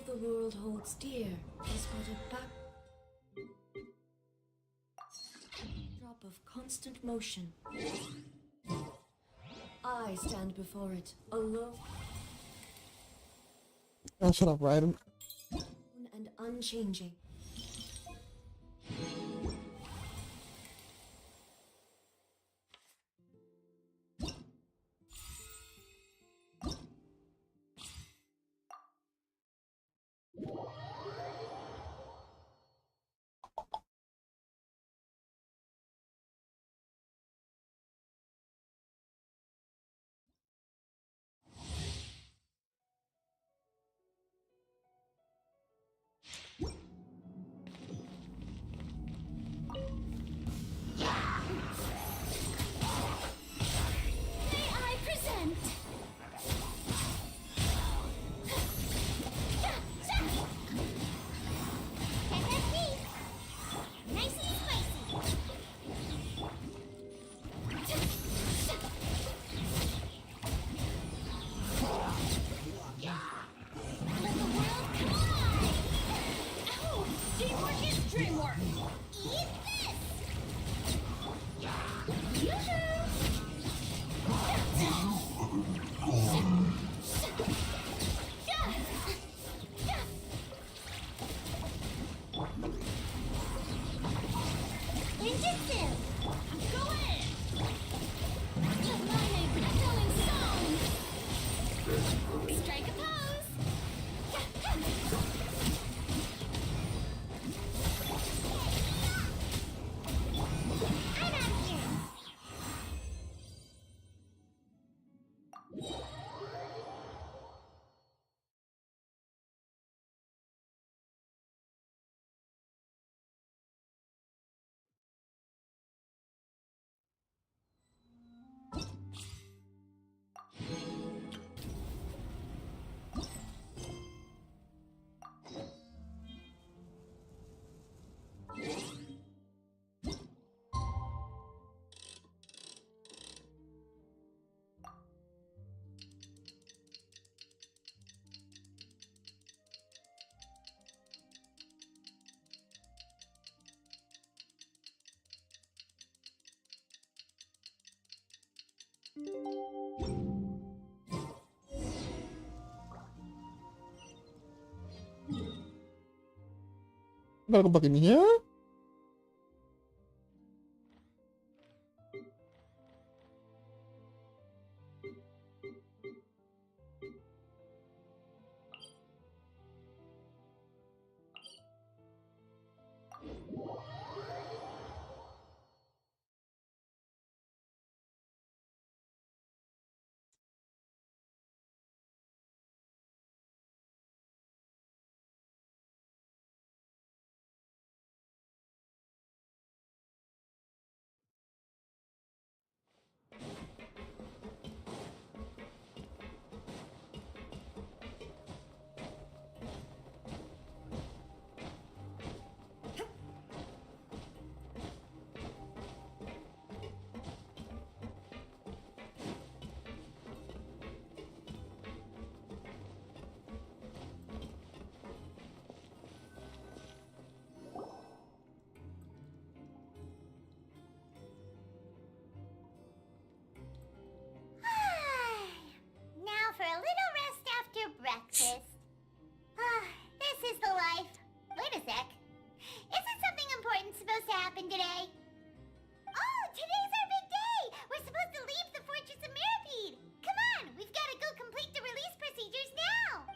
the world holds dear is but a backdrop of constant motion. I stand before it, alone Oh, shut up, Ryden. and unchanging. Bago ba kiniya? Breakfast. This is the life. Wait a sec. Isn't something important supposed to happen today? Oh, today's our big day! We're supposed to leave the Fortress of Mirapede! Come on, we've got to go complete the release procedures now!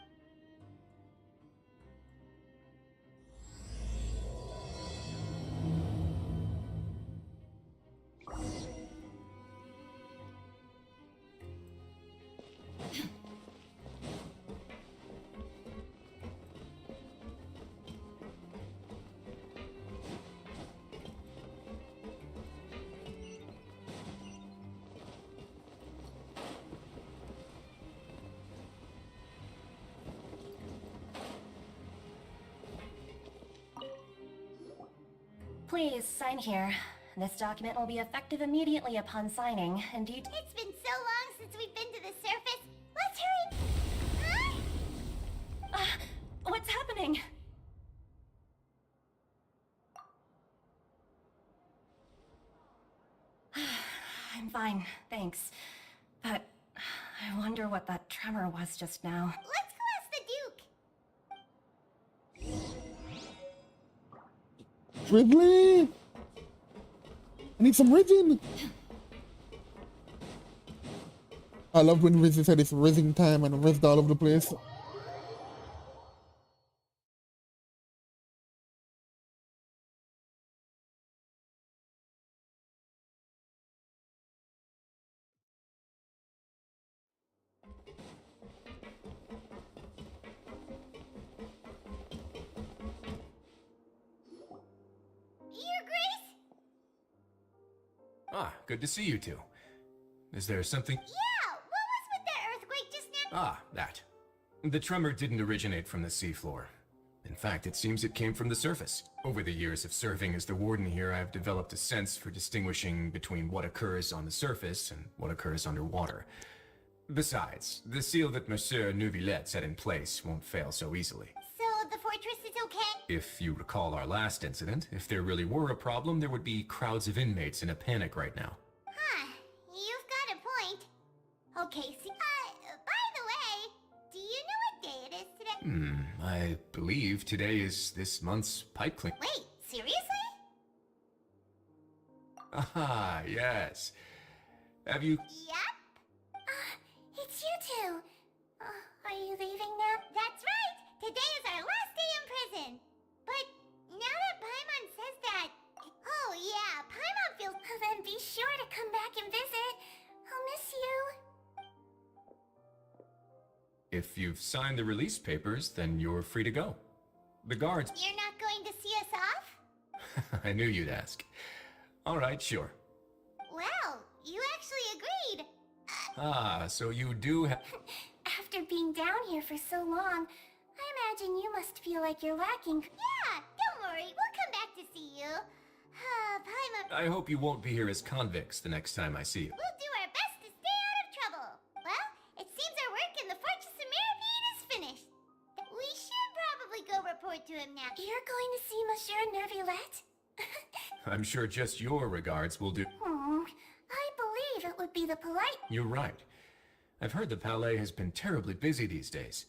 Please, sign here. This document will be effective immediately upon signing, and you... It's been so long since we've been to the surface. Let's hurry! Huh? What's fine, thanks. But I wonder what that tremor was just now. Let's go ask the Duke. Ridley! I need some rizzing! I loved when Rizzy said it's rizzing time and rizzed all over the place. Your Grace? Ah, good to see you two. Is there something? Yeah, what was with that earthquake just now? Ah, that. The tremor didn't originate from the seafloor. In fact, it seems it came from the surface. Over the years of serving as the warden here, I've developed a sense for distinguishing between what occurs on the surface and what occurs underwater. Besides, the seal that Monsieur Neuvillette set in place won't fail so easily. So the fortress is okay? If you recall our last incident, if there really were a problem, there would be crowds of inmates in a panic right now. Huh, you've got a point. Okay, see, by the way, do you know what day it is today? I believe today is this month's pipe clean. Wait, seriously? Ah, yes. Have you... Yep. It's you two. Are you leaving now? That's right. Today is our last day in prison. But now that Paimon says that... Oh, yeah, Paimon feels... Then be sure to come back and visit. I'll miss you. If you've signed the release papers, then you're free to go. The guards... You're not going to see us off? I knew you'd ask. All right, sure. Well, you actually agreed. Ah, so you do have... After being down here for so long, I imagine you must feel like you're lacking. Yeah, don't worry. We'll come back to see you. Paimon... I hope you won't be here as convicts the next time I see you. We'll do our best to stay out of trouble. Well, it seems our work in the Fortress of Mirabede is finished. We should probably go report to him now. You're going to see Monsieur Neuvillette? I'm sure just your regards will do... I believe it would be the polite... You're right. I've heard the Palais has been terribly busy these days.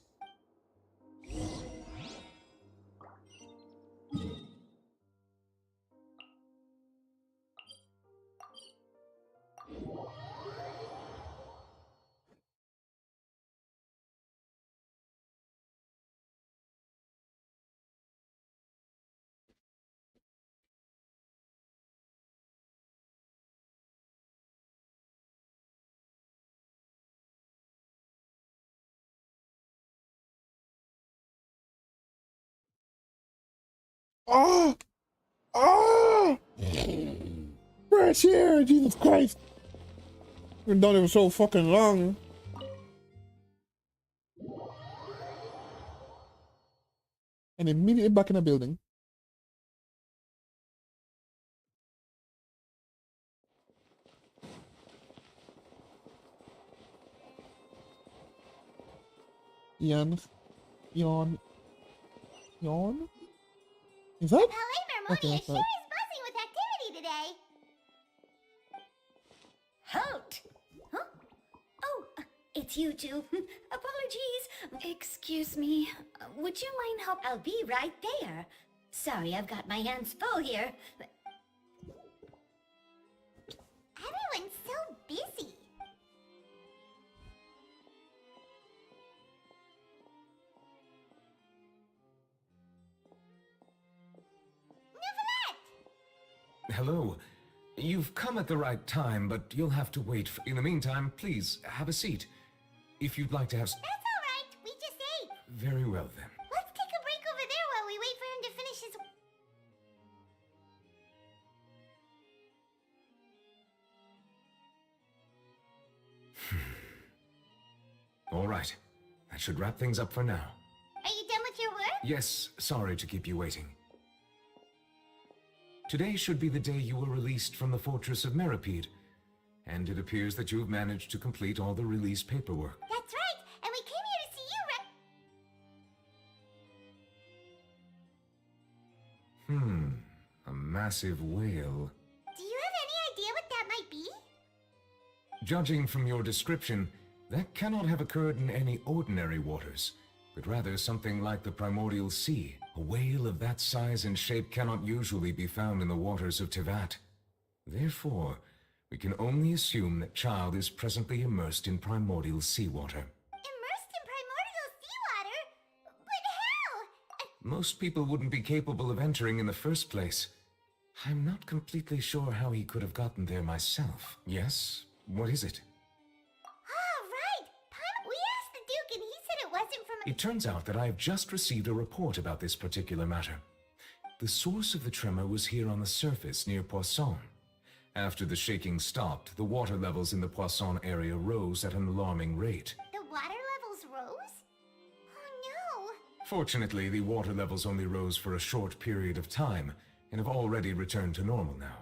Oh! Oh! Fresh here, Jesus Christ! Been done it for so fucking long. And immediately back in the building. Yawn. Yawn. Yawn? Is that? Palais Mermoni Okay, sure is buzzing with activity today. Halt! Huh? Oh, it's you two. Apologies. Excuse me. Would you mind help? I'll be right there. Sorry, I've got my hands full here. Everyone's so busy. Neuvillette! Hello. You've come at the right time, but you'll have to wait. In the meantime, please, have a seat. If you'd like to have... That's all right. We just ate. Very well, then. Let's take a break over there while we wait for him to finish his... All right. That should wrap things up for now. Are you done with your work? Yes, sorry to keep you waiting. Today should be the day you were released from the Fortress of Mirapede, and it appears that you've managed to complete all the release paperwork. That's right. And we came here to see you A massive whale. Do you have any idea what that might be? Judging from your description, that cannot have occurred in any ordinary waters, but rather something like the primordial sea. A whale of that size and shape cannot usually be found in the waters of Tivat. Therefore, we can only assume that child is presently immersed in primordial seawater. Immersed in primordial seawater? But how? Most people wouldn't be capable of entering in the first place. I'm not completely sure how he could have gotten there myself. Yes? What is it? Ah, right! We asked the Duke and he said it wasn't from... It turns out that I have just received a report about this particular matter. The source of the tremor was here on the surface near Poisson. After the shaking stopped, the water levels in the Poisson area rose at an alarming rate. The water levels rose? Oh no! Fortunately, the water levels only rose for a short period of time, and have already returned to normal now.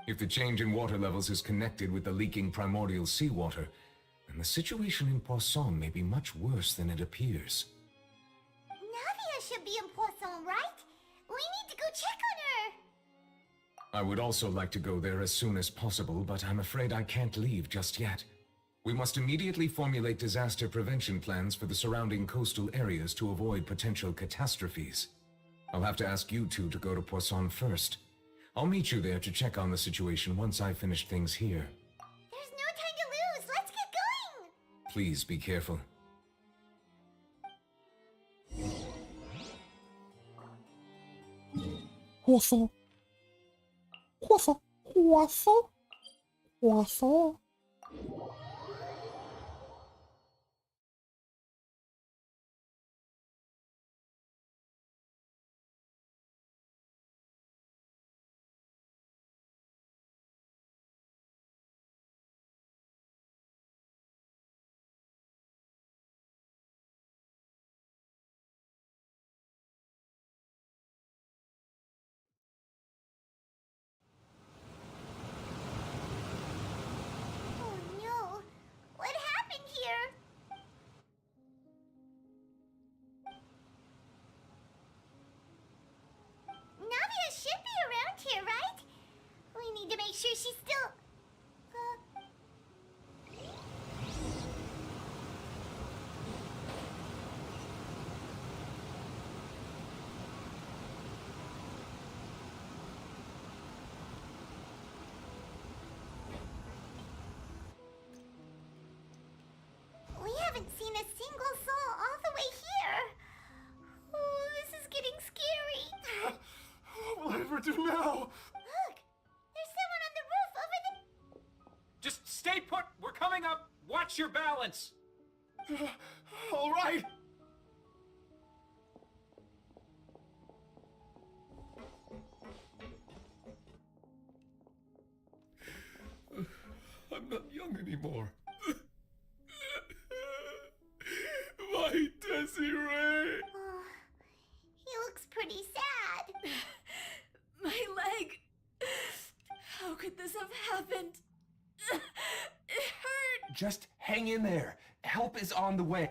If the change in water levels is connected with the leaking primordial seawater, then the situation in Poisson may be much worse than it appears. Navia should be in Poisson, right? We need to go check on her! I would also like to go there as soon as possible, but I'm afraid I can't leave just yet. We must immediately formulate disaster prevention plans for the surrounding coastal areas to avoid potential catastrophes. I'll have to ask you two to go to Poisson first. I'll meet you there to check on the situation once I've finished things here. There's no time to lose! Let's get going! Please be careful. Croissant. Croissant. Croissant. Croissant. Oh no! What happened here? Navia should be around here, right? We need to make sure she's still... We haven't seen a single soul all the way here. Oh, this is getting scary. What will I ever do now? Look, there's someone on the roof over the... Just stay put! We're coming up! Watch your balance! All right. I'm not young anymore. My Desiree! Oh, he looks pretty sad. My leg. How could this have happened? It hurt. Just hang in there. Help is on the way.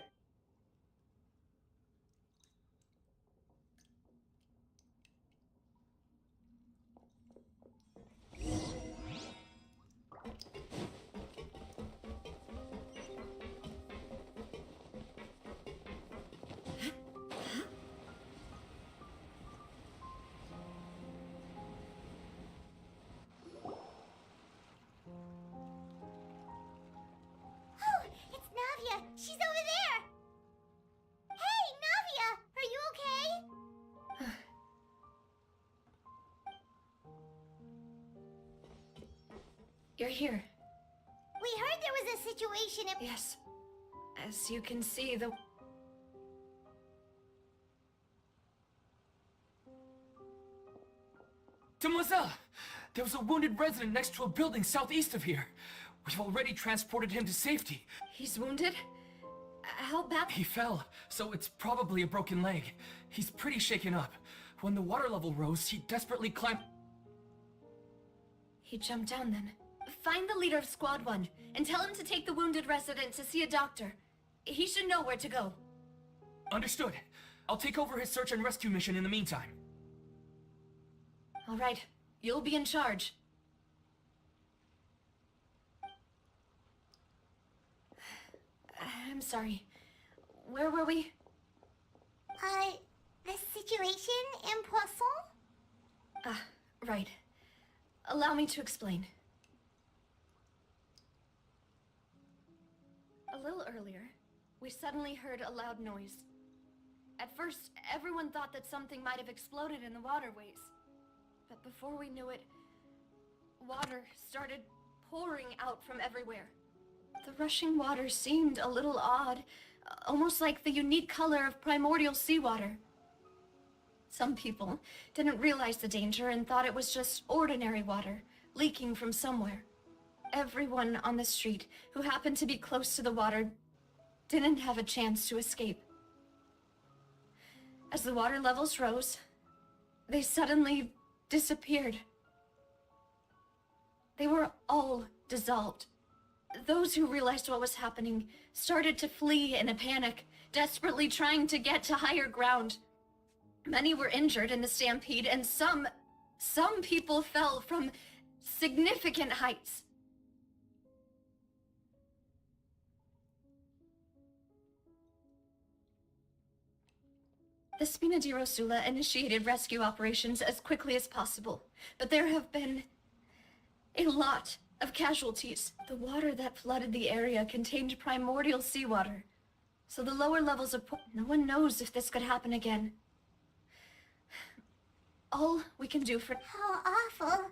Oh, it's Navia. She's over there. Hey, Navia, are you okay? You're here. We heard there was a situation at... Yes. As you can see, the... Demoiselle! There was a wounded resident next to a building southeast of here. We've already transported him to safety. He's wounded? How bad? He fell, so it's probably a broken leg. He's pretty shaken up. When the water level rose, he desperately climbed... He jumped down then. Find the leader of Squad 1 and tell him to take the wounded resident to see a doctor. He should know where to go. Understood. I'll take over his search and rescue mission in the meantime. All right. You'll be in charge. I'm sorry. Where were we? The situation in Poisson? Right. Allow me to explain. A little earlier, we suddenly heard a loud noise. At first, everyone thought that something might have exploded in the waterways. But before we knew it, water started pouring out from everywhere. The rushing water seemed a little odd, almost like the unique color of primordial seawater. Some people didn't realize the danger and thought it was just ordinary water leaking from somewhere. Everyone on the street who happened to be close to the water didn't have a chance to escape. As the water levels rose, they suddenly disappeared. They were all dissolved. Those who realized what was happening started to flee in a panic, desperately trying to get to higher ground. Many were injured in the stampede, and some people fell from significant heights. The Spina di Rosula initiated rescue operations as quickly as possible, but there have been a lot of casualties. The water that flooded the area contained primordial seawater, so the lower levels of no one knows if this could happen again. All we can do for... How awful.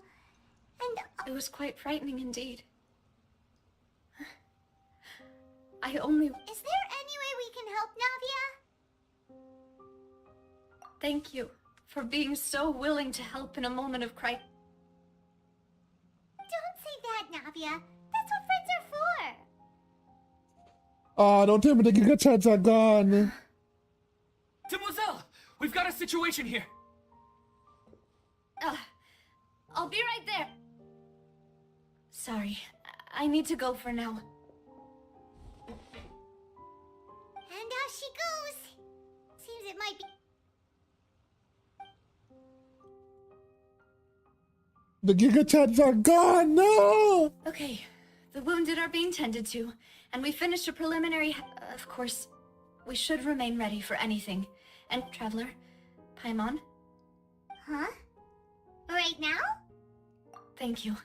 And It was quite frightening indeed. I only... is there any way we can help, Navia? Thank you for being so willing to help in a moment of crisis. Don't say that, Navia. That's what friends are for. Oh, don't tell me the Giga Chads are gone. Demoiselle, we've got a situation here. I'll be right there. Sorry, I need to go for now. And out she goes. Seems it might be... The Giga Chads are gone. No. Okay, the wounded are being tended to, and we finished a preliminary... Of course, we should remain ready for anything. And Traveler, Paimon, Huh? Right now? thank you.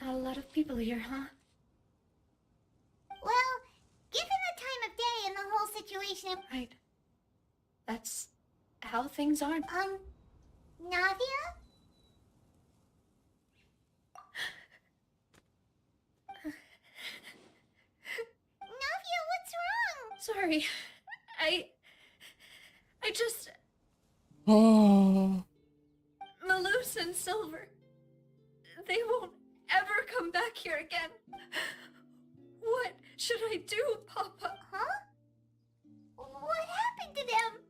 Not a lot of people here, huh? Well, given the time of day and the whole situation... Right. That's how things are. Navia? Navia, what's wrong? Sorry. I just... Oh. Malus and Silver. They won't ever come back here again. What should I do, Papa? Huh? What happened to them?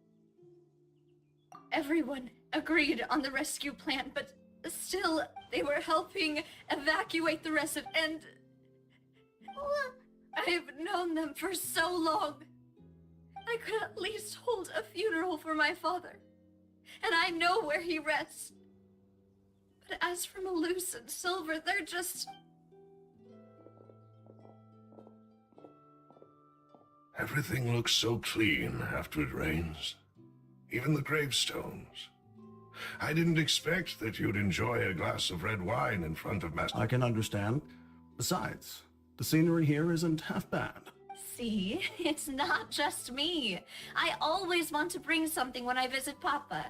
Everyone agreed on the rescue plan, but still, they were helping evacuate the rest of... And... I've known them for so long. I could at least hold a funeral for my father. And I know where he rests. But as for Malus and Silver, they're just... Everything looks so clean after it rains. Even the gravestones. I didn't expect that you'd enjoy a glass of red wine in front of Master... I can understand. Besides, the scenery here isn't half bad. See, it's not just me. I always want to bring something when I visit Papa.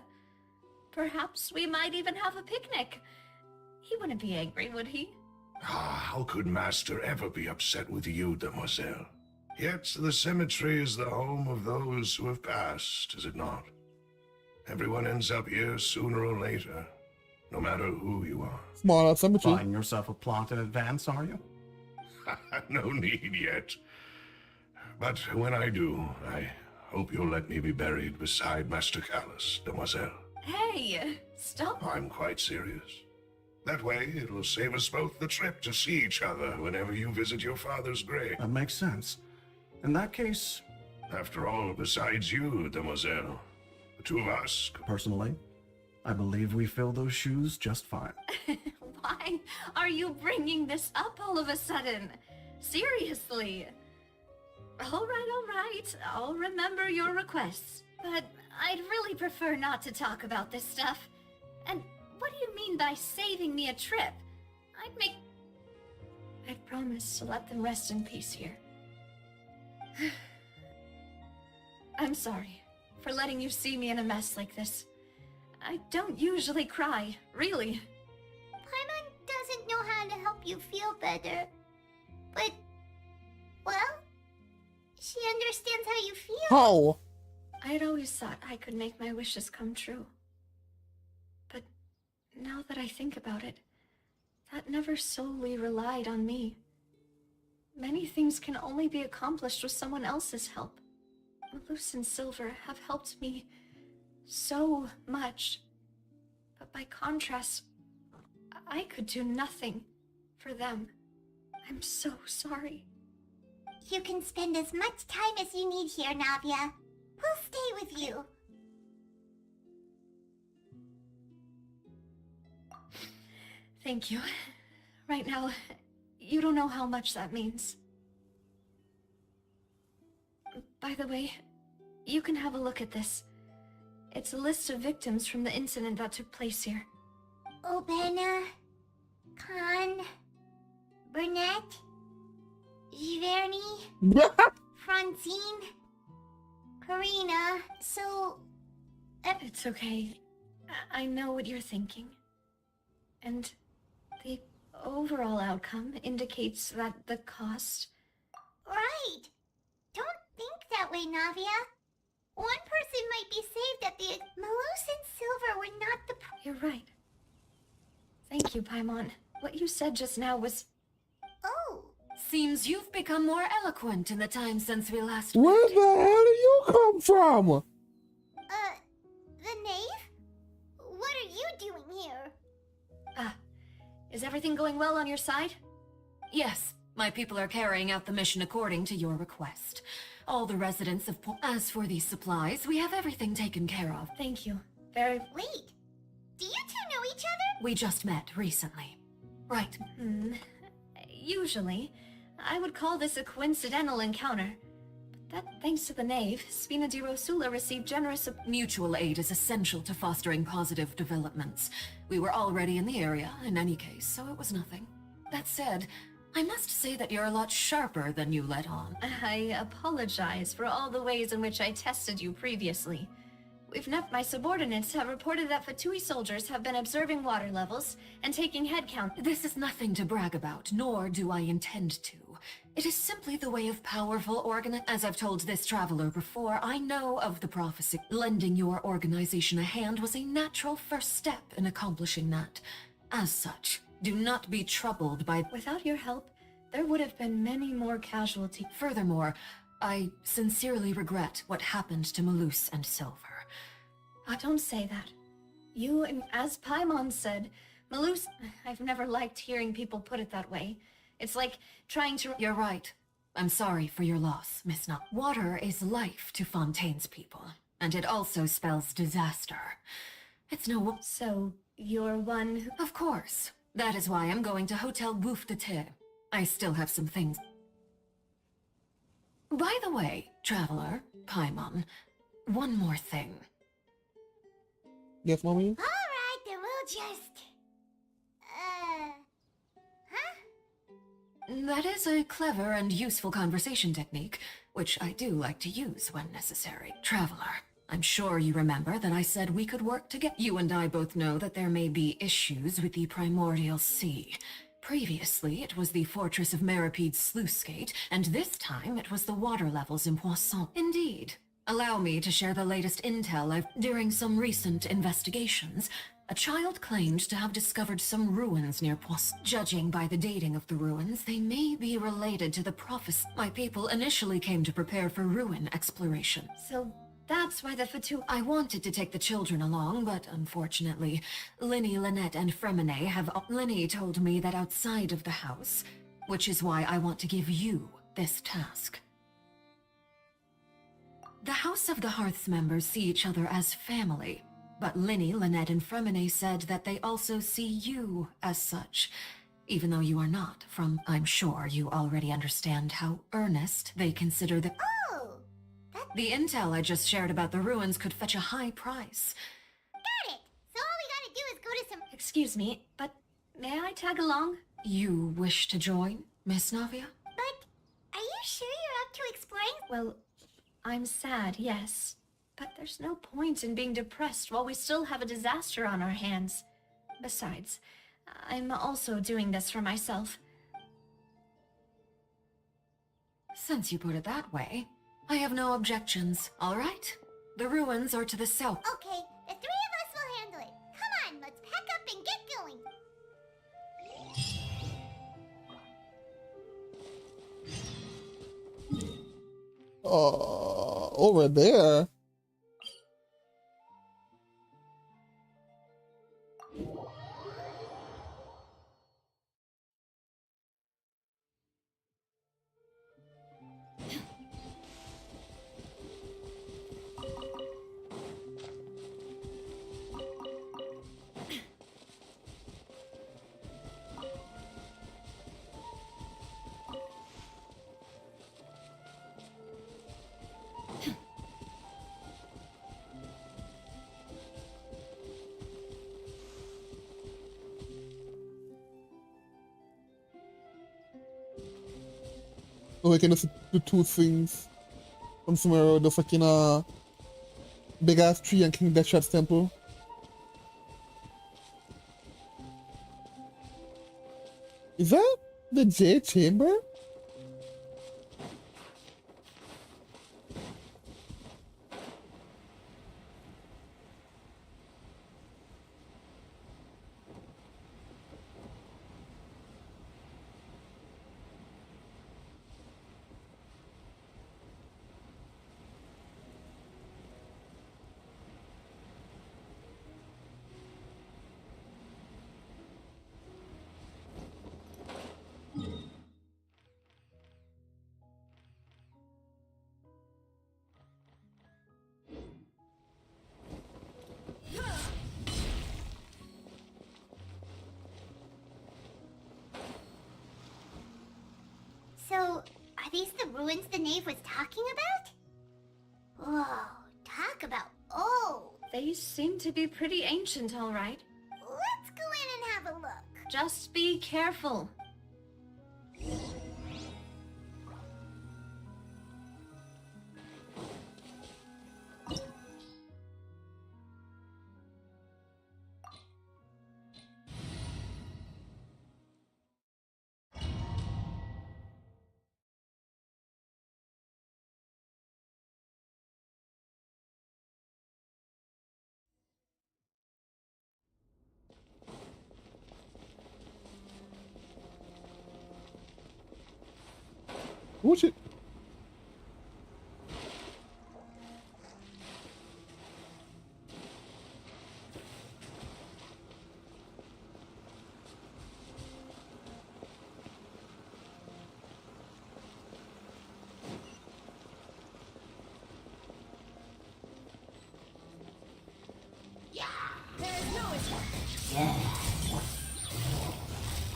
Perhaps we might even have a picnic. He wouldn't be angry, would he? Ah, how could Master ever be upset with you, Demoiselle? Yet the cemetery is the home of those who have passed, is it not? Everyone ends up here sooner or later, no matter who you are. Small cemetery. Buying yourself a plot in advance, are you? No need yet. But when I do, I hope you'll let me be buried beside Master Callus, Demoiselle. Hey, stop. I'm quite serious. That way, it'll save us both the trip to see each other whenever you visit your father's grave. That makes sense. In that case, After all, besides you, Demoiselle, the two of us. personally, I believe we fill those shoes just fine. Why are you bringing this up all of a sudden? Seriously. All right. I'll remember your requests. But I'd really prefer not to talk about this stuff. And what do you mean by saving me a trip? I'd promise to let them rest in peace here. I'm sorry for letting you see me in a mess like this. I don't usually cry, really. Paimon doesn't know how to help you feel better. But, well, she understands how you feel. How? I'd always thought I could make my wishes come true. But now that I think about it, that never solely relied on me. Many things can only be accomplished with someone else's help. Malus and Silver have helped me so much. But by contrast, I could do nothing for them. I'm so sorry. You can spend as much time as you need here, Navia. We'll stay with you. Thank you. Right now, you don't know how much that means. By the way, you can have a look at this. It's a list of victims from the incident that took place here. Obena, Khan, Burnett, Giverny, Francine, Karina. So, It's okay. I know what you're thinking. And the overall outcome indicates that the cost... right. Don't think that way, Navia. One person might be saved at the... Malus and Silver were not the... You're right. Thank you, Paimon. What you said just now was... Oh. Seems you've become more eloquent in the time since we last Where met. the hell do you come from? The knave? What are you doing here? Is everything going well on your side? Yes, my people are carrying out the mission according to your request. All the residents of As for these supplies, we have everything taken care of. Thank you. Very... Wait. Do you two know each other? We just met recently. Right. Usually, I would call this a coincidental encounter. But that thanks to the knave, Spina di Rosula received generous... Mutual aid is essential to fostering positive developments. We were already in the area, in any case, so it was nothing. That said, I must say that you're a lot sharper than you let on. I apologize for all the ways in which I tested you previously. My subordinates have reported that Fatui soldiers have been observing water levels and taking head count. This is nothing to brag about, nor do I intend to. It is simply the way of powerful As I've told this traveler before, I know of the prophecy. Lending your organization a hand was a natural first step in accomplishing that. As such, do not be troubled by... Without your help, there would have been many more casualties. Furthermore, I sincerely regret what happened to Malus and Silver. Don't say that. You, and as Paimon said, Malus... I've never liked hearing people put it that way. It's like trying to... You're right. I'm sorry for your loss, Miss Not. Water is life to Fontaine's people, and it also spells disaster. It's no... So, you're one who... Of course. That is why I'm going to Hotel Bouffe de Thé. I still have some things... By the way, traveler, Paimon, one more thing. Yes, mommy? Alright, then we'll just... Huh? That is a clever and useful conversation technique, which I do like to use when necessary. Traveler, I'm sure you remember that I said we could work together. You and I both know that there may be issues with the Primordial Sea. Previously, it was the Fortress of Maripede's sluice gate, and this time it was the water levels in Poisson. Indeed. Allow me to share the latest intel during some recent investigations. A child claimed to have discovered some ruins near Poisson. Judging by the dating of the ruins, they may be related to the prophecy. My people initially came to prepare for ruin exploration. So that's why the Fatu... I wanted to take the children along, but unfortunately, Linny, Lynette, and Fremine have... Linny told me that outside of the house, which is why I want to give you this task. The House of the Hearth's members see each other as family, but Linny, Lynette, and Fremine said that they also see you as such, even though you are not. I'm sure you already understand how earnest they consider the... Oh! The intel I just shared about the ruins could fetch a high price. Got it! So all we gotta do is go to some... Excuse me, but may I tag along? You wish to join, Miss Navia? But are you sure you're up to exploring? Well, I'm sad, yes. But there's no point in being depressed while we still have a disaster on our hands. Besides, I'm also doing this for myself. Since you put it that way, I have no objections, all right? The ruins are to the south. Okay, the three of us will handle it. Come on, let's pack up and get going. Over there. So we can just do two things from somewhere, the fucking big ass tree and King Deathshot's temple. Is that the Jade Chamber? So, are these the ruins the knave was talking about? Whoa, talk about old. They seem to be pretty ancient, all right. Let's go in and have a look. Just be careful. Watch it.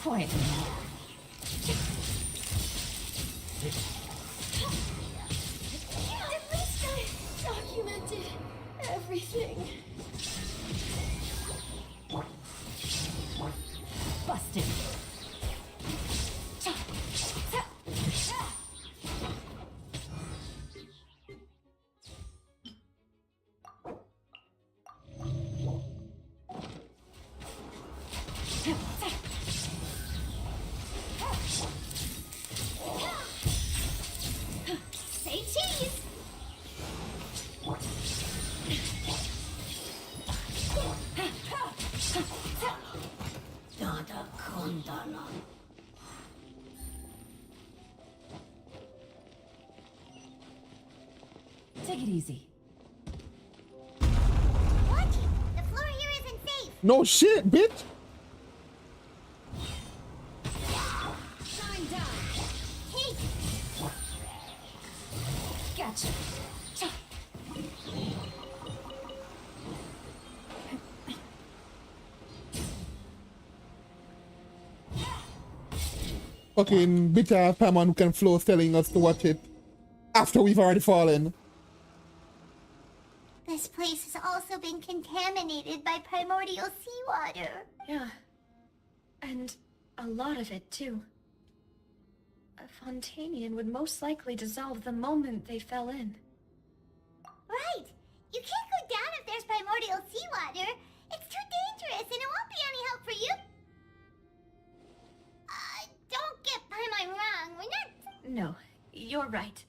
Quiet. At least I documented everything. Busted. Take it easy. Watch it! The floor here isn't safe! No shit, bitch. Shine down. Hey! Gotcha. Fucking bitter Paimon who can flow telling us to watch it after we've already fallen. This place has also been contaminated by primordial seawater. Yeah. And a lot of it, too. A Fontanian would most likely dissolve the moment they fell in. Right! You can't go down if there's primordial seawater. It's too dangerous and it won't be any help for you. Don't get Paimon wrong. We're not... No, you're right.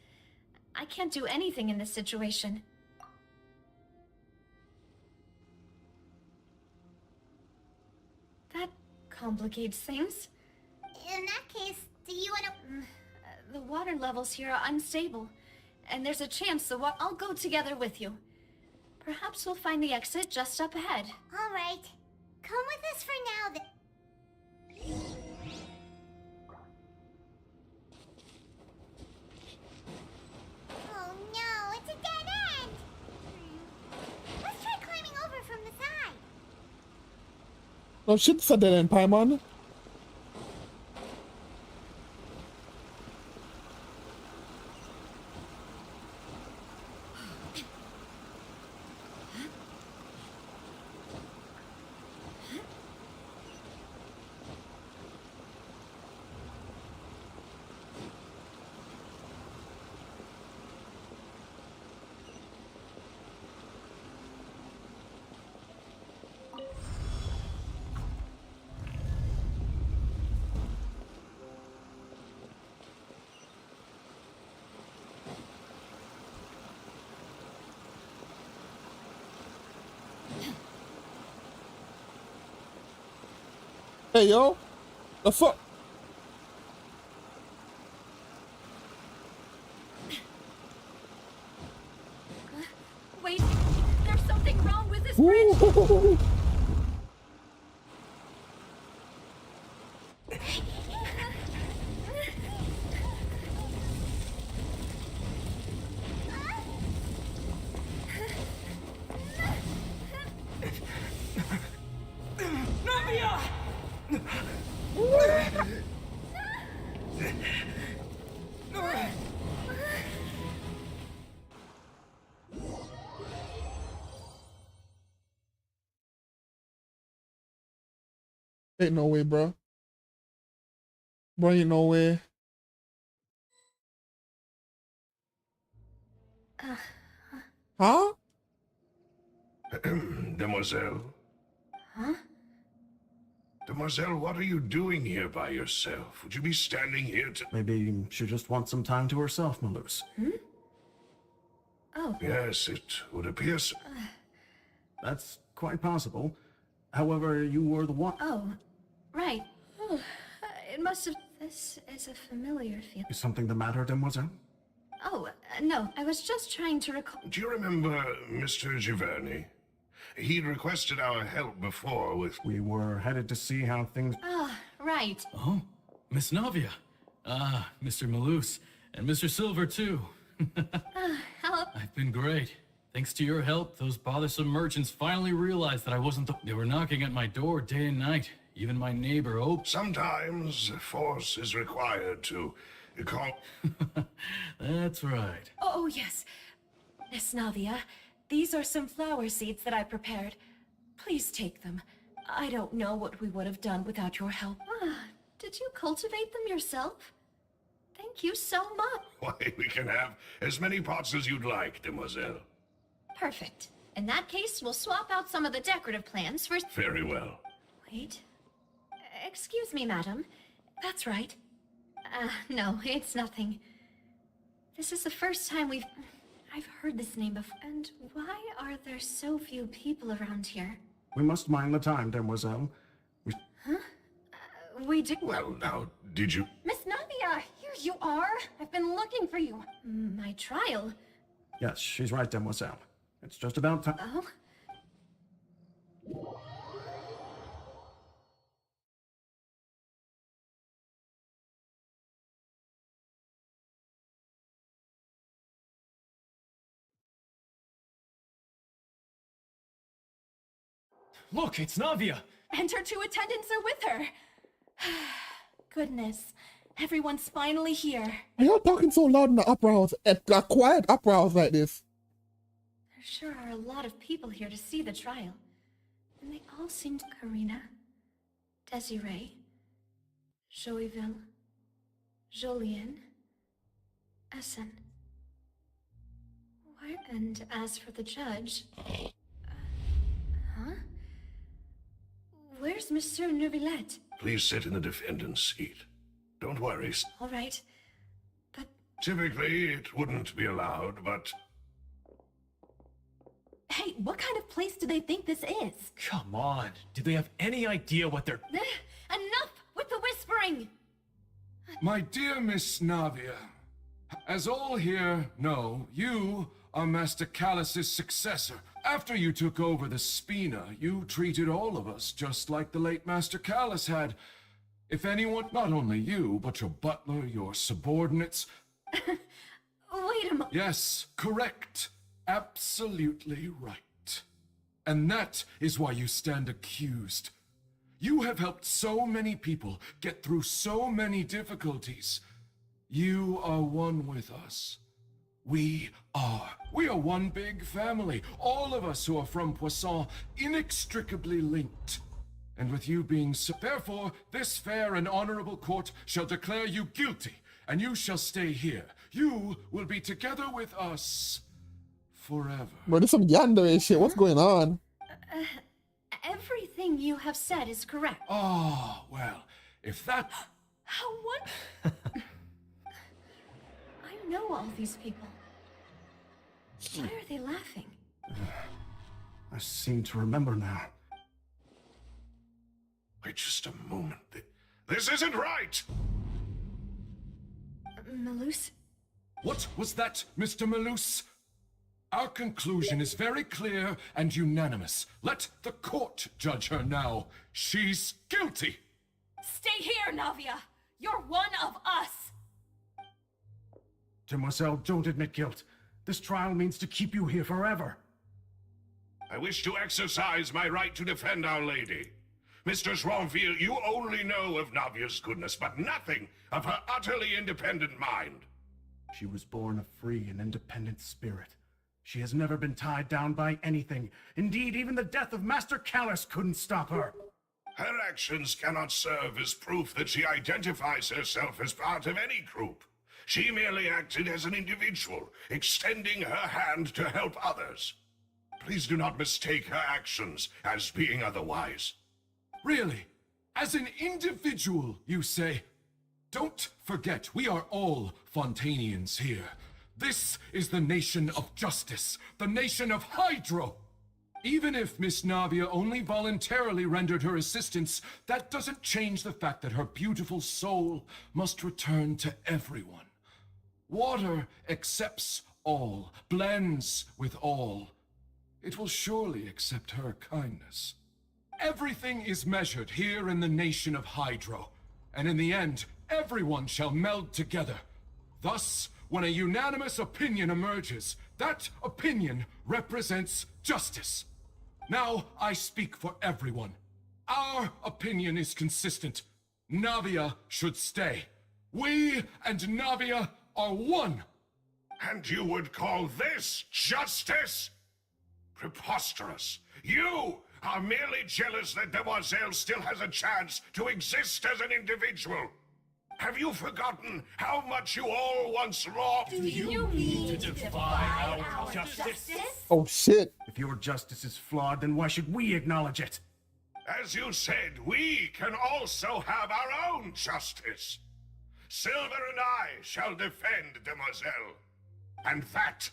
I can't do anything in this situation. That complicates things. In that case, do you want to... The water levels here are unstable, and there's a chance I'll go together with you. Perhaps we'll find the exit just up ahead. All right. Come with us for now, then. Oh no, it's a dead end! Let's try climbing over from the side. No shit, said that in Paimon. Hey yo, the fuck? Wait, there's something wrong with this bridge! Ooh. Ain't no way, bro. Bro, ain't no way. Huh? Demoiselle? Huh? Demoiselle, what are you doing here by yourself? Would you be standing here to... Maybe she just wants some time to herself, Malus. Oh. Yes, it would appear so. That's quite possible. However, you were the one. Oh, right. Oh, it must have... This is a familiar feeling. Is something the matter, Demoiselle? Oh, no, I was just trying to recall... Do you remember Mr. Giverny? He'd requested our help before with... We were headed to see how things... Ah, right. Oh, Miss Navia. Ah, Mr. Malus. And Mr. Silver, too. How... I've been great. Thanks to your help, those bothersome merchants finally realized that I wasn't the... They were knocking at my door day and night. Even my neighbor, Sometimes force is required to call... That's right. Oh, yes. Miss Navia, these are some flower seeds that I prepared. Please take them. I don't know what we would have done without your help. Did you cultivate them yourself? Thank you so much. Why, we can have as many pots as you'd like, Demoiselle. Perfect. In that case, we'll swap out some of the decorative plants for... Very well. Wait. Excuse me, madam. That's right. No, it's nothing. This is the first time I've heard this name before. And why are there so few people around here? We must mind the time, Demoiselle. We did. Well, now, did you... Miss Navia, here you are. I've been looking for you. My trial? Yes, she's right, Demoiselle. It's just about time. Oh? Look, it's Navia! And her two attendants are with her. Goodness, everyone's finally here. Why y'all talking so loud in the opera house? At a quiet opera house like this? There sure are a lot of people here to see the trial. And they all seemed Karina, Desiree, Joyville, Jolien, Essen. Why? And as for the judge... huh? Where's Monsieur Neuvillette? Please sit in the defendant's seat. Don't worry. All right, but... Typically, it wouldn't be allowed, but... Hey, what kind of place do they think this is? Come on, do they have any idea what they're... Enough with the whispering! My dear Miss Navia, as all here know, you are Master Callus's successor. After you took over the Spina, you treated all of us just like the late Master Callus had. If anyone, not only you, but your butler, your subordinates... Wait a moment. Yes, correct. Absolutely right. And that is why you stand accused. You have helped so many people get through so many difficulties. You are one with us. We are one big family. All of us who are from Poisson, inextricably linked. And with you being so... Therefore, this fair and honorable court shall declare you guilty, and you shall stay here. You will be together with us forever. Bro, there's some yandere shit. What's going on? Everything you have said is correct. Oh, well, if that... How what? I know all these people. Why are they laughing? I seem to remember now. Wait just a moment. This isn't right! Malus? What was that, Mr. Malus? Our conclusion is very clear and unanimous. Let the court judge her now. She's guilty. Stay here, Navia! You're one of us! Demoiselle, don't admit guilt. This trial means to keep you here forever. I wish to exercise my right to defend Our Lady. Mistress Ronville, you only know of Navia's goodness, but nothing of her utterly independent mind. She was born a free and independent spirit. She has never been tied down by anything. Indeed, even the death of Master Callus couldn't stop her. Her actions cannot serve as proof that she identifies herself as part of any group. She merely acted as an individual, extending her hand to help others. Please do not mistake her actions as being otherwise. Really? As an individual, you say? Don't forget, we are all Fontanians here. This is the nation of justice, the nation of Hydro. Even if Miss Navia only voluntarily rendered her assistance, that doesn't change the fact that her beautiful soul must return to everyone. Water accepts all, blends with all. It will surely accept her kindness. Everything is measured here in the nation of Hydro, and in the end, everyone shall meld together. Thus, when a unanimous opinion emerges, that opinion represents justice. Now I speak for everyone. Our opinion is consistent. Navia should stay. We and Navia are one. And you would call this justice? Preposterous. You are merely jealous that Demoiselle still has a chance to exist as an individual. Have you forgotten how much you all once loved? Do you mean to defy our justice? Oh shit. If your justice is flawed, then why should we acknowledge it? As you said, we can also have our own justice. Silver and I shall defend Demoiselle. And that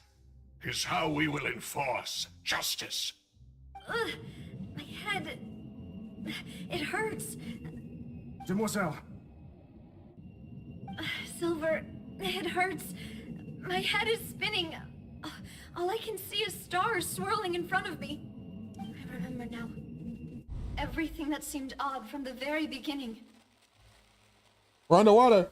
is how we will enforce justice. Ugh, my head... It hurts. Demoiselle, Silver, it hurts. My head is spinning. All I can see is stars swirling in front of me. I remember now. Everything that seemed odd from the very beginning. We're underwater.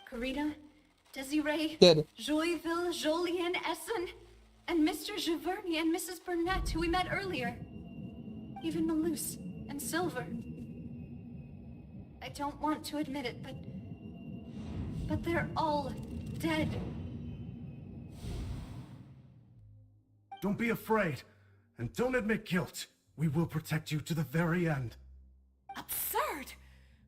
Karina, Desiree, Dead. Joyville, Jolien, Essen, and Mr. Giverny and Mrs. Burnett, who we met earlier. Even Malus and Silver. I don't want to admit it, but they're all dead. don't be afraid, and don't admit guilt. We will protect you to the very end. Absurd!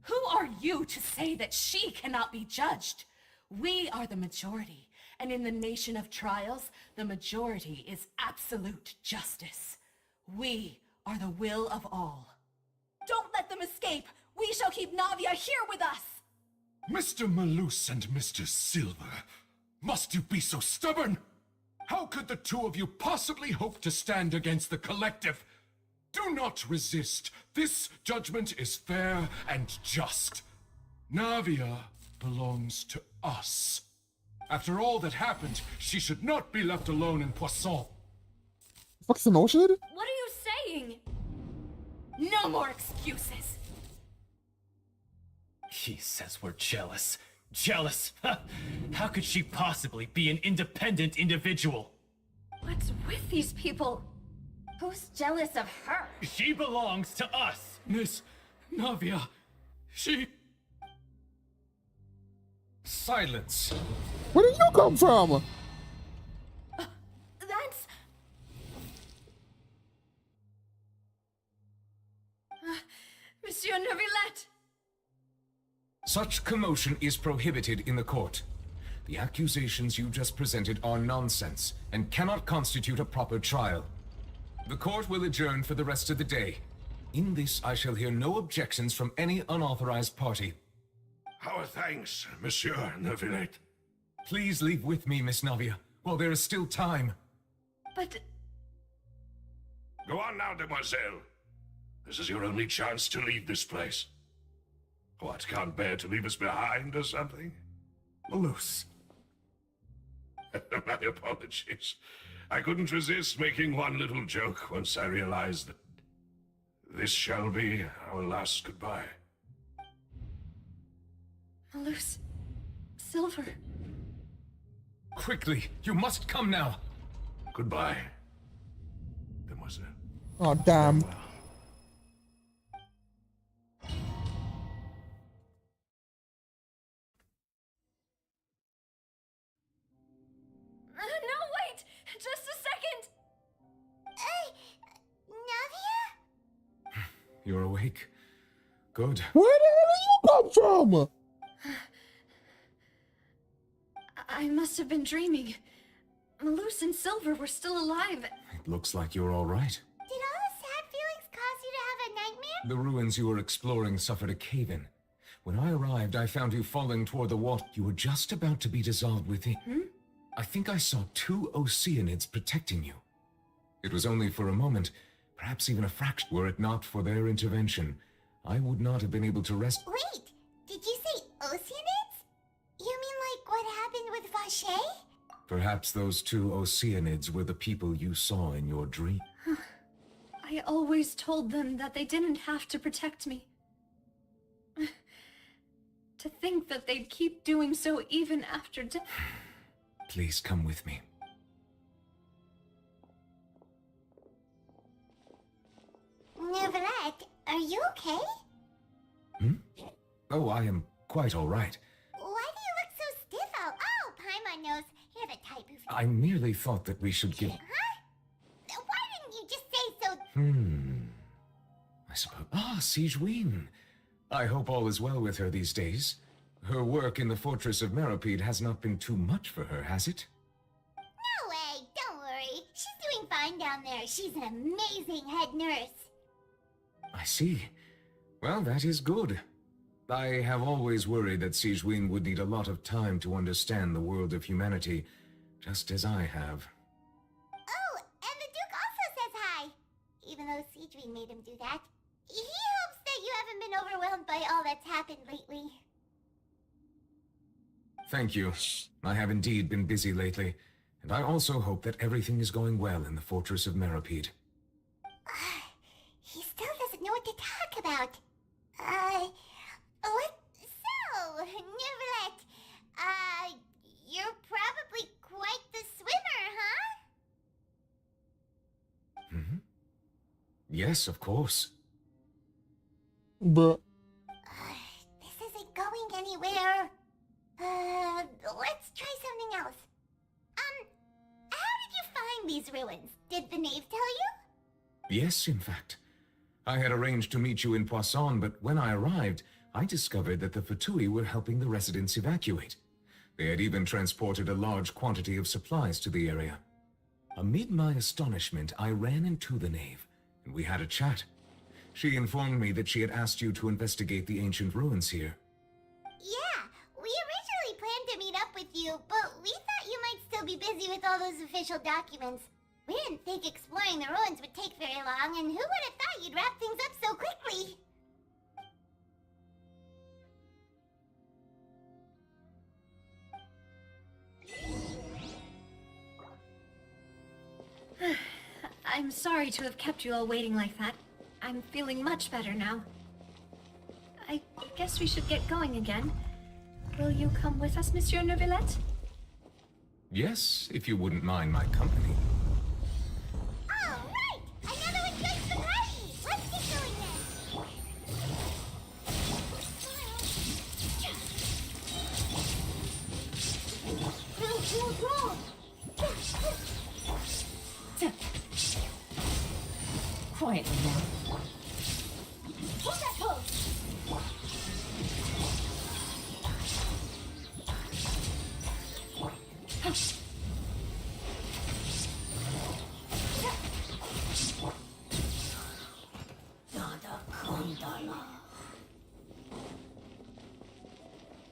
Who are you to say that she cannot be judged? We are the majority, and in the nation of trials, the majority is absolute justice. We are the will of all. Don't let them escape! We shall keep Navia here with us! Mr. Malus and Mr. Silver, must you be so stubborn? How could the two of you possibly hope to stand against the collective? Do not resist. This judgment is fair and just. Navia belongs to us. After all that happened, she should not be left alone in Poisson. Fuck's an ocean? What are you saying? No more excuses! She says we're jealous. Jealous? How could she possibly be an independent individual? What's with these people? Who's jealous of her? She belongs to us. Miss Navia, she... Silence. Where did you come from? That's... Monsieur Neuvillette! Such commotion is prohibited in the court. The accusations you just presented are nonsense and cannot constitute a proper trial. The court will adjourn for the rest of the day. In this, I shall hear no objections from any unauthorized party. Our thanks, Monsieur Neuvillette. Please leave with me, Miss Navia, while there is still time. But... Go on now, demoiselle. This is your only chance to leave this place. What, can't bear to leave us behind or something? Malus. My apologies. I couldn't resist making one little joke once I realized that this shall be our last goodbye. Malus... Silver... Quickly, you must come now. Goodbye, demoiselle. Oh, damn. No, wait! Just a second! Navia? You're awake. Good. Where the hell did you come from? I must have been dreaming. Malus and Silver were still alive. It looks like you're all right. Did all the sad feelings cause you to have a nightmare? The ruins you were exploring suffered a cave-in. When I arrived, I found you falling toward the water. You were just about to be dissolved within. I think I saw 2 Oceanids protecting you. It was only for a moment, perhaps even a fraction. Were it not for their intervention, I would not have been able to rest. Wait, did you say Oceanids? You mean like what happened with Vache? Perhaps those 2 Oceanids were the people you saw in your dream. I always told them that they didn't have to protect me. To think that they'd keep doing so even after death. Please come with me. Neuvillette, are you okay? Oh, I am quite all right. Why do you look so stiff out? Oh, Paimon knows. You're the type who... I merely thought that we should give... Huh? Why didn't you just say so... I suppose... Ah, Sigewinne. I hope all is well with her these days. Her work in the Fortress of Meropide has not been too much for her, has it? No way, don't worry. She's doing fine down there. She's an amazing head nurse. I see. Well, that is good. I have always worried that Sigewinne would need a lot of time to understand the world of humanity, just as I have. Oh, and the Duke also says No, Seedream made him do that. He hopes that you haven't been overwhelmed by all that's happened lately. Thank you. I have indeed been busy lately, and I also hope that everything is going well in the Fortress of Meripede. He still doesn't know what to talk about. What? So, Neverlet, you're probably quite the swimmer, huh? Mm-hmm. Yes, of course. Bruh. This isn't going anywhere. Let's try something else. How did you find these ruins? Did the knave tell you? Yes, in fact. I had arranged to meet you in Poisson, but when I arrived, I discovered that the Fatui were helping the residents evacuate. They had even transported a large quantity of supplies to the area. Amid my astonishment, I ran into the knave, and we had a chat. She informed me that she had asked you to investigate the ancient ruins here. Yeah, we originally planned to meet up with you, but we thought you might still be busy with all those official documents. We didn't think exploring the ruins would take very long, and who would have thought you'd wrap things up so quickly? I'm sorry to have kept you all waiting like that. I'm feeling much better now. I guess we should get going again. Will you come with us, Monsieur Neuvillette? Yes, if you wouldn't mind my company. All right! Another one joins the party! Let's get going then! Quietly now. Hold that pose!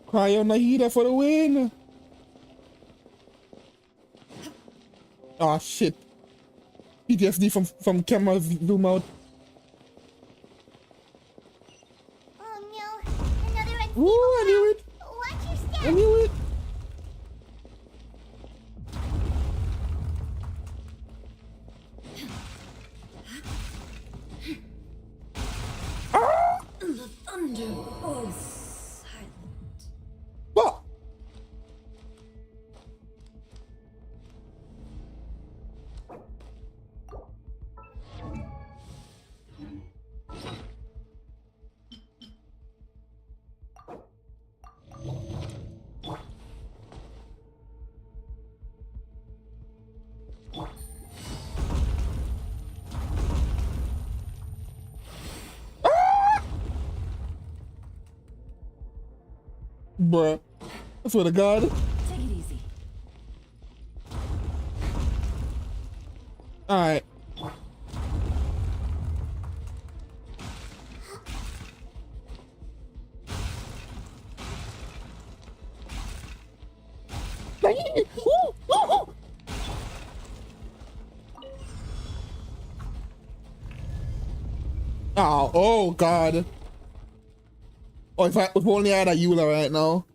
Cryo Nahida for the win. Ah, shit. PTSD from camera zoom out. Oh no, another unstable Ooh, I knew it. Watch your step! I knew it. Ah! The thunder was silent. What? Bruh. I swear to God. Take it easy. Alright. Oh, oh God. Oh, if only I had a Eula right now.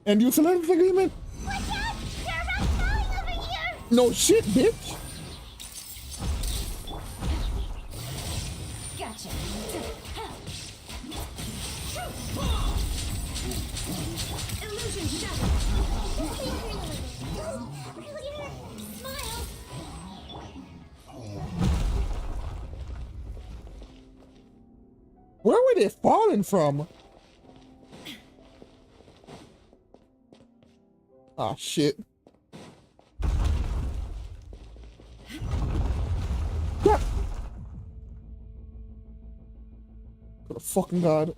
And you select agreement? Watch out! There are rocks falling over here! No shit, bitch. Gotcha. Illusion shattered. Smile! Where were they falling from? Ah, shit. Yeah. Good fucking God.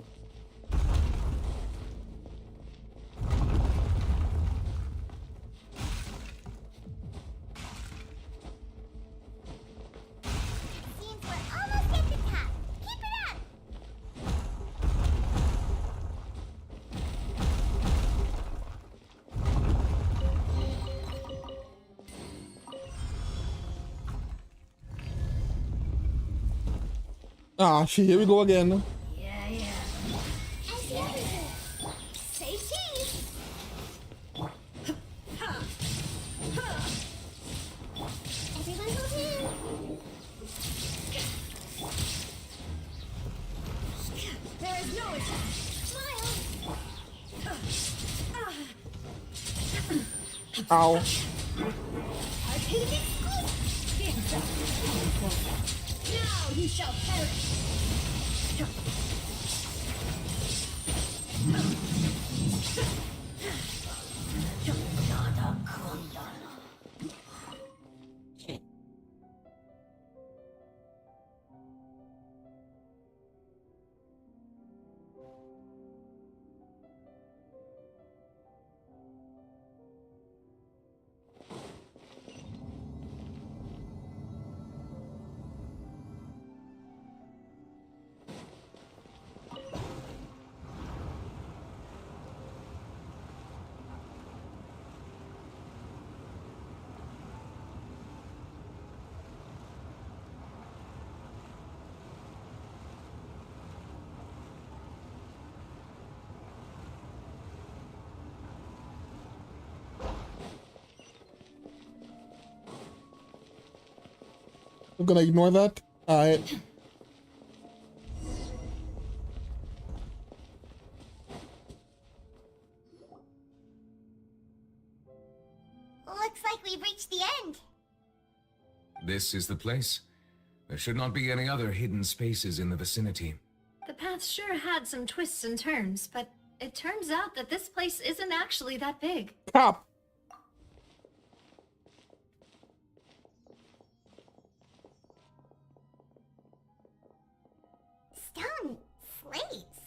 Seems we're almost at the top. Keep it up! Ah, shit, here we go again. Yeah. Say cheese. Everyone hold in. There is no attack. Smile. Ow. Arcade exclusive. Now you shall perish. I'm gonna ignore that. Alright. Looks like we've reached the end. This is the place. There should not be any other hidden spaces in the vicinity. The path sure had some twists and turns, but it turns out that this place isn't actually that big. Pop! Stone slates.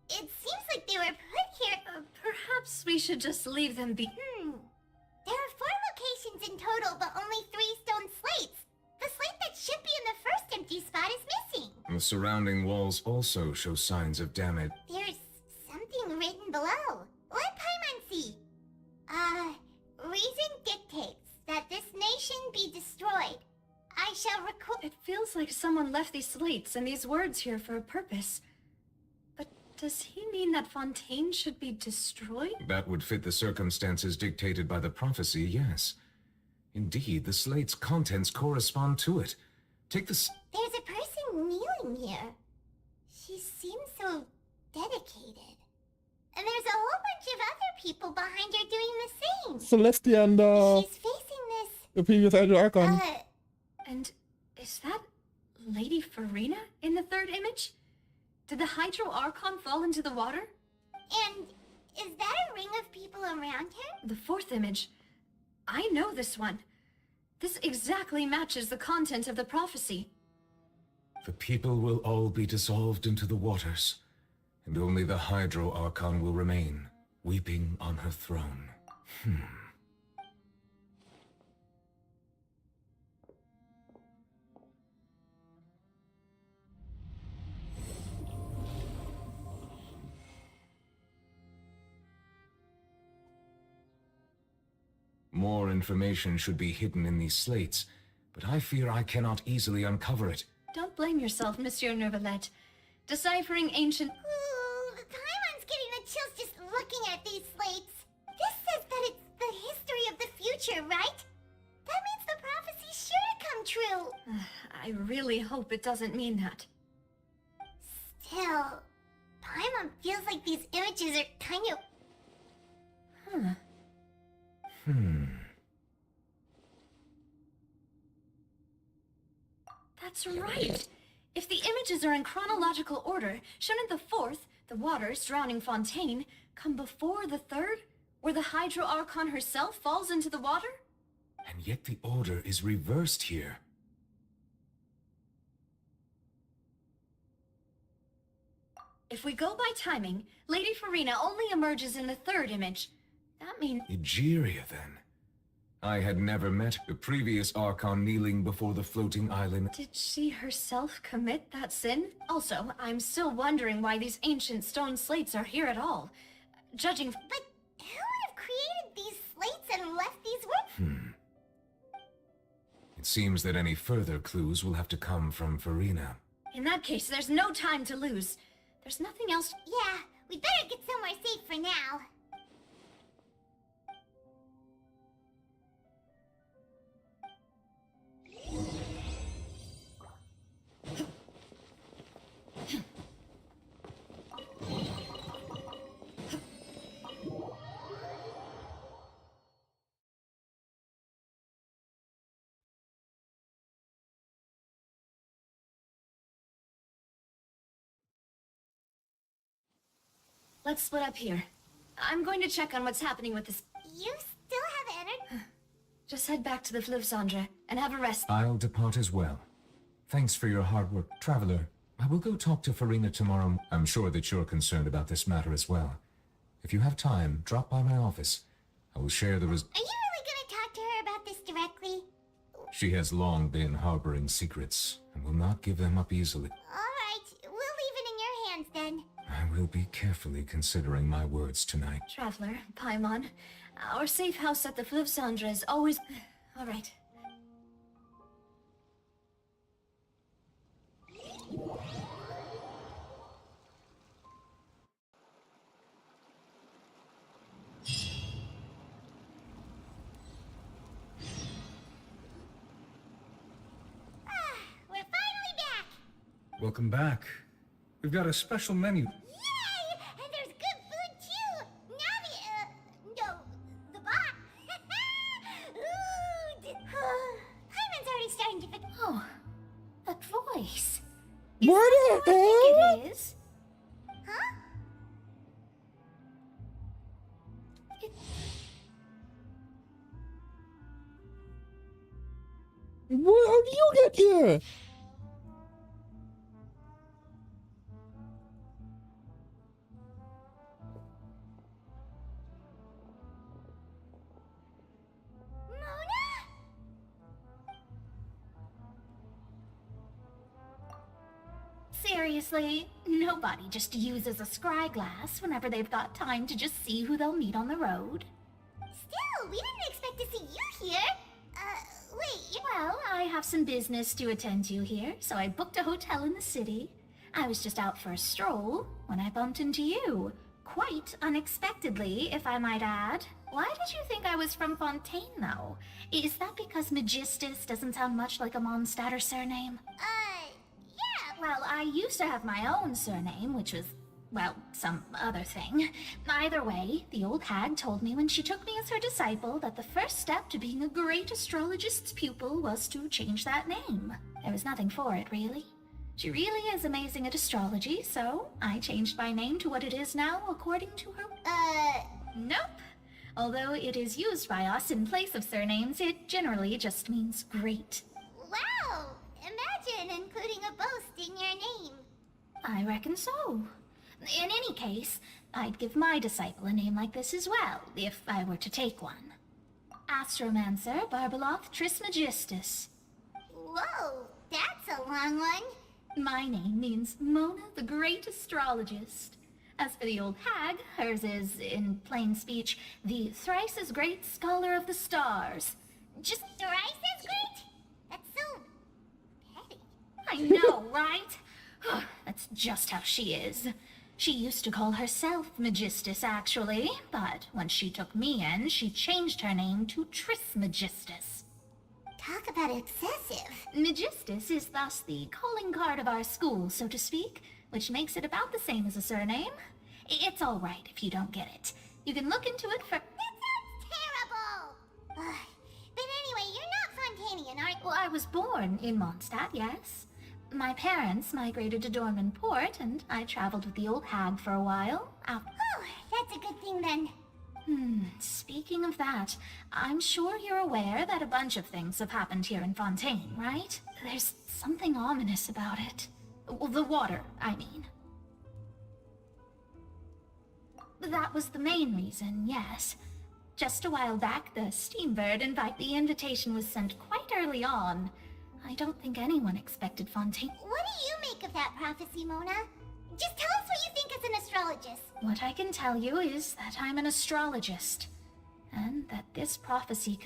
It seems like they were put here. Perhaps we should just leave them be. There are 4 locations in total, but only 3 stone slates. The slate that should be in the first empty spot is missing. The surrounding walls also show signs of damage. There's something written below. Let Paimon see. Reason dictates that this nation be destroyed. I shall record. It feels like someone left these slates and these words here for a purpose. But does he mean that Fontaine should be destroyed? That would fit the circumstances dictated by the prophecy, yes. Indeed, the slate's contents correspond to it. Take the There's a person kneeling here. She seems so dedicated. And there's a whole bunch of other people behind her doing the same. Celestia and She's facing this. the previous Hydro Archon. And is that Lady Farina in the third image? Did the Hydro Archon fall into the water? And is that a ring of people around her? The fourth image. I know this one. This exactly matches the content of the prophecy. The people will all be dissolved into the waters, and only the Hydro Archon will remain, weeping on her throne. More information should be hidden in these slates, but I fear I cannot easily uncover it. Don't blame yourself, Monsieur Neuvillette. Deciphering ancient... Ooh, Paimon's getting the chills just looking at these slates. This says that it's the history of the future, right? That means the prophecy's sure to come true. I really hope it doesn't mean that. Still, Paimon feels like these images are kind of... That's right. If the images are in chronological order, shouldn't the fourth, the waters drowning Fontaine, come before the third, where the Hydro Archon herself falls into the water? And yet the order is reversed here. If we go by timing, Lady Farina only emerges in the third image. That means... Egeria, then. I had never met the previous Archon kneeling before the floating island. Did she herself commit that sin? Also, I'm still wondering why these ancient stone slates are here at all. Judging... But who would have created these slates and left these words? It seems that any further clues will have to come from Farina. In that case, there's no time to lose. There's nothing else. Yeah, we better get somewhere safe for now. Let's split up here. I'm going to check on what's happening with this. You still haven't entered? Just head back to the Flivsandra and have a rest. I'll depart as well. Thanks for your hard work, Traveler. I will go talk to Farina tomorrow. I'm sure that you're concerned about this matter as well. If you have time, drop by my office. I will share the Are you really gonna talk to her about this directly? She has long been harboring secrets, and will not give them up easily. Alright, we'll leave it in your hands then. I will be carefully considering my words tonight. Traveler, Paimon, our safe house at the Flivsandra is always... All right. We're finally back! Welcome back. We've got a special menu. Yay! And there's good food too! Now no, the bot! Ooh, Hyman's already starting to forget. Oh, that voice. What the I hell? think it is. Huh? How did you get here? Seriously, nobody just uses a scry glass whenever they've got time to just see who they'll meet on the road. Still, we didn't expect to see you here. Wait, Well, I have some business to attend to here, so I booked a hotel in the city. I was just out for a stroll when I bumped into you. Quite unexpectedly, if I might add. Why did you think I was from Fontaine, though? Is that because Magistus doesn't sound much like a Mondstadt surname? yeah. Well, I used to have my own surname, which was, well, some other thing. Either way, the old hag told me when she took me as her disciple that the first step to being a great astrologist's pupil was to change that name. There was nothing for it, really. She really is amazing at astrology, so I changed my name to what it is now, according to her. Nope. Although it is used by us in place of surnames, it generally just means great. Wow! Imagine including a boast in your name. I reckon so. In any case, I'd give my disciple a name like this as well, if I were to take one. Astromancer Barbeloth Trismegistus. Whoa, that's a long one. My name means Mona the Great Astrologist. As for the old hag, hers is, in plain speech, the thrice as great scholar of the stars. Just Thrice as great? That's so petty. I know, right? That's just how she is. She used to call herself Magistus, actually, but when she took me in, she changed her name to Trismegistus. Talk about excessive. Magistus is thus the calling card of our school, so to speak, which makes it about the same as a surname. It's all right if you don't get it. You can look into it for... That sounds terrible! But anyway, you're not Fontanian, aren't you? Well, I was born in Mondstadt, yes. My parents migrated to Dorman Port, and I traveled with the old hag for a while. Oh, that's a good thing then. Speaking of that, I'm sure you're aware that a bunch of things have happened here in Fontaine, right? There's something ominous about it. Well, the water, I mean. That was the main reason, yes. Just a while back, the Steambird invitation was sent quite early on. I don't think anyone expected Fontaine. What do you make of that prophecy, Mona? Just tell us what you think as an astrologist. What I can tell you is that I'm an astrologist. And that this prophecy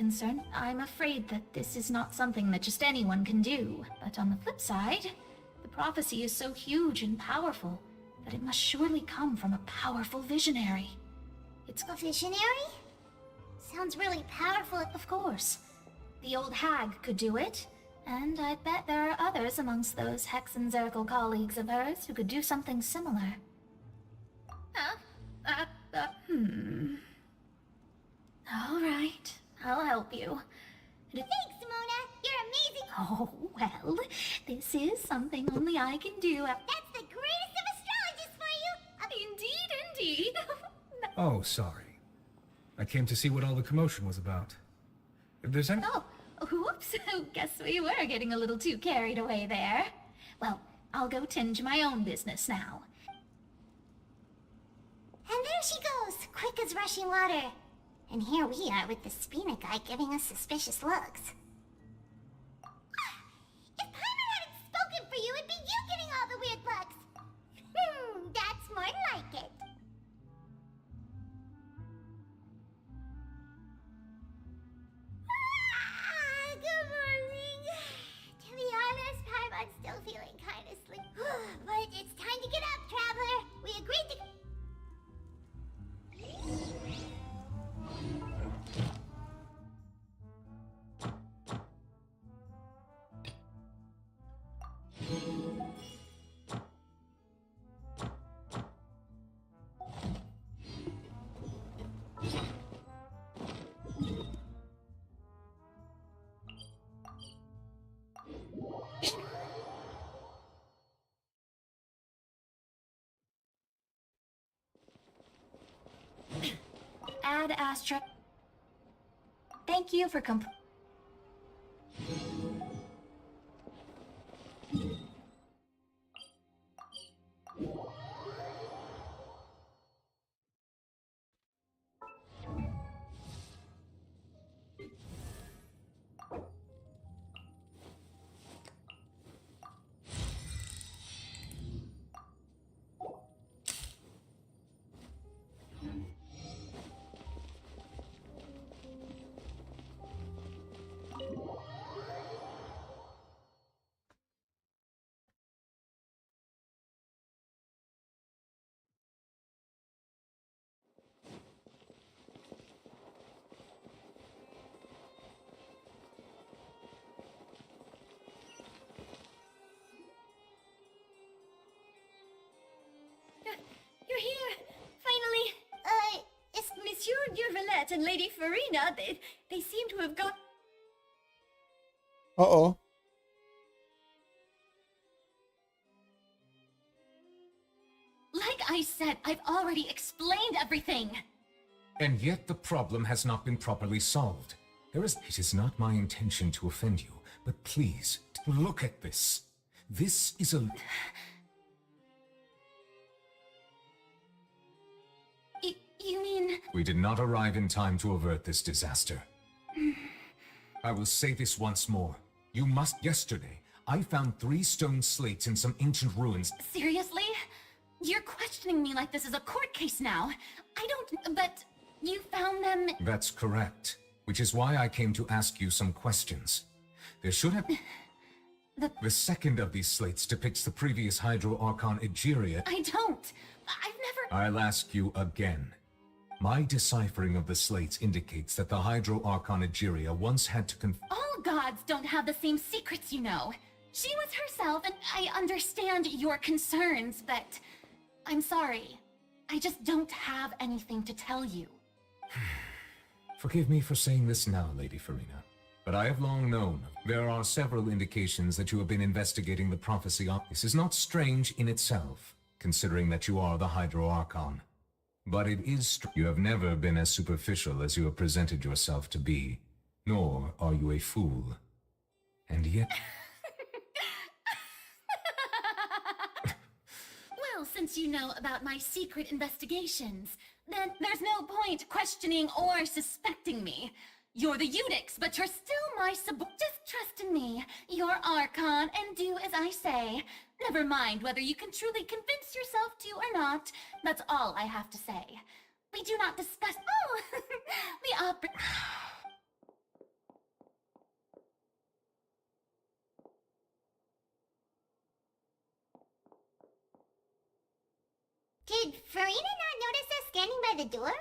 I'm afraid that this is not something that just anyone can do. But on the flip side, the prophecy is so huge and powerful that it must surely come from a powerful visionary. It's A visionary? Sounds really powerful. Of course. The old hag could do it, and I bet there are others amongst those Hexenzirkel colleagues of hers who could do something similar. All right, I'll help you. Thanks, Mona. You're amazing. Oh, well, this is something only I can do. That's the greatest of astrologists for you. Indeed. Oh, sorry. I came to see what all the commotion was about. If there's any... Oh, whoops. Guess we were getting a little too carried away there. Well, I'll go tend to my own business now. And there she goes, quick as rushing water. And here we are with the Spina guy giving us suspicious looks. If Paimon hadn't spoken for you, it'd be you getting all the weird looks. That's more like it. Good morning. To be honest, Paimon's still feeling kind of sleepy. But it's time to get up, traveler. We agreed to... Ad Astra. Thank you for You're here! Finally! It's... Monsieur Durvalette and Lady Farina, they seem to have got... Uh-oh. Like I said, I've already explained everything! And yet the problem has not been properly solved. It is not my intention to offend you, but please, look at this. This is a... You mean... We did not arrive in time to avert this disaster. I will say this once more. You must... Yesterday, I found 3 stone slates in some ancient ruins. Seriously? You're questioning me like this is a court case now. I don't... But you found them... That's correct. Which is why I came to ask you some questions. There should have... The second of these slates depicts the previous Hydro Archon Egeria. I don't. I've never... I'll ask you again. My deciphering of the slates indicates that the Hydro Archon Egeria once had to All gods don't have the same secrets, you know. She was herself, and I understand your concerns, but... I'm sorry. I just don't have anything to tell you. Forgive me for saying this now, Lady Farina, but I have long known there are several indications that you have been investigating the prophecy of... This is not strange in itself, considering that you are the Hydro Archon. But it is you have never been as superficial as you have presented yourself to be, nor are you a fool. And yet... Well, since you know about my secret investigations, then there's no point questioning or suspecting me. You're the Eunuchs, but you're still my Just trust in me. You're Archon, and do as I say. Never mind whether you can truly convince yourself to or not. That's all I have to say. We do not discuss... Oh! The opera... Farina not notice us standing by the door?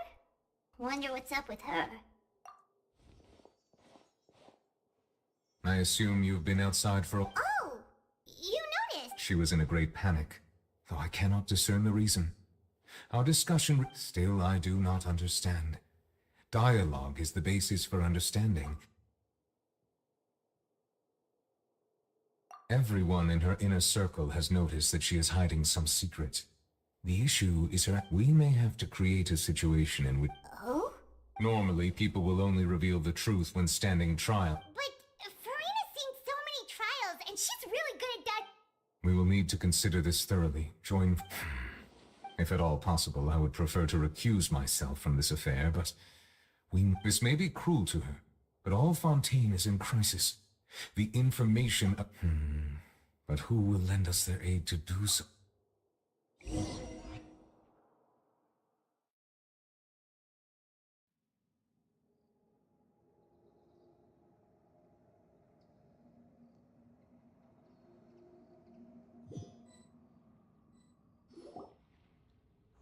Wonder what's up with her. I assume you've been outside for a... Oh! You noticed! She was in a great panic, though I cannot discern the reason. Our discussion... Still, I do not understand. Dialogue is the basis for understanding. Everyone in her inner circle has noticed that she is hiding some secret. The issue is her... We may have to create a situation in which... Oh? Normally, people will only reveal the truth when standing trial. But Farina's seen so many trials, and she's really good at that. We will need to consider this thoroughly. Join... If at all possible, I would prefer to recuse myself from this affair, but... This may be cruel to her, but all Fontaine is in crisis. The information... But who will lend us their aid to do so?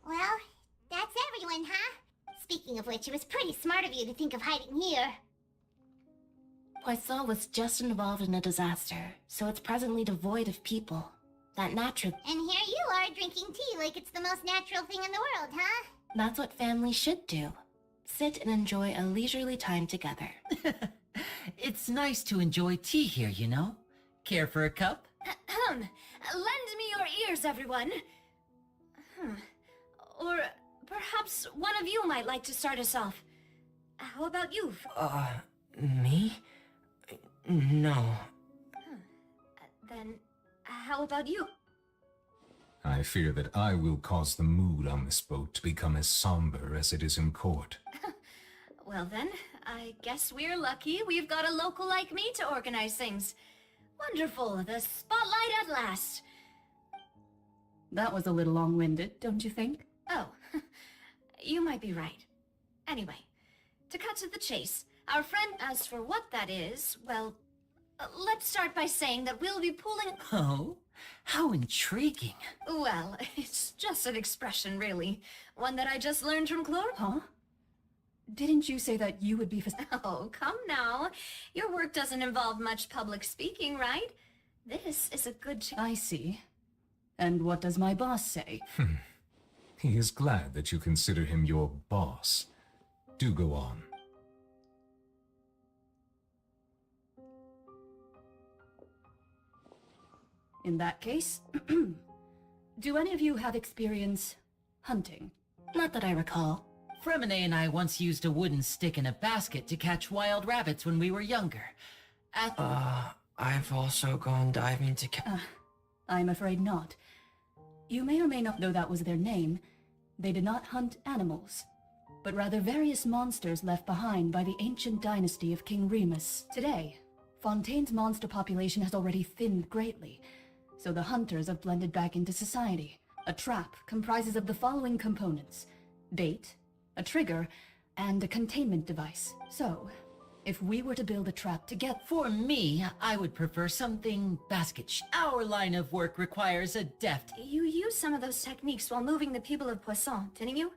Well, that's everyone, huh? Speaking of which, it was pretty smart of you to think of hiding here. Poisson was just involved in a disaster, so it's presently devoid of people. That natural... And here you are drinking tea like it's the most natural thing in the world, huh? That's what families should do. Sit and enjoy a leisurely time together. It's nice to enjoy tea here, you know? Care for a cup? Lend me your ears, everyone. Or perhaps one of you might like to start us off. How about you? Me? No. Then, how about you? I fear that I will cause the mood on this boat to become as somber as it is in court. Well then, I guess we're lucky we've got a local like me to organize things. Wonderful, the spotlight at last. That was a little long-winded, don't you think? Oh, you might be right. Anyway, to cut to the chase, our friend, as for what that is, well, let's start by saying that we'll be pulling... Oh, how intriguing. Well, it's just an expression, really. One that I just learned from Chlor. Huh? Didn't you say that you would be... Oh, come now. Your work doesn't involve much public speaking, right? This is a good... I see. And what does my boss say? He is glad that you consider him your boss. Do go on. In that case, do any of you have experience hunting? Not that I recall. Fremine and I once used a wooden stick in a basket to catch wild rabbits when we were younger. I've also gone diving to I'm afraid not. You may or may not know that was their name. They did not hunt animals, but rather various monsters left behind by the ancient dynasty of King Remus. Today, Fontaine's monster population has already thinned greatly, so the hunters have blended back into society. A trap comprises of the following components: bait, a trigger, and a containment device. So, if we were to build a trap to get... For me, I would prefer something basket. Our line of work requires a deft... You used some of those techniques while moving the people of Poisson, didn't you?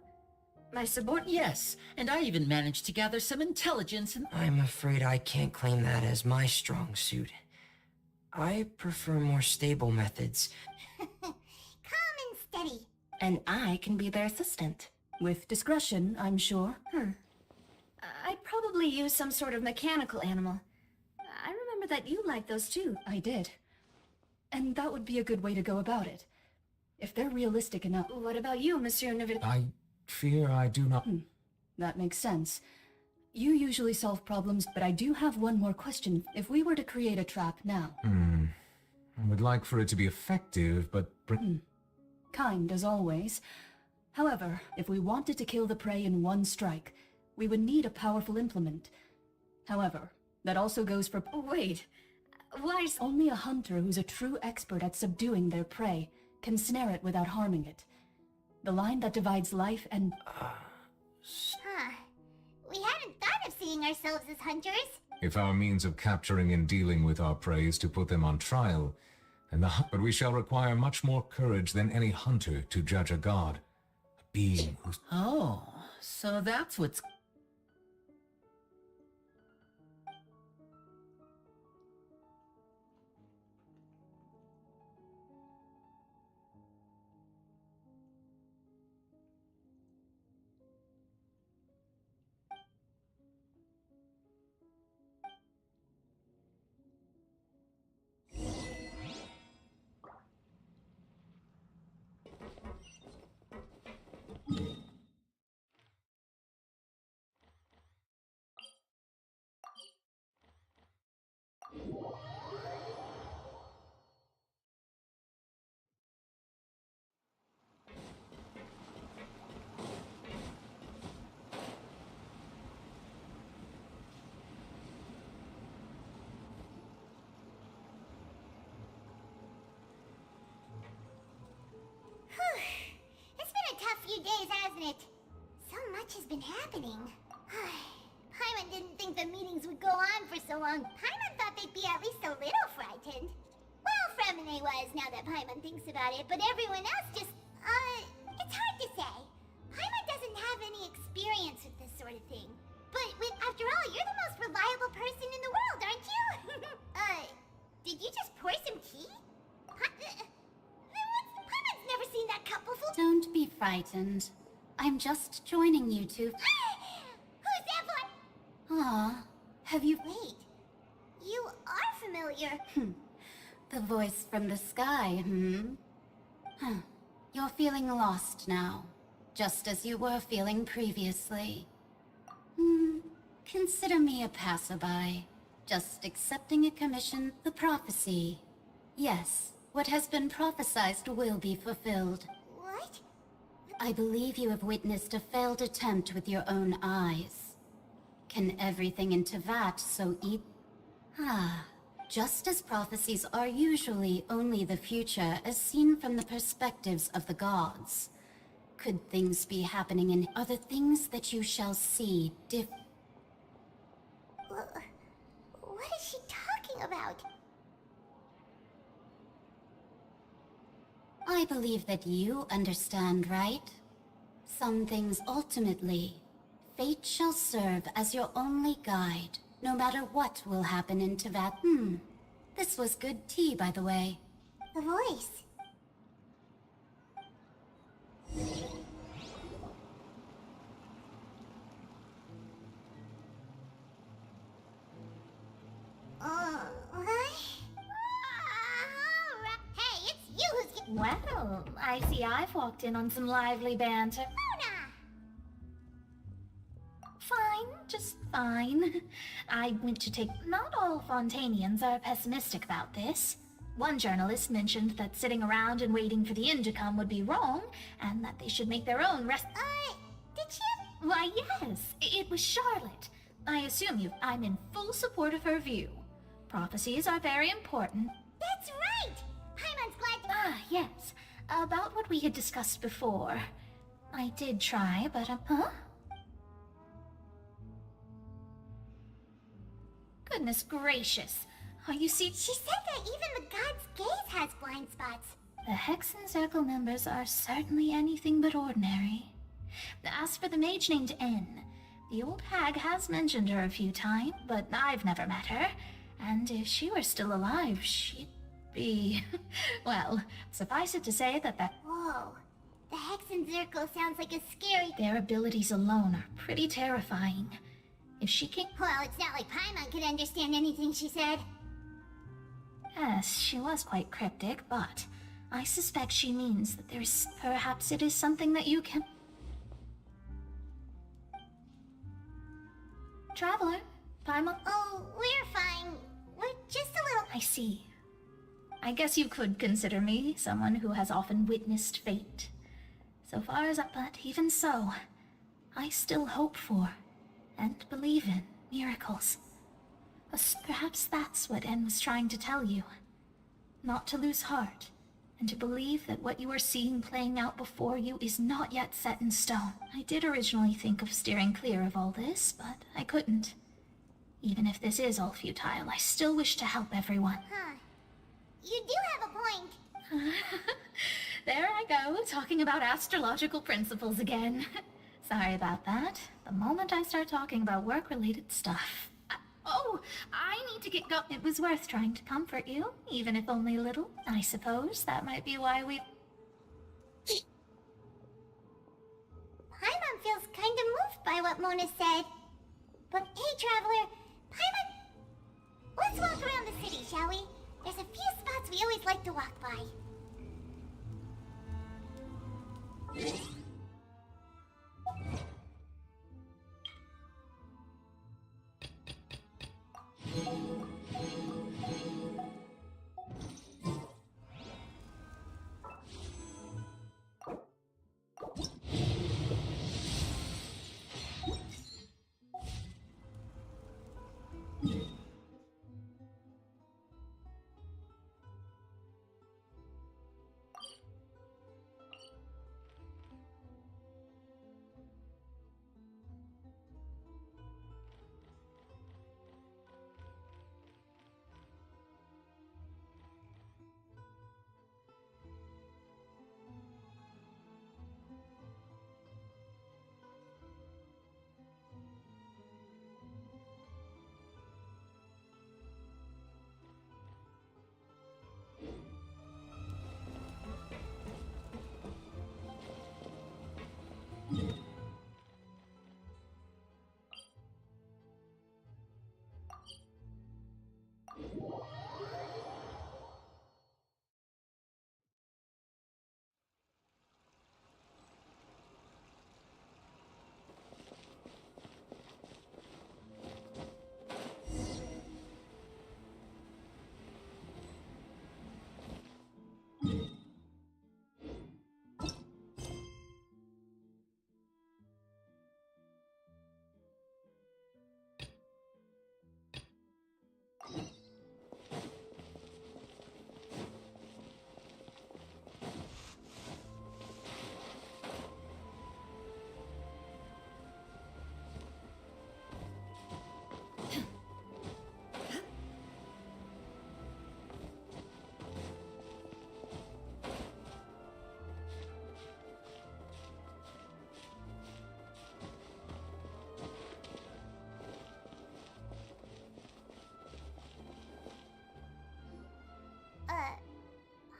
My subordinate... Yes, and I even managed to gather some intelligence and... I'm afraid I can't claim that as my strong suit. I prefer more stable methods. Calm and steady. And I can be their assistant. With discretion, I'm sure. I'd probably use some sort of mechanical animal. I remember that you liked those too. I did. And that would be a good way to go about it. If they're realistic enough... What about you, Monsieur Neville? I fear I do not... That makes sense. You usually solve problems, but I do have one more question. If we were to create a trap now... I would like for it to be effective, but... Kind, as always. However, if we wanted to kill the prey in one strike, we would need a powerful implement. However, that also goes for... Wait, why... Only a hunter who's a true expert at subduing their prey can snare it without harming it. The line that divides life and... We hadn't thought of seeing ourselves as hunters. If our means of capturing and dealing with our prey is to put them on trial, then but we shall require much more courage than any hunter to judge a god. being who's... Oh, so that's what's... It's been a tough few days, hasn't it? So much has been happening. Paimon didn't think the meetings would go on for so long. Paimon thought they'd be at least a little frightened. Well, Fremine was, now that Paimon thinks about it, but everyone else just, it's hard to say. Paimon doesn't have any experience with this sort of thing. But after all, you're the most reliable person in the world, aren't you? Did you just pour some tea? Paimon's never seen that cup before. Don't be frightened. I'm just joining you two. Who's that for? Aw, have you... Wait, you are familiar. The voice from the sky, Huh. You're feeling lost now, just as you were feeling previously. Consider me a passerby, just accepting a commission, the prophecy. Yes, what has been prophesized will be fulfilled. What? I believe you have witnessed a failed attempt with your own eyes. Can everything in Tevat so eat? Just as prophecies are usually only the future as seen from the perspectives of the gods. Could things be happening in other things that you shall see What is she talking about? I believe that you understand, right? Some things ultimately, fate shall serve as your only guide, no matter what will happen in Tevat. This was good tea, by the way. The voice. Hey, it's you who's getting... Well, I see I've walked in on some lively banter. Mona! Fine, just fine. I went to take... Not all Fontanians are pessimistic about this. One journalist mentioned that sitting around and waiting for the end to come would be wrong, and that they should make their own Did she? Why, yes, it was Charlotte. I assume I'm in full support of her view. Prophecies are very important. That's right! Paimon's glad to... Yes. About what we had discussed before. I did try, but, Goodness gracious. You see... She said that even the god's gaze has blind spots. The Hexen Circle members are certainly anything but ordinary. As for the mage named N, the old hag has mentioned her a few times, but I've never met her. And if she were still alive, she'd be... Well, suffice it to say that Whoa. The Hexen Circle sounds like a scary... Their abilities alone are pretty terrifying. If she can... Well, it's not like Paimon could understand anything she said. Yes, she was quite cryptic, but I suspect she means that there's... Perhaps it is something that you can... Traveler, Paimon? Oh, we're fine. We're just a little... I see. I guess you could consider me someone who has often witnessed fate. So far as but even so, I still hope for, and believe in, miracles. Perhaps that's what En was trying to tell you. Not to lose heart, and to believe that what you are seeing playing out before you is not yet set in stone. I did originally think of steering clear of all this, but I couldn't. Even if this is all futile, I still wish to help everyone. Huh. You do have a point. There I go, talking about astrological principles again. Sorry about that. The moment I start talking about work-related stuff. Oh, I need to get It was worth trying to comfort you, even if only a little. I suppose that might be why we... Paimon feels kind of moved by what Mona said. But hey, Traveler, Paimon... Let's walk around the city, shall we? There's a few spots we always like to walk by.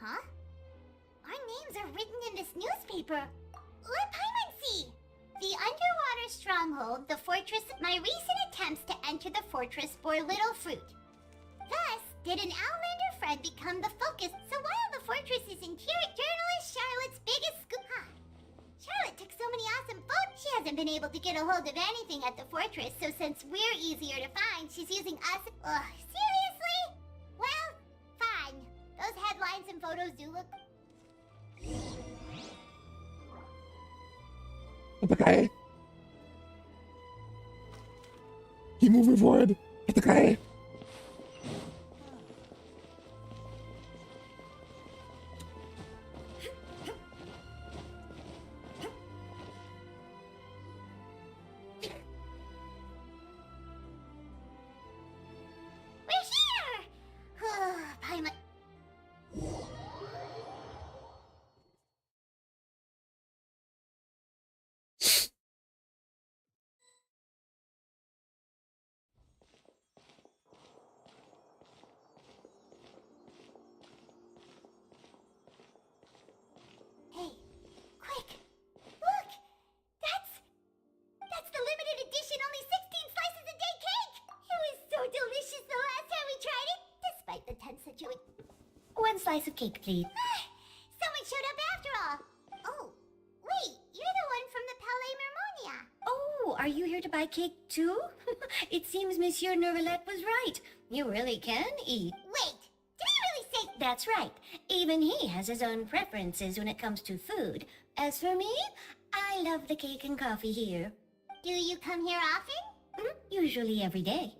Huh? Our names are written in this newspaper. Let Paimon see! The underwater stronghold, the fortress. My recent attempts to enter the fortress bore little fruit. Thus, did an Outlander friend become the focus? So while the fortress is interior, journalist Charlotte's biggest scoop. Huh. Charlotte took so many awesome photos. She hasn't been able to get a hold of anything at the fortress, so since we're easier to find, she's using us. Ugh, seriously? Well, fine. Those headlines and photos do look... Attackare. Keep moving forward. Attackare. We're here! Paimon... Hey, quick! Look! That's the limited edition only 16 slices a day cake! It was so delicious the last time we tried it, despite the tense situation. 1 slice of cake, please. Someone showed up after all. Oh, wait, you're the one from the Palais Mermonia. Oh, are you here to buy cake too? It seems Monsieur Neuvillette was right. You really can eat. Wait, did he really say... That's right. Even he has his own preferences when it comes to food. As for me, I love the cake and coffee here. Do you come here often? Usually every day.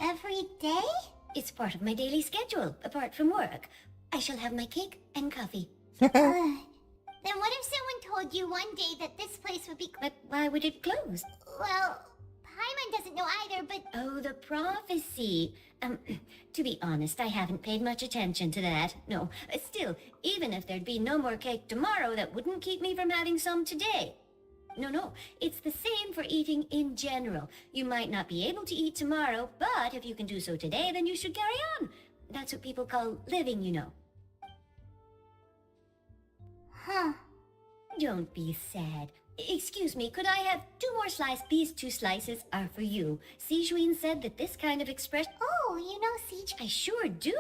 Every day? It's part of my daily schedule, apart from work. I shall have my cake and coffee. Then what if someone told you one day that this place would be... But why would it close? Well, Paimon Paimon doesn't know either, but... Oh, the prophecy. To be honest, I haven't paid much attention to that. No, still, even if there'd be no more cake tomorrow, that wouldn't keep me from having some today. No, it's the same for eating in general. You might not be able to eat tomorrow, but if you can do so today, then you should carry on. That's what people call living, you know. Huh. Don't be sad. Excuse me, could I have 2 more slices? These 2 slices are for you. Sijuin said that this kind of expression... Oh, you know Siege? I sure do.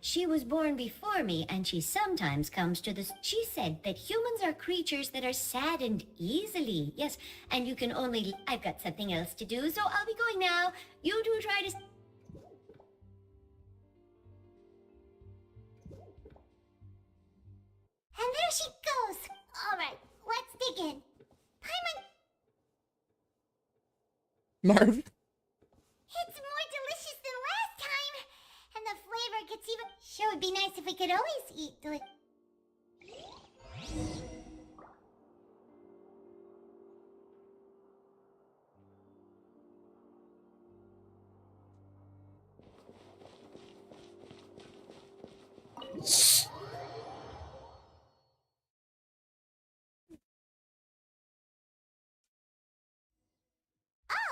She was born before me, and she sometimes comes to this... She said that humans are creatures that are saddened easily. Yes, and you can only... I've got something else to do, so I'll be going now. You do try to... And there she goes. All right, let's dig in. Paimon, Narv. it's more delicious than last time. And the flavor gets even... Sure would be nice if we could always eat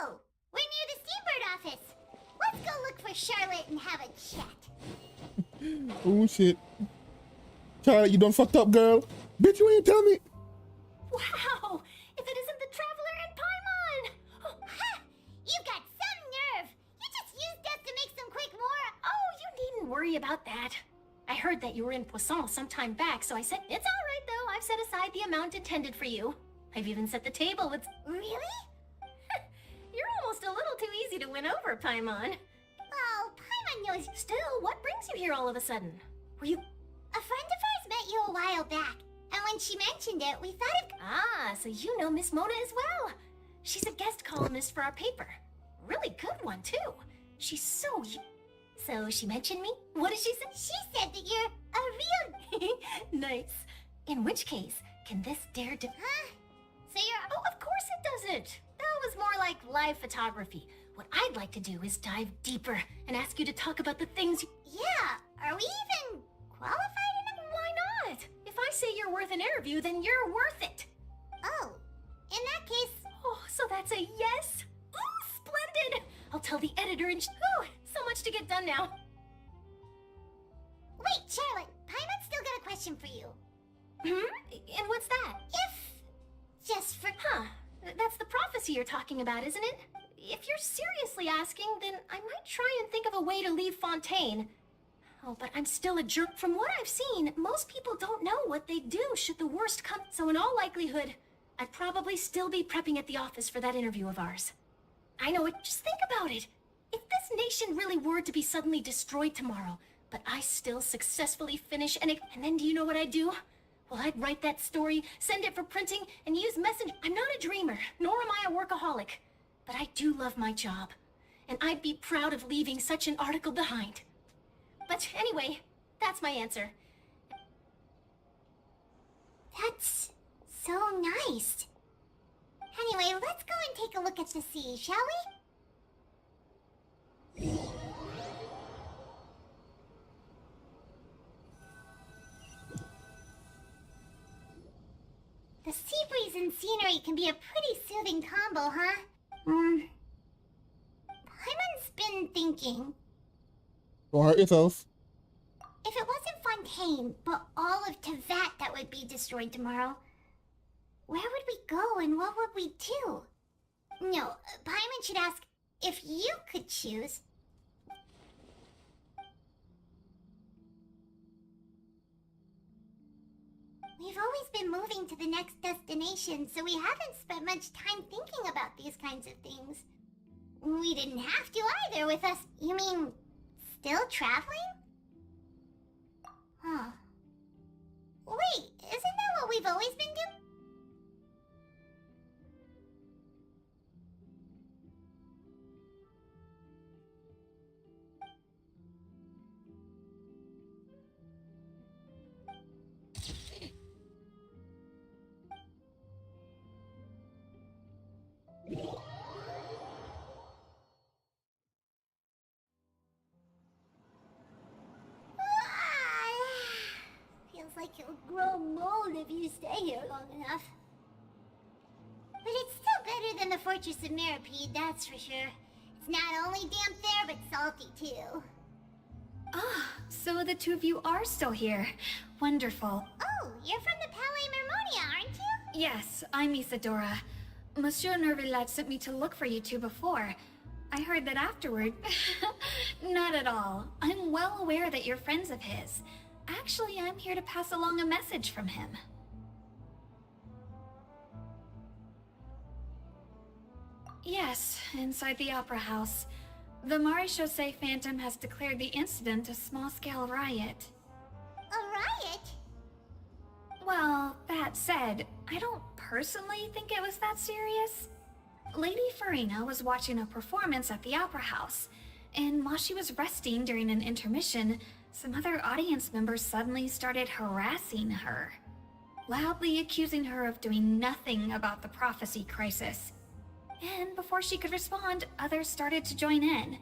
Oh, we're near the Steambird office. Let's go look for Charlotte and have a chat. Oh shit. Charlotte, you done fucked up, girl. Bitch, you ain't tell me. Wow! If it isn't the Traveler and Paimon! Oh, ha! You've got some nerve! You just used us to make some quick more... Oh, you needn't worry about that. I heard that you were in Poisson some time back, so I said, it's all right, though. I've set aside the amount intended for you. I've even set the table with... Really? You're almost a little too easy to win over, Paimon. Oh, Paimon knows... Still, what brings you here all of a sudden? Were you... A friend of ours met you a while back, and when she mentioned it, we thought of... Ah, so you know Miss Mona as well. She's a guest columnist for our paper. Really good one, too. She's so... So she mentioned me? What did she say? She said that you're a real... Nice. In which case, can this dare to... Huh? So you're... Oh, of course it doesn't. That was more like live photography. What I'd like to do is dive deeper and ask you to talk about the things... Yeah, are we even qualified enough? Why not? If I say you're worth an interview, then you're worth it. Oh, in that case... Oh, so that's a yes? Ooh, splendid! I'll tell the editor and... Ooh, so much to get done now. Wait, Charlotte, Paimon's still got a question for you. And what's that? If... Just for... Huh. That's the prophecy you're talking about, isn't it? If you're seriously asking, then I might try and think of a way to leave Fontaine. Oh, but I'm still a jerk. From what I've seen, most people don't know what they'd do should the worst come. So in all likelihood, I'd probably still be prepping at the office for that interview of ours. I know it. Just think about it. If this nation really were to be suddenly destroyed tomorrow, but I still successfully finish and then do you know what I'd do? Well, I'd write that story, send it for printing, and use Messenger. I'm not a dreamer, nor am I a workaholic. But I do love my job, and I'd be proud of leaving such an article behind. But anyway, that's my answer. That's so nice. Anyway, let's go and take a look at the sea, shall we? The sea breeze and scenery can be a pretty soothing combo, huh? Paimon's been thinking... Don't hurt yourself. If it wasn't Fontaine, but all of Tevat that would be destroyed tomorrow, where would we go and what would we do? No, Paimon should ask if you could choose. We've always been moving to the next destination, so we haven't spent much time thinking about these kinds of things. We didn't have to either with us. You mean, still traveling? Huh. Wait, isn't that what we've always been doing? grow mold if you stay here long enough. But it's still better than the Fortress of Mirapede, that's for sure. It's not only damp there, but salty too. Ah, so the two of you are still here. Wonderful. Oh, you're from the Palais Mermonia, aren't you? Yes, I'm Isadora. Monsieur Nervillet sent me to look for you two before. I heard that afterward. Not at all. I'm well aware that you're friends of his. Actually, I'm here to pass along a message from him. Yes, inside the Opera House. The Maréchaussée Phantom has declared the incident a small-scale riot. A riot? Well, that said, I don't personally think it was that serious. Lady Farina was watching a performance at the Opera House, and while she was resting during an intermission, some other audience members suddenly started harassing her, loudly accusing her of doing nothing about the prophecy crisis. And before she could respond, others started to join in.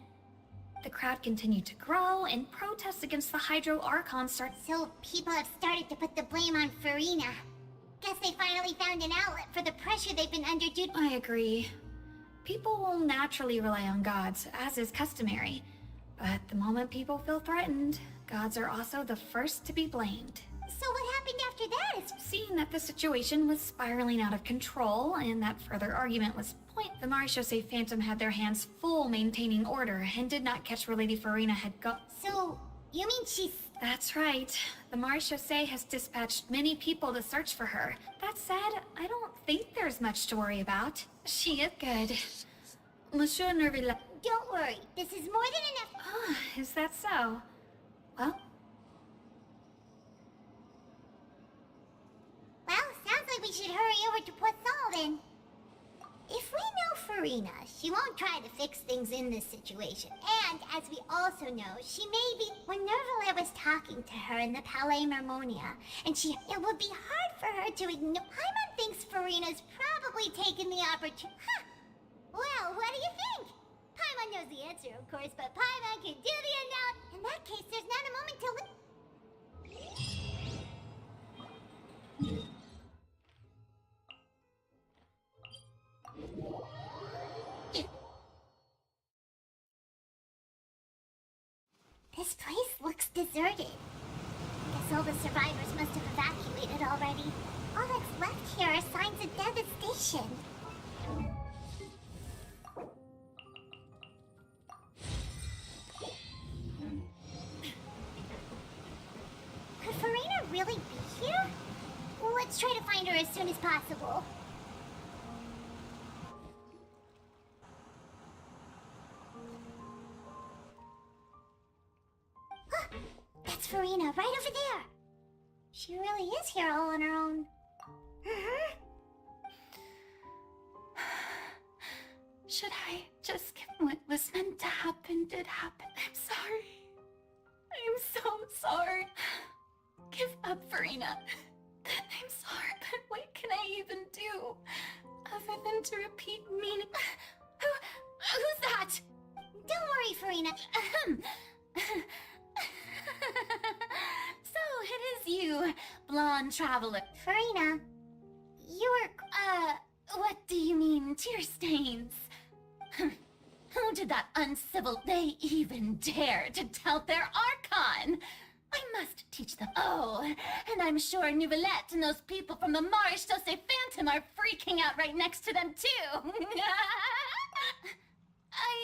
The crowd continued to grow, and protests against the Hydro Archon started. So people have started to put the blame on Farina. Guess they finally found an outlet for the pressure they've been under due. I agree. People will naturally rely on gods, as is customary. But the moment people feel threatened, gods are also the first to be blamed. So what happened after that is... Seeing that the situation was spiraling out of control, and that further argument was point, the Maréchaussée Phantom had their hands full maintaining order, and did not catch where Lady Farina had gone. So, you mean she's... That's right. The Maréchaussée has dispatched many people to search for her. That said, I don't think there's much to worry about. She is good. Monsieur Nervillet... Don't worry, this is more than enough... Ah, is that so? Well... Well, sounds like we should hurry over to Poisson then. If we know Farina, she won't try to fix things in this situation. And, as we also know, she may be... When Nervillet was talking to her in the Palais Mermonia, and it would be hard for her to ignore... Paimon thinks Farina's probably taken the opportunity... Huh! Well, what do you think? Paimon knows the answer, of course, but Paimon can do the announce... In that case, there's not a moment to... This place looks deserted. Guess all the survivors must have evacuated already. All that's left here are signs of devastation. Could Farina really be here? Let's try to find her as soon as possible. That's Farina, right over there. She really is here all on her own. Should I just give what was meant to happen did happen? I'm sorry. I'm so sorry. Give up, Farina. I'm sorry, but what can I even do other than to repeat meaning? Who's that? Don't worry, Farina. So it is you, blonde traveler. Farina, you're... What do you mean, tear stains? Who did that uncivil... They even dare to tout their Archon! I must teach them. Oh, and I'm sure Neuvillette and those people from the Maréchaussée Phantom are freaking out right next to them, too.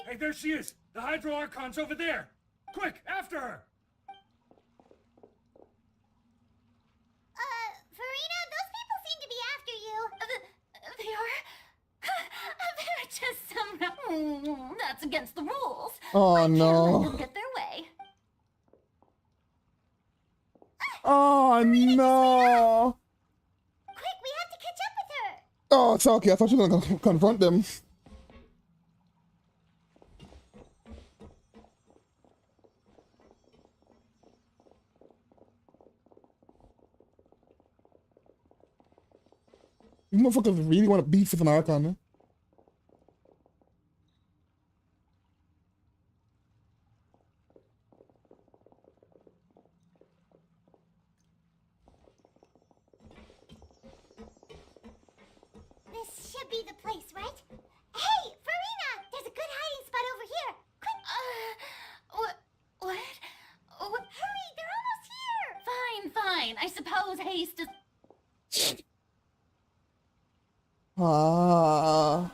Hey, there she is! The Hydro Archon's over there! Quick, after her! Farina, those people seem to be after you. They are... They're just some... That's against the rules. Oh, I can't no. let them get their way. Oh, no. Quick, we have to catch up with her. Oh, it's okay. I thought you were going to confront them. You motherfuckers really want to beef with an Archon, man. be the place, right? Hey, Farina! There's a good hiding spot over here. Quick! What? Hurry, they're almost here! Fine. I suppose haste is... Ah.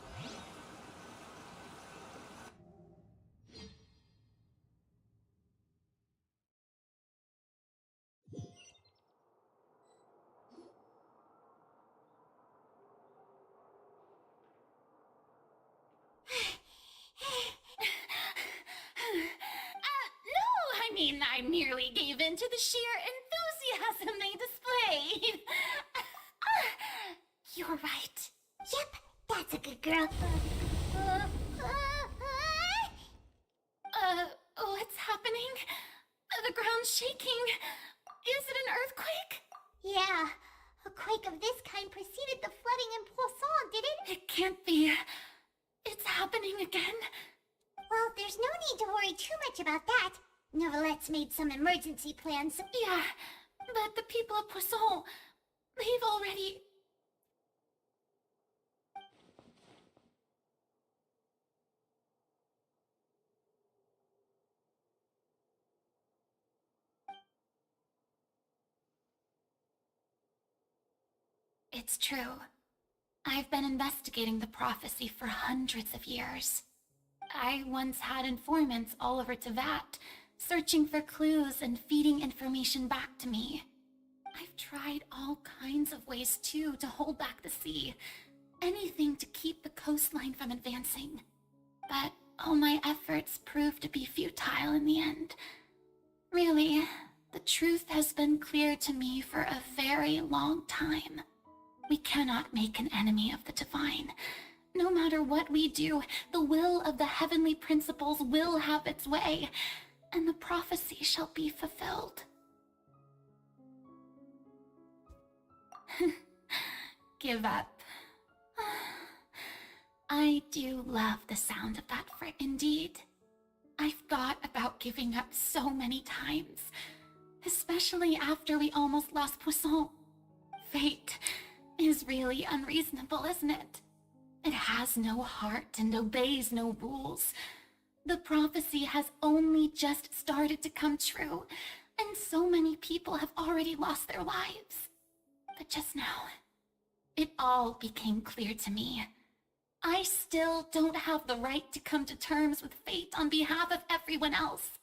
No, I mean, I merely gave in to the sheer enthusiasm they displayed. You're right. Yep, that's a good girl. What's happening? The ground's shaking. Is it an earthquake? Yeah, a quake of this kind preceded the flooding in Poisson, did it? It can't be. It's happening again. Well, there's no need to worry too much about that. Novelette's made some emergency plans. Yeah, but the people of Poisson, they've already... It's true. I've been investigating the prophecy for hundreds of years. I once had informants all over Tevat, searching for clues and feeding information back to me. I've tried all kinds of ways, too, to hold back the sea. Anything to keep the coastline from advancing. But all my efforts proved to be futile in the end. Really, the truth has been clear to me for a very long time. We cannot make an enemy of the divine. No matter what we do, the will of the heavenly principles will have its way, and the prophecy shall be fulfilled. Give up. I do love the sound of that phrase. Indeed. I've thought about giving up so many times, especially after we almost lost Poisson. Fate is really unreasonable, isn't it? It has no heart and obeys no rules. The prophecy has only just started to come true, and so many people have already lost their lives. But just now, it all became clear to me. I still don't have the right to come to terms with fate on behalf of everyone else.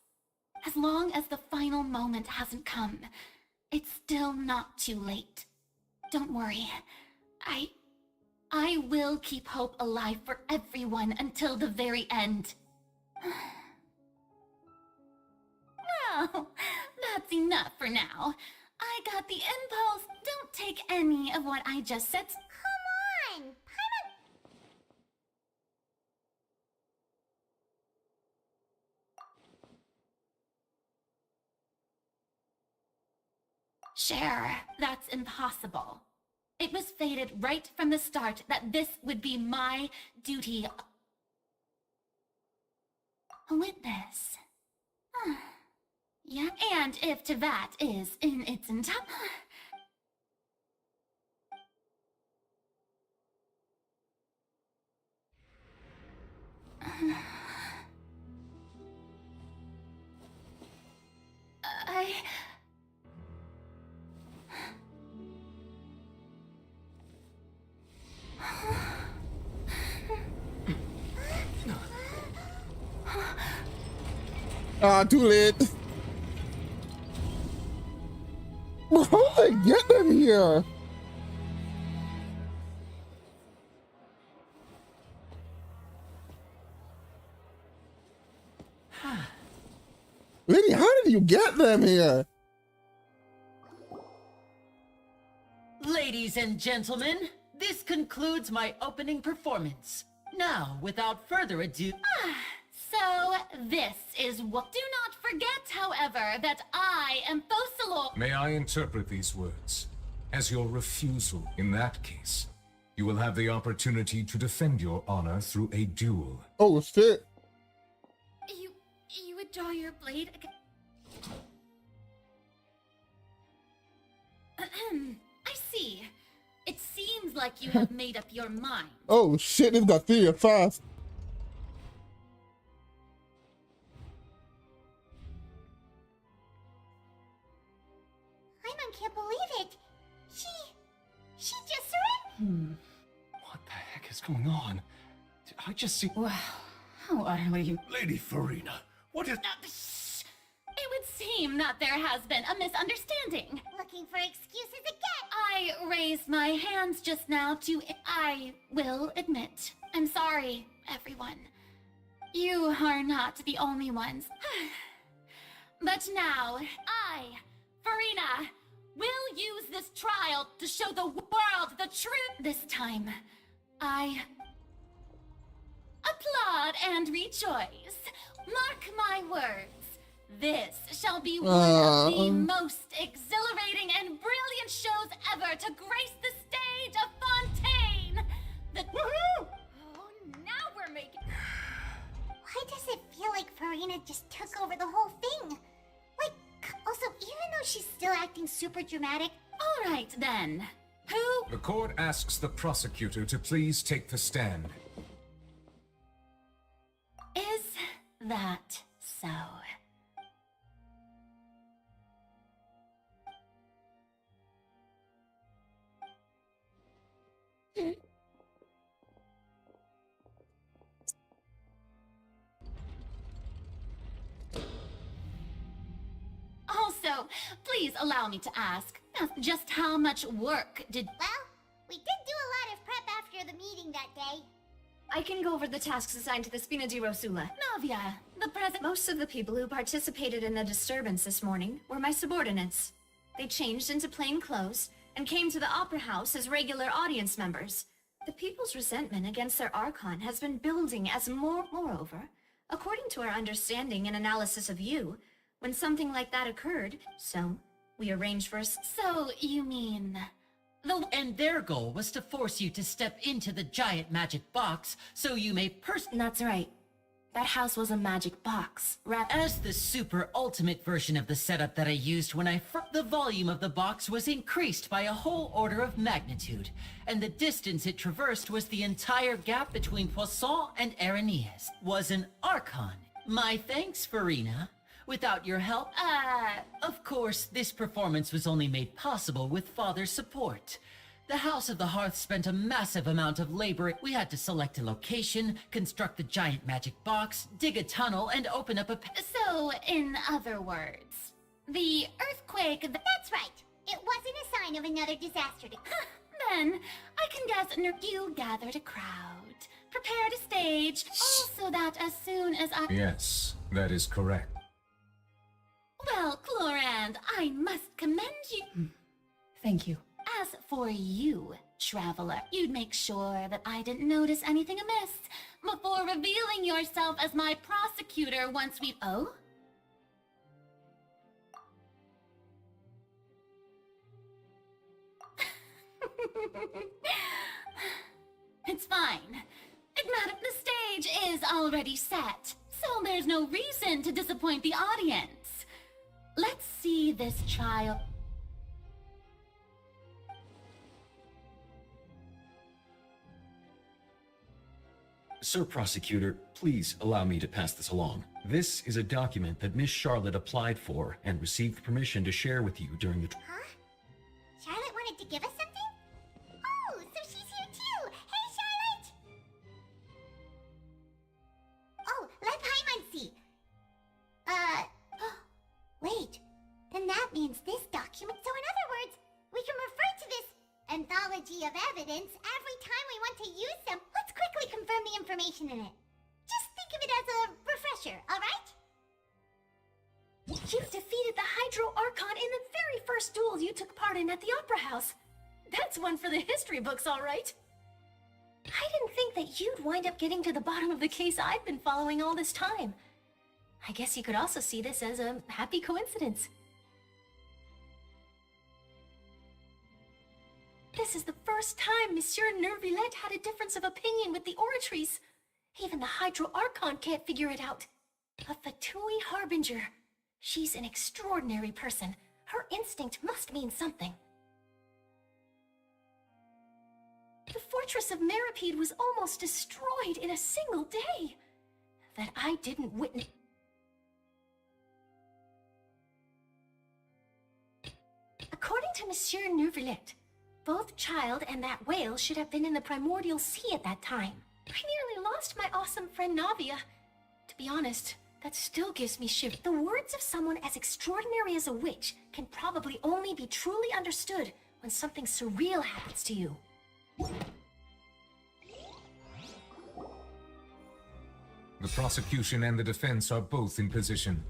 As long as the final moment hasn't come, it's still not too late. Don't worry. I will keep hope alive for everyone until the very end. Well, that's enough for now. I got the impulse. Don't take any of what I just said. Come on! Cher, that's impossible. It was fated right from the start that this would be my duty. A witness. Yeah, and if Tevat is in its entirety... Ah, too late. Bro, how did I get them here? Lady, how did you get them here? Ladies and gentlemen, this concludes my opening performance. Now, without further ado... So, this is what... Do not forget, however, that I am Focalor... May I interpret these words as your refusal? In that case, you will have the opportunity to defend your honor through a duel. Oh, shit. You would draw your blade again... I see. It seems like like you have made up your mind. Oh shit, this got serious fast. Paimon can't believe it. She just surrendered. What the heck is going on? Did I just see... Wow, how utterly... Lady Farina, what is... It would seem that there has been a misunderstanding. Looking for excuses again. I raised my hands just now to... I will admit. I'm sorry, everyone. You are not the only ones. But now, I, Farina, will use this trial to show the world the truth. This time, I applaud and rejoice. Mark my words. This shall be one of the most exhilarating and brilliant shows ever to grace the stage of Fontaine. Woohoo! Oh, now we're making... Why does it feel like Farina just took over the whole thing? Like, also, even though she's still acting super dramatic... All right, then. Who... The court asks the prosecutor to please take the stand. is that so? Also, please allow me to ask, just how much work did... Well, we did do a lot of prep after the meeting that day. I can go over the tasks assigned to the Spina di Rosula. Navia, the present... Most of the people who participated in the disturbance this morning were my subordinates. They changed into plain clothes and came to the Opera House as regular audience members. The people's resentment against their Archon has been building as moreover, according to our understanding and analysis of you, when something like that occurred, so we arranged for So, you mean... And their goal was to force you to step into the giant magic box so you may That's right. That house was a magic box. As the super ultimate version of the setup that I used when the volume of the box was increased by a whole order of magnitude, and the distance it traversed was the entire gap between Poisson and Aranias. Was an Archon. My thanks, Farina. Without your help, of course, this performance was only made possible with Father's support. The House of the Hearth spent a massive amount of labor. We had to select a location, construct the giant magic box, dig a tunnel, and open up a... So, in other words, the earthquake... That's right. It wasn't a sign of another disaster to... Then, I can guess you gathered a crowd, prepared a stage, all so that as soon as I... Yes, that is correct. Well, Clorand, I must commend you. Thank you. As for you, Traveler, you'd make sure that I didn't notice anything amiss before revealing yourself as my prosecutor once we... Oh? It's fine. Madam, the stage is already set, so there's no reason to disappoint the audience. Let's see this trial. Sir Prosecutor, please allow me to pass this along. This is a document that Miss Charlotte applied for and received permission to share with you during the... Huh? Charlotte wanted to give us something? Oh, so she's here too! Hey, Charlotte! Oh, let Paimon see. Wait. Then that means this document... So in other words, we can refer to this anthology of evidence every time we want to use them. Let's quickly confirm the information in it. Just think of it as a refresher, alright? You defeated the Hydro Archon in the very first duel you took part in at the Opera House. That's one for the history books, all right. I didn't think that you'd wind up getting to the bottom of the case I've been following all this time. I guess you could also see this as a happy coincidence. This is the first time Monsieur Nervillette had a difference of opinion with the Oratrice. Even the Hydro Archon can't figure it out. A Fatui Harbinger. She's an extraordinary person. Her instinct must mean something. The fortress of Meripede was almost destroyed in a single day. That I didn't witness. According to Monsieur Neuvillette, both Child and that whale should have been in the primordial sea at that time. I nearly lost my awesome friend Navia. To be honest, that still gives me shivers. The words of someone as extraordinary as a witch can probably only be truly understood when something surreal happens to you. The prosecution and the defense are both in position.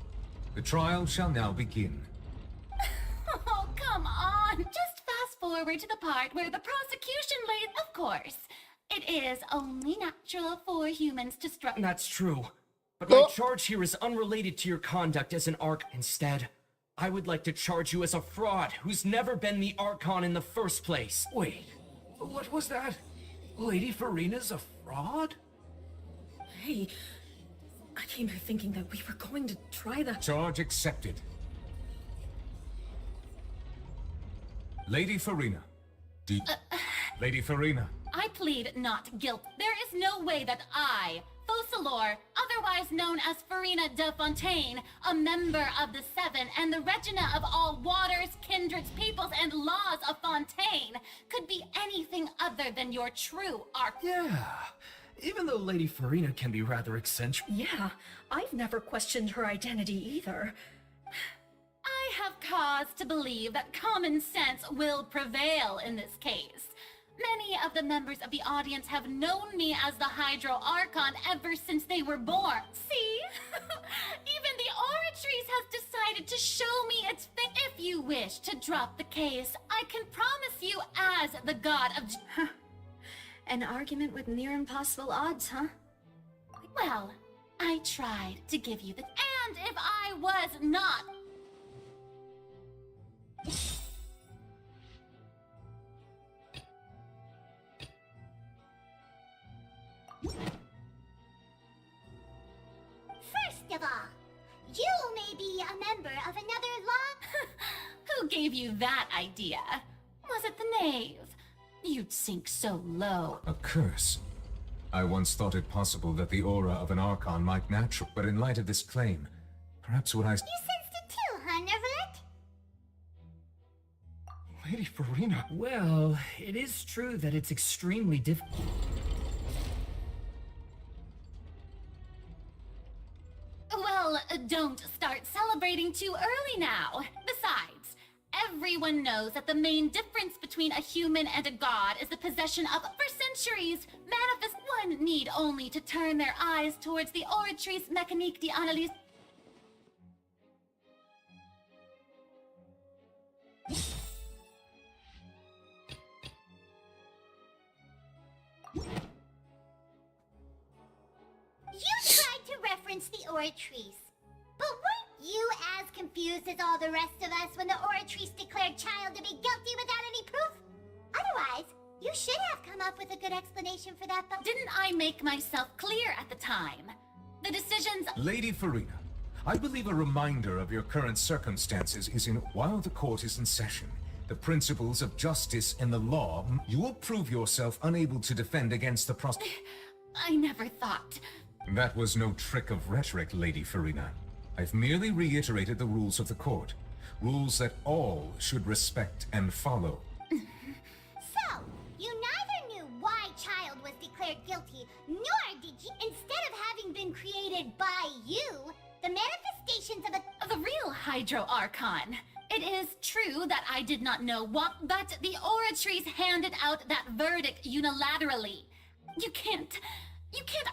The trial shall now begin. Oh, come on! Just fast forward to the part where the prosecution lays... Of course. It is only natural for humans to struggle. That's true. But my charge here is unrelated to your conduct as an Arch. Instead, I would like to charge you as a fraud who's never been the Archon in the first place. Wait, what was that? Lady Farina's a fraud? Hey, I came here thinking that we were going to try the... Charge accepted. Lady Farina. Lady Farina. I plead not guilt. There is no way that I, Focalor, otherwise known as Farina de Fontaine, a member of the Seven and the Regina of all waters, kindreds, peoples, and laws of Fontaine, could be anything other than your true Arch. Yeah, even though Lady Farina can be rather eccentric. Yeah, I've never questioned her identity either. I have cause to believe that common sense will prevail in this case. Many of the members of the audience have known me as the Hydro Archon ever since they were born. See? Even the Oratrice has decided to show me its thing. If you wish to drop the case, I can promise you as the god of... An argument with near impossible odds, huh? Well, I tried to give you the... And if I was not... First of all, you may be a member of another law... Who gave you that idea? Was it the knave? You'd sink so low. A curse. I once thought it possible that the aura of an Archon might natural, but in light of this claim, perhaps what I... You sensed it too, huh, Neuvillette? Lady Farina. Well, it is true that it's extremely difficult. Well, don't start celebrating too early now. Besides, everyone knows that the main difference between a human and a god is the possession of, for centuries, manifest. One need only to turn their eyes towards the Oratrice Mécanique d'Analyse. You tried to reference the Oratrice. But weren't you as confused as all the rest of us when the Oratrice declared Child to be guilty without any proof? Otherwise, you should have come up with a good explanation for that, but... Didn't I make myself clear at the time? The decisions... Lady Farina, I believe a reminder of your current circumstances is in while the court is in session, the principles of justice and the law, you will prove yourself unable to defend against the I never thought... That was no trick of rhetoric, Lady Farina. I've merely reiterated the rules of the court. Rules that all should respect and follow. So, you neither knew why Child was declared guilty, nor did you, instead of having been created by you, the manifestations of the real Hydro Archon. It is true that I did not know what, but the Oratrice handed out that verdict unilaterally. You can't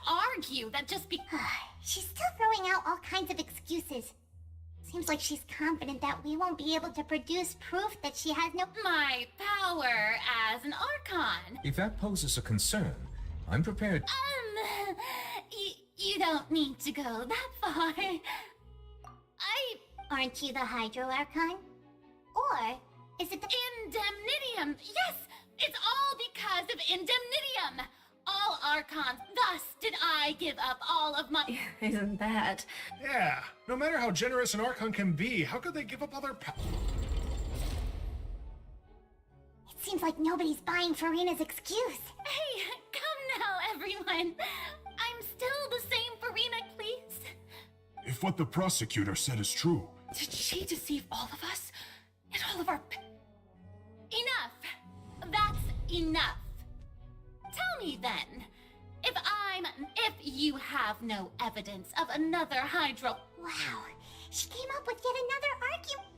argue that just She's still throwing out all kinds of excuses. Seems like she's confident that we won't be able to produce proof that she has no... My power as an Archon. If that poses a concern, I'm prepared... You don't need to go that far. Aren't you the Hydro Archon? Or is it the... Indemnitium! Yes! It's all because of Indemnitium! All Archons, thus did I give up all of my... Isn't that? Yeah, no matter how generous an Archon can be, how could they give up all their It seems like nobody's buying Farina's excuse. Hey, come now, everyone. I'm still the same Farina, please. If what the prosecutor said is true... Did she deceive all of us? And all of our... Enough. That's enough. Tell me then, if you have no evidence of another hydro... Wow, she came up with yet another argument.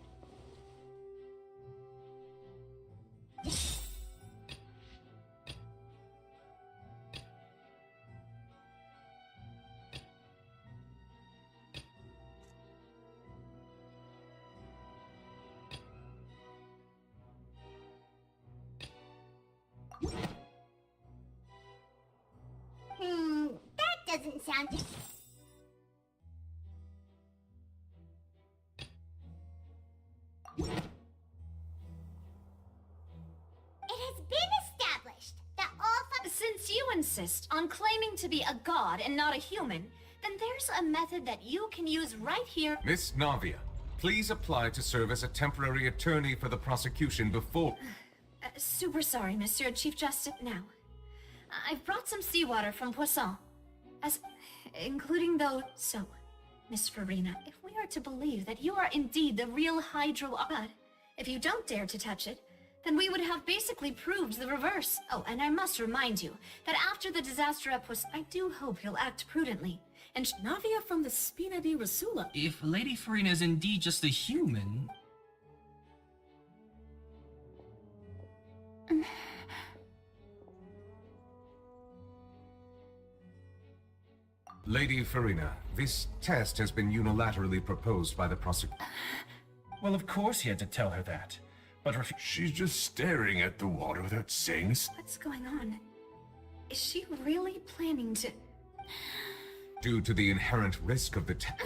That doesn't sound... It has been established that all... Since you insist on claiming to be a god and not a human, then there's a method that you can use right here. Miss Navia, please apply to serve as a temporary attorney for the prosecution before... Super sorry, Monsieur Chief Justice. Now, I've brought some seawater from Poisson. Including those... So, Miss Farina, if we are to believe that you are indeed the real Hydro God, if you don't dare to touch it, then we would have basically proved the reverse. Oh, and I must remind you that after the disaster at Poisson, I do hope you'll act prudently. And Navia from the Spina di Rasula. If Lady Farina is indeed just a human... Lady Farina, this test has been unilaterally proposed by the prosecutor. Well, of course he had to tell her that. But she's just staring at the water without saying a... What's going on? Is she really planning to... Due to the inherent risk of the test...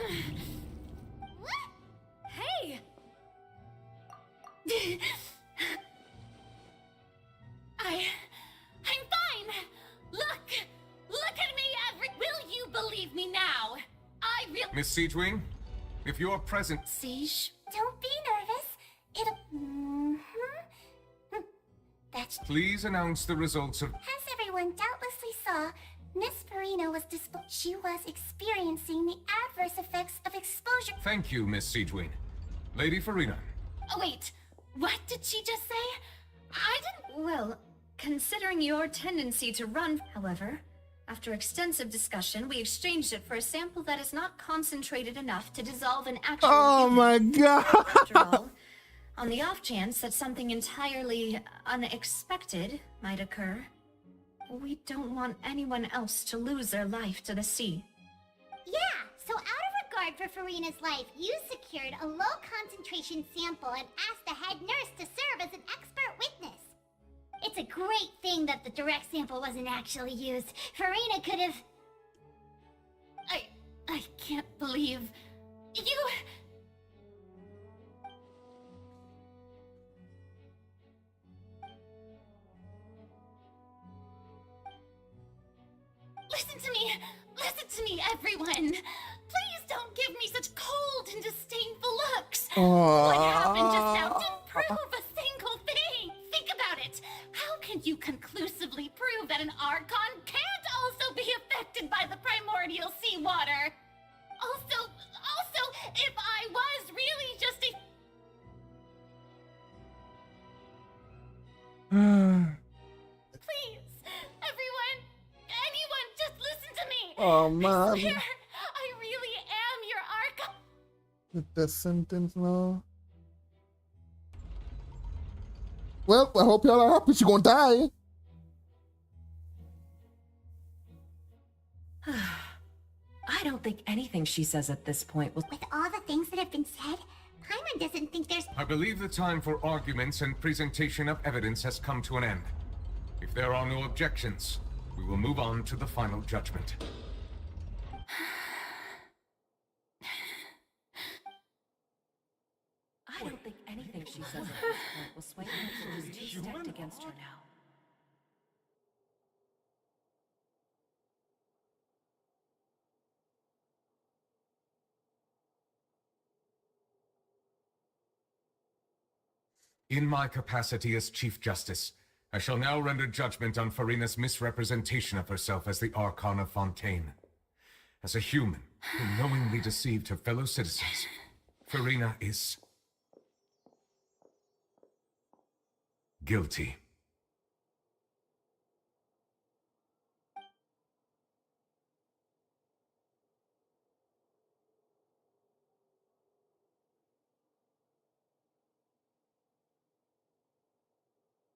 Hey! I'm fine! Look at me, will you believe me now? Miss Siegewing, if you're present... Siege? Don't be nervous. That's... Please announce the results of... As everyone doubtlessly saw, Miss Farina was she was experiencing the adverse effects of exposure... Thank you, Miss Siegewing. Lady Farina. Oh, wait. What did she just say? I didn't... Well, considering your tendency to run, however, after extensive discussion, we exchanged it for a sample that is not concentrated enough to dissolve in actual... Oh my god! After all, on the off chance that something entirely unexpected might occur, we don't want anyone else to lose their life to the sea. Yeah, so out of regard for Farina's life, you secured a low-concentration sample and asked the head nurse to serve as an expert witness. It's a great thing that the direct sample wasn't actually used. Farina could have... I can't believe... You... Listen to me, everyone! Please don't give me such cold and disdainful looks! What happened just now didn't prove a single thing! Think about it! How can you conclusively prove that an Archon can't also be affected by the primordial seawater? Also, if I was really just a... Please, everyone, anyone, just listen to me! Oh man. I swear, I really am your Archon! With the sentence now. Well, I hope y'all are happy she's gonna die. I don't think anything she says at this point will... With all the things that have been said, Paimon doesn't think there's... I believe the time for arguments and presentation of evidence has come to an end. If there are no objections, we will move on to the final judgment. I don't think anything she says at this point will sway her to just stacked against her now. In my capacity as Chief Justice, I shall now render judgment on Farina's misrepresentation of herself as the Archon of Fontaine. As a human who knowingly deceived her fellow citizens, Farina is guilty.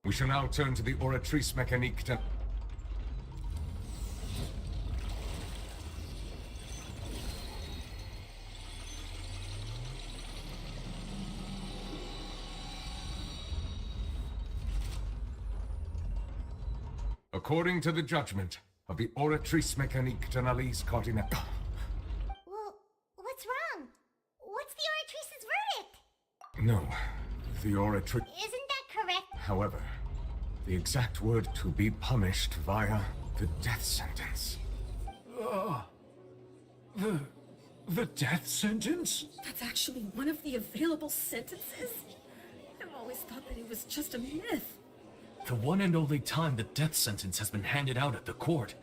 We shall now turn to the Oratrice Mécanique to... According to the judgment of the Oratrice Mécanique d'Analyse Cardinal... Well, what's wrong? What's the Oratrice's verdict? No, the Oratrice... Isn't that correct? However, the exact word to be punished via the death sentence. The death sentence? That's actually one of the available sentences? I've always thought that it was just a myth. The one and only time the death sentence has been handed out at the court.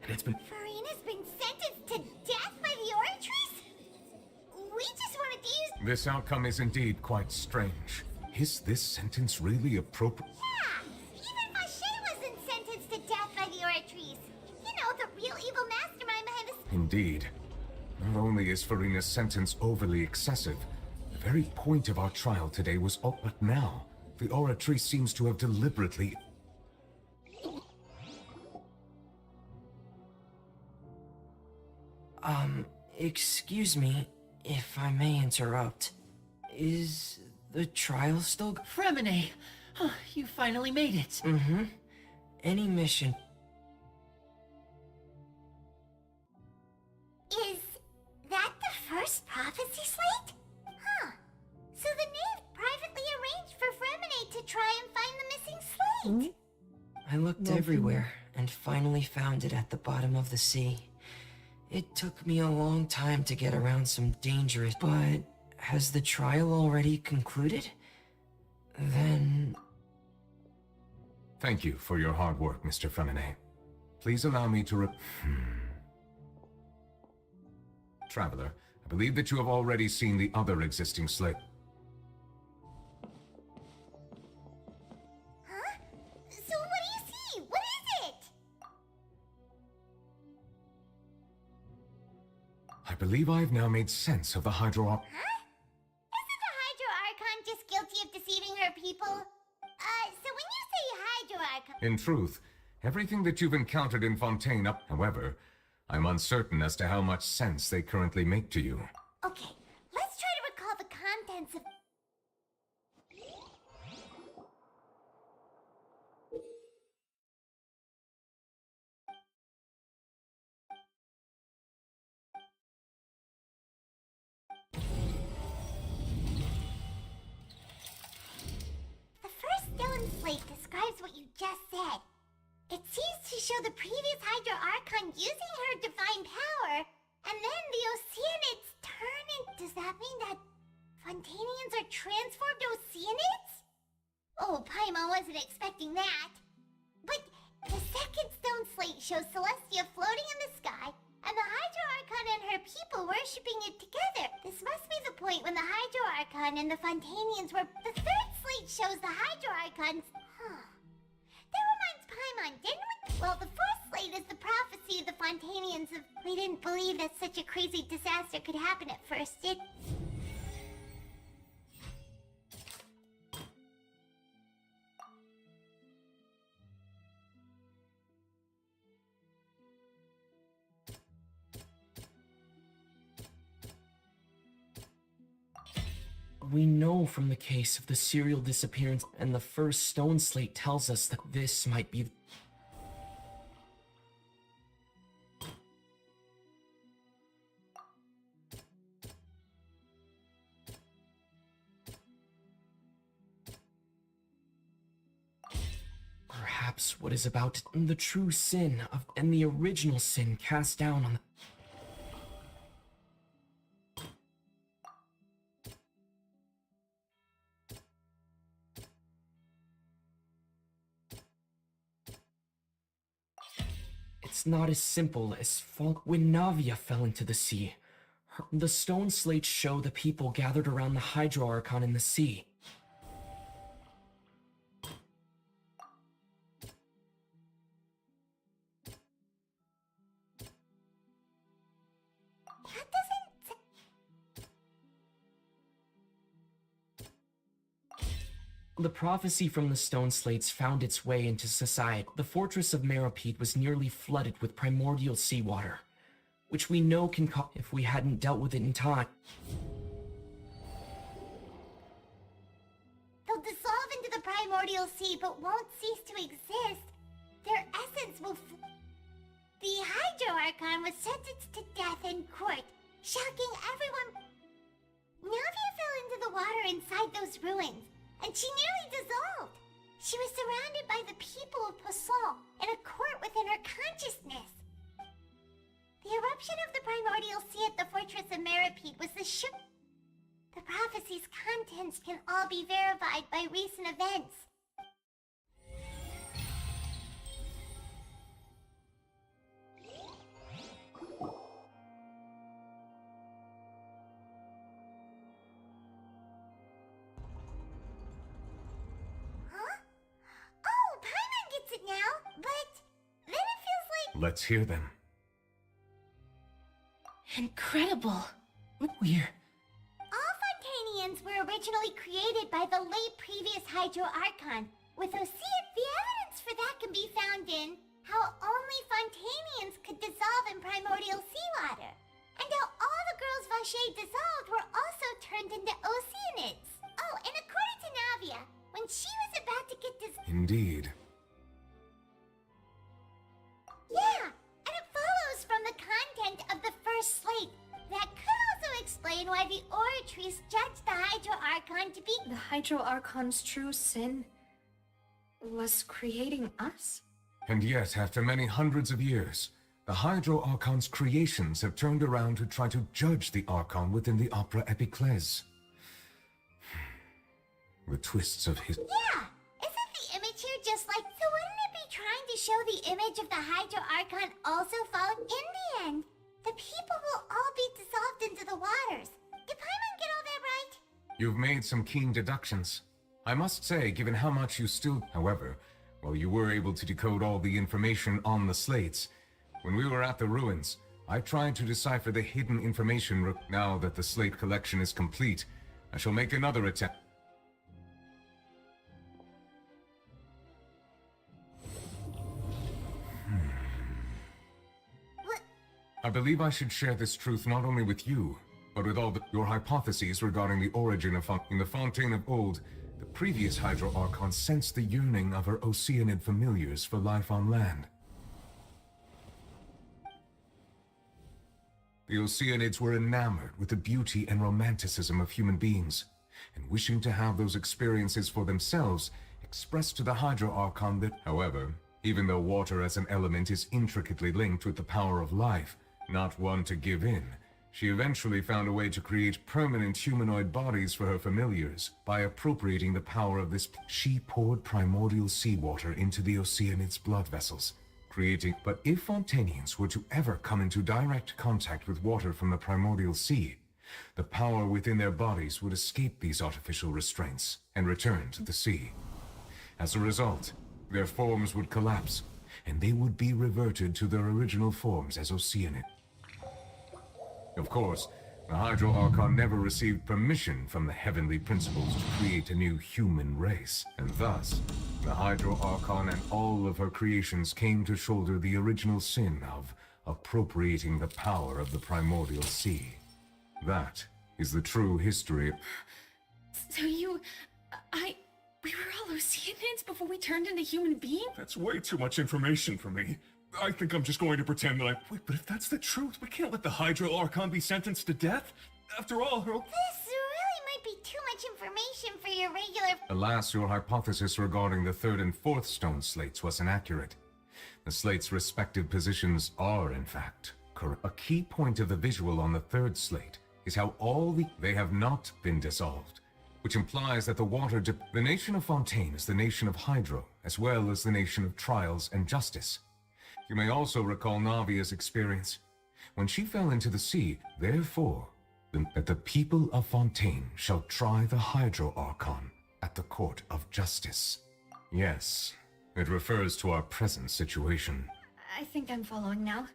And it's been... Farina's been sentenced to death by the Oratrice? We just wanted to use... This outcome is indeed quite strange. Is this sentence really appropriate? Yeah! Even Vacher wasn't sentenced to death by the Oratrice. You know, the real evil mastermind behind this... Indeed. Not only is Farina's sentence overly excessive, the very point of our trial today was... Oh, but now, the Oratrice seems to have deliberately... Excuse me, if I may interrupt. Is the trial still... Fremine! Oh, you finally made it. Mm-hmm. Any mission... Is that the first prophecy slate? Huh. So the knave privately arranged for Fremine to try and find the missing slate. I looked everywhere and finally found it at the bottom of the sea. It took me a long time to get around some dangerous... But has the trial already concluded? Then... Thank you for your hard work, Mr. Fremine. Please allow me to Traveler, I believe that you have already seen the other existing slate. Huh? So what do you see? What is it? I believe I have now made sense of the Hydro... Huh? Isn't the Hydro Archon just guilty of deceiving her people? So when you say Hydro Archon... In truth, everything that you've encountered in Fontaine up... However, I'm uncertain as to how much sense they currently make to you. Okay, let's try to recall the contents of... The first stone slate describes what you just said. It seems to show the previous Hydro Archon using her divine power, and then the Oceanids turn in... Does that mean that Fontainians are transformed Oceanids? Oh, Paimon wasn't expecting that. But the second stone slate shows Celestia floating in the sky, and the Hydro Archon and her people worshipping it together. This must be the point when the Hydro Archon and the Fontainians were... The third slate shows the Hydro Archons... That reminds Paimon, didn't we? Well, the fourth slate is the prophecy of the Fontainians of... We didn't believe that such a crazy disaster could happen at first, did... We know from the case of the serial disappearance, and the first stone slate tells us that this might be... Perhaps what is about the true sin of, and the original sin cast down on the... It's not as simple as when Navia fell into the sea. The stone slates show the people gathered around the Hydro Archon in the sea. That doesn't... The prophecy from the stone slates found its way into society. The fortress of Meropide was nearly flooded with primordial seawater, which we know can cause if we hadn't dealt with it in time. They'll dissolve into the primordial sea but won't cease to exist. Their essence will... The Hydro Archon was sentenced to death in court, shocking everyone. Navia fell into the water inside those ruins, and she nearly dissolved. She was surrounded by the people of Poisson in a court within her consciousness. The eruption of the primordial sea at the fortress of Meropide was the shook. The prophecy's contents can all be verified by recent events. Huh? Oh, Paimon gets it now, but then it feels like... Let's hear them. Incredible. All Fontanians were originally created by the late previous Hydro Archon. With Ocean, the evidence for that can be found in how only Fontanians could dissolve in primordial seawater, and how all the girls Vacher dissolved were also turned into Oceanids. Oh, and according to Navia, when she was about to get Indeed. Yeah, and it follows from the content of the first slate. That could also explain why the Oratrice judged the Hydro Archon to be... The Hydro Archon's true sin was creating us? And yet, after many hundreds of years, the Hydro Archon's creations have turned around to try to judge the Archon within the Opera Epiclese. The twists of his... Yeah! Isn't the image here just like... So wouldn't it be trying to show the image of the Hydro Archon also followed in the end? The people will all be dissolved into the waters. Did Paimon get all that right? You've made some keen deductions. I must say, given how much you still... However, while you were able to decode all the information on the slates, when we were at the ruins, I tried to decipher the hidden information. Now that the slate collection is complete, I shall make another attempt. I believe I should share this truth not only with you, but with all your hypotheses regarding the origin of in the Fontaine of old. The previous Hydro Archon sensed the yearning of her Oceanid familiars for life on land. The Oceanids were enamored with the beauty and romanticism of human beings, and wishing to have those experiences for themselves, expressed to the Hydro Archon that, however, even though water as an element is intricately linked with the power of life, not one to give in, she eventually found a way to create permanent humanoid bodies for her familiars by appropriating the power of this. She poured primordial seawater into the Oceanids' blood vessels, creating... But if Fontanians were to ever come into direct contact with water from the primordial sea, the power within their bodies would escape these artificial restraints and return to the sea. As a result, their forms would collapse, and they would be reverted to their original forms as Oceanid. Of course, the Hydro Archon never received permission from the heavenly principles to create a new human race, and thus, the Hydro Archon and all of her creations came to shoulder the original sin of appropriating the power of the primordial sea. That is the true history. So we were all Oceanids before we turned into human beings? That's way too much information for me. I think I'm just going to pretend that Wait, but if that's the truth, we can't let the Hydro Archon be sentenced to death. After all, her... This really might be too much information for your regular... Alas, your hypothesis regarding the third and fourth stone slates was inaccurate. The slates' respective positions are, in fact, correct. A key point of the visual on the third slate is how they have not been dissolved, which implies that the water... The nation of Fontaine is the nation of Hydro, as well as the nation of Trials and Justice. You may also recall Navia's experience. When she fell into the sea, therefore, that the people of Fontaine shall try the Hydro Archon at the court of justice. Yes, it refers to our present situation. I think I'm following now.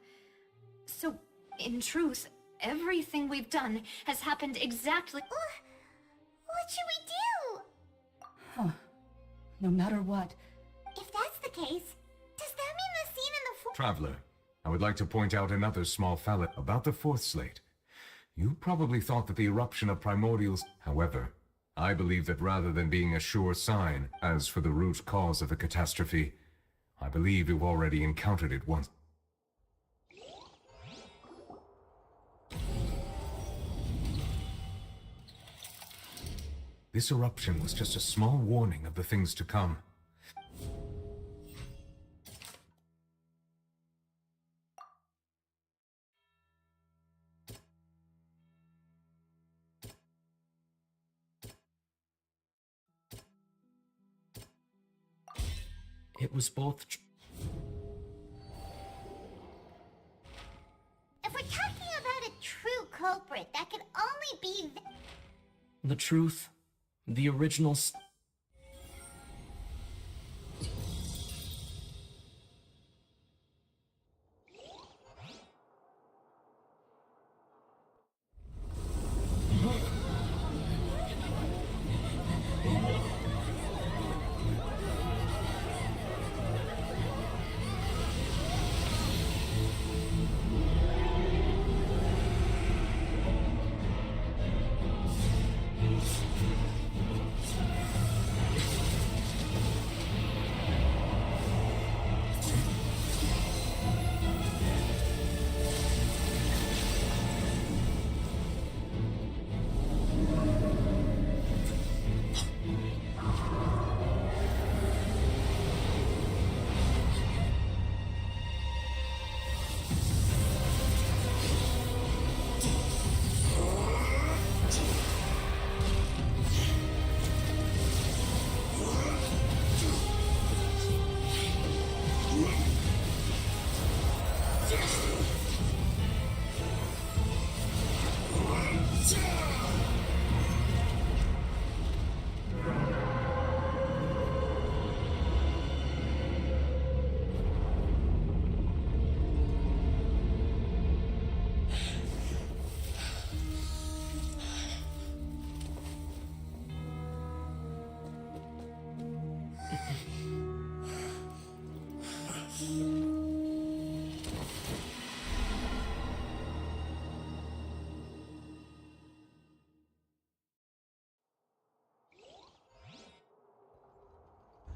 So, in truth, everything we've done has happened exactly— What should we do? Huh. No matter what. If that's the case, does that mean the scene in the Traveler, I would like to point out another small fallacy about the fourth slate. You probably thought that the eruption of primordials— However, I believe that rather than being a sure sign, as for the root cause of the catastrophe, I believe you've already encountered it once. This eruption was just a small warning of the things to come. It was both If we're talking about a true culprit, that could only be the truth, the original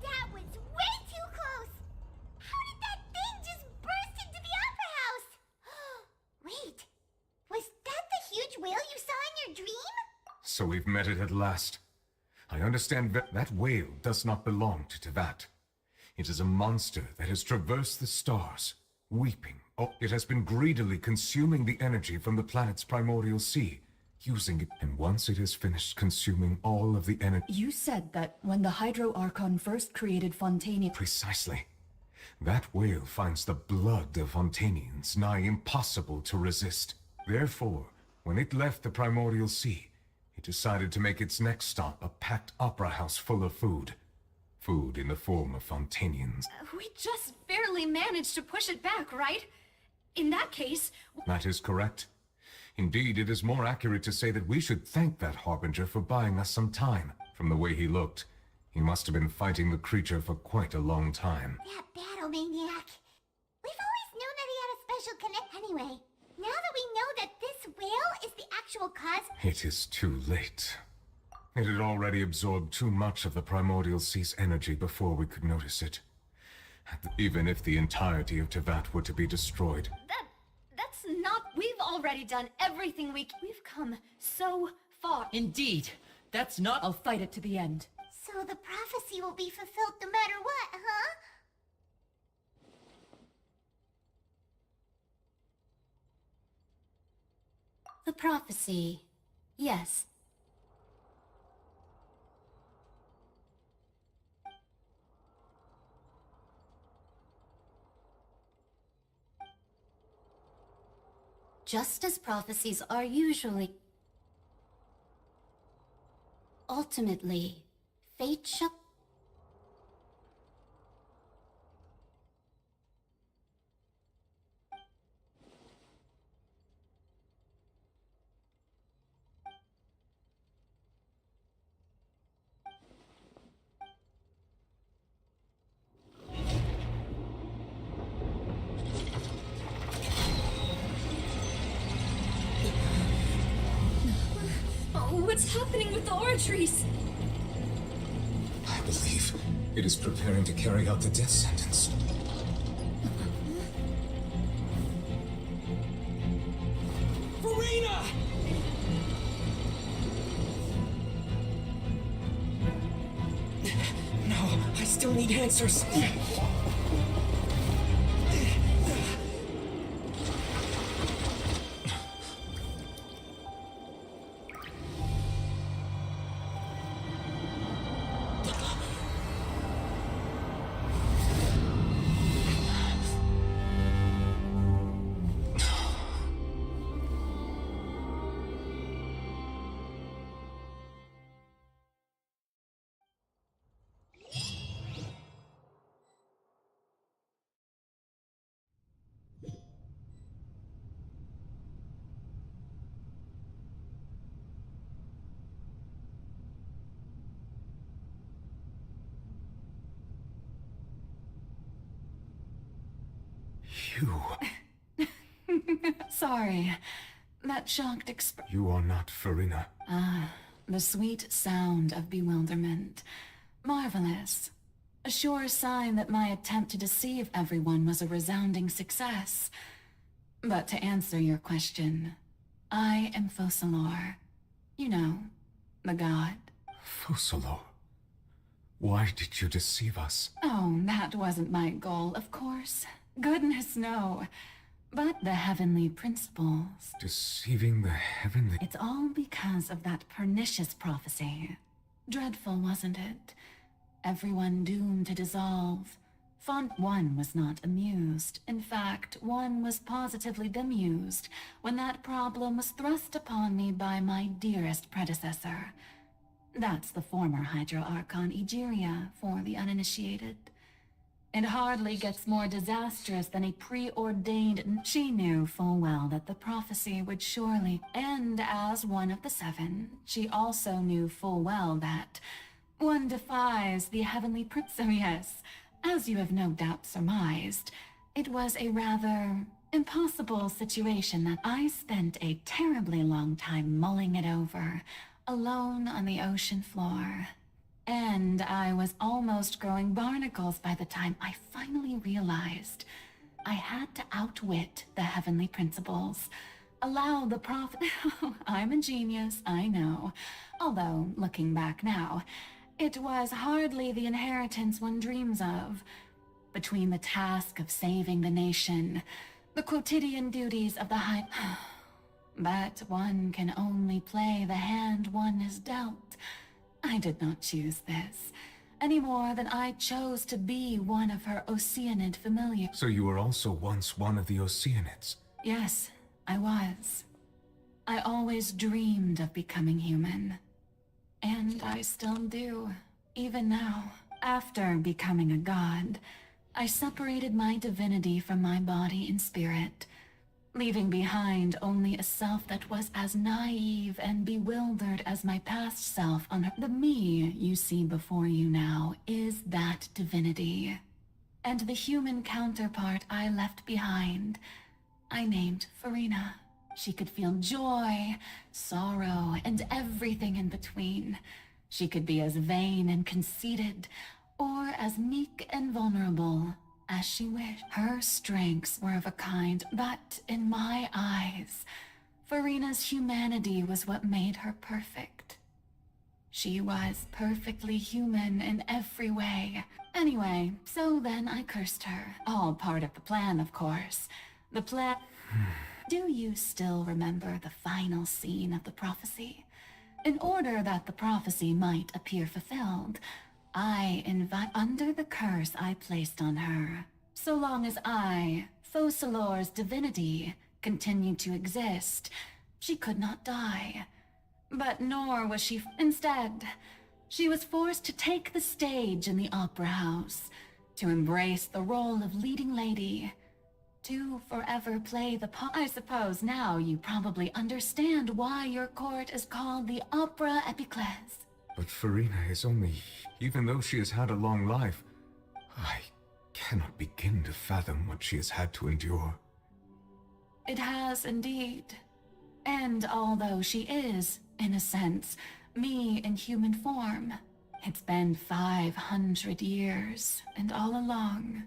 That was way too close! How did that thing just burst into the Opera House? Wait, was that the huge whale you saw in your dream? So we've met it at last. I understand that whale does not belong to Tevat. It is a monster that has traversed the stars, weeping. Oh, it has been greedily consuming the energy from the planet's primordial sea, using it, and once it has finished consuming all of the energy— You said that when the Hydro Archon first created Fontaine— Precisely. That whale finds the blood of Fontanians nigh impossible to resist. Therefore, when it left the primordial sea, it decided to make its next stop a packed opera house full of food. Food in the form of Fontanians. We just barely managed to push it back, right? In that case— That is correct. Indeed, it is more accurate to say that we should thank that Harbinger for buying us some time. From the way he looked, he must have been fighting the creature for quite a long time. That battle maniac. We've always known that he had a special connect. Anyway, now that we know that this whale is the actual cause— It is too late. It had already absorbed too much of the primordial sea's energy before we could notice it. Even if the entirety of Tevat were to be destroyed. That's not— We've already done everything we've come so far. Indeed. That's not— I'll fight it to the end. So the prophecy will be fulfilled no matter what, huh? The prophecy. Yes. Just as prophecies are usually... Ultimately, fate shall... Oh, what's happening with the oratories? I believe it is preparing to carry out the death sentence. Farina! No, I still need answers. You. Sorry. That shocked You are not Farina. Ah, the sweet sound of bewilderment. Marvelous. A sure sign that my attempt to deceive everyone was a resounding success. But to answer your question, I am Focalor. You know, the god. Focalor. Why did you deceive us? Oh, that wasn't my goal, of course. Goodness, no. But the heavenly principles. Deceiving the heavenly... It's all because of that pernicious prophecy. Dreadful, wasn't it? Everyone doomed to dissolve. Font 1 was not amused. In fact, 1 was positively bemused when that problem was thrust upon me by my dearest predecessor. That's the former Hydra Archon Egeria for the uninitiated. It hardly gets more disastrous than a preordained... She knew full well that the prophecy would surely end as one of the 7. She also knew full well that one defies the heavenly prince. So yes, as you have no doubt surmised, it was a rather impossible situation that I spent a terribly long time mulling it over, alone on the ocean floor. And I was almost growing barnacles by the time I finally realized I had to outwit the heavenly principles. Allow the prophet... I'm a genius, I know. Although, looking back now, it was hardly the inheritance one dreams of. Between the task of saving the nation, the quotidian duties of the high... But one can only play the hand one is dealt. I did not choose this, any more than I chose to be one of her Oceanid familiars. So you were also once one of the Oceanids? Yes, I was. I always dreamed of becoming human. And I still do, even now. After becoming a god, I separated my divinity from my body and spirit, leaving behind only a self that was as naive and bewildered as my past self on her. The me you see before you now is that divinity. And the human counterpart I left behind, I named Farina. She could feel joy, sorrow, and everything in between. She could be as vain and conceited, or as meek and vulnerable as she wished. Her strengths were of a kind, but in my eyes, Farina's humanity was what made her perfect. She was perfectly human in every way. Anyway, so then I cursed her. All part of the plan, of course. The plan... Do you still remember the final scene of the prophecy? In order that the prophecy might appear fulfilled, I invite under the curse I placed on her. So long as I, Focalor's divinity, continued to exist. She could not die. But nor was she. Instead, she was forced to take the stage in the opera house, to embrace the role of leading lady, to forever play the part. I suppose now you probably understand why your court is called the Opera Epiclese. But Farina is only... Even though she has had a long life, I cannot begin to fathom what she has had to endure. It has indeed. And although she is, in a sense, me in human form, it's been 500 years, and all along,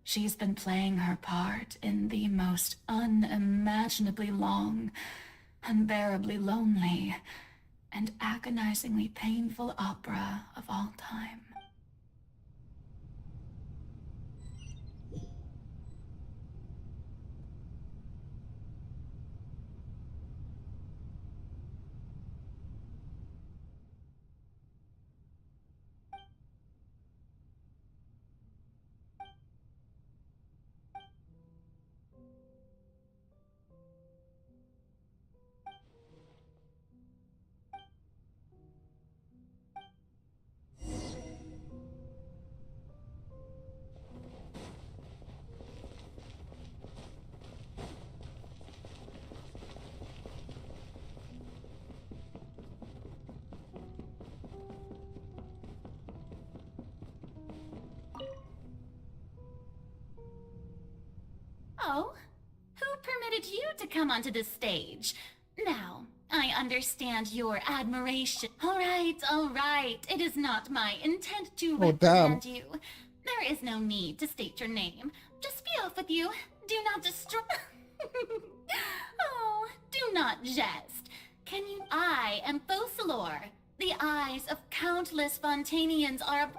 she's been playing her part in the most unimaginably long, unbearably lonely, and agonizingly painful opera of all time. Oh, who permitted you to come onto the stage? Now, I understand your admiration. All right. It is not my intent to Oh, damn. reprimand you. There is no need to state your name. Just be off with you. Do not destroy... Oh, do not jest. Can you... I am Focalor. The eyes of countless Fontanians are...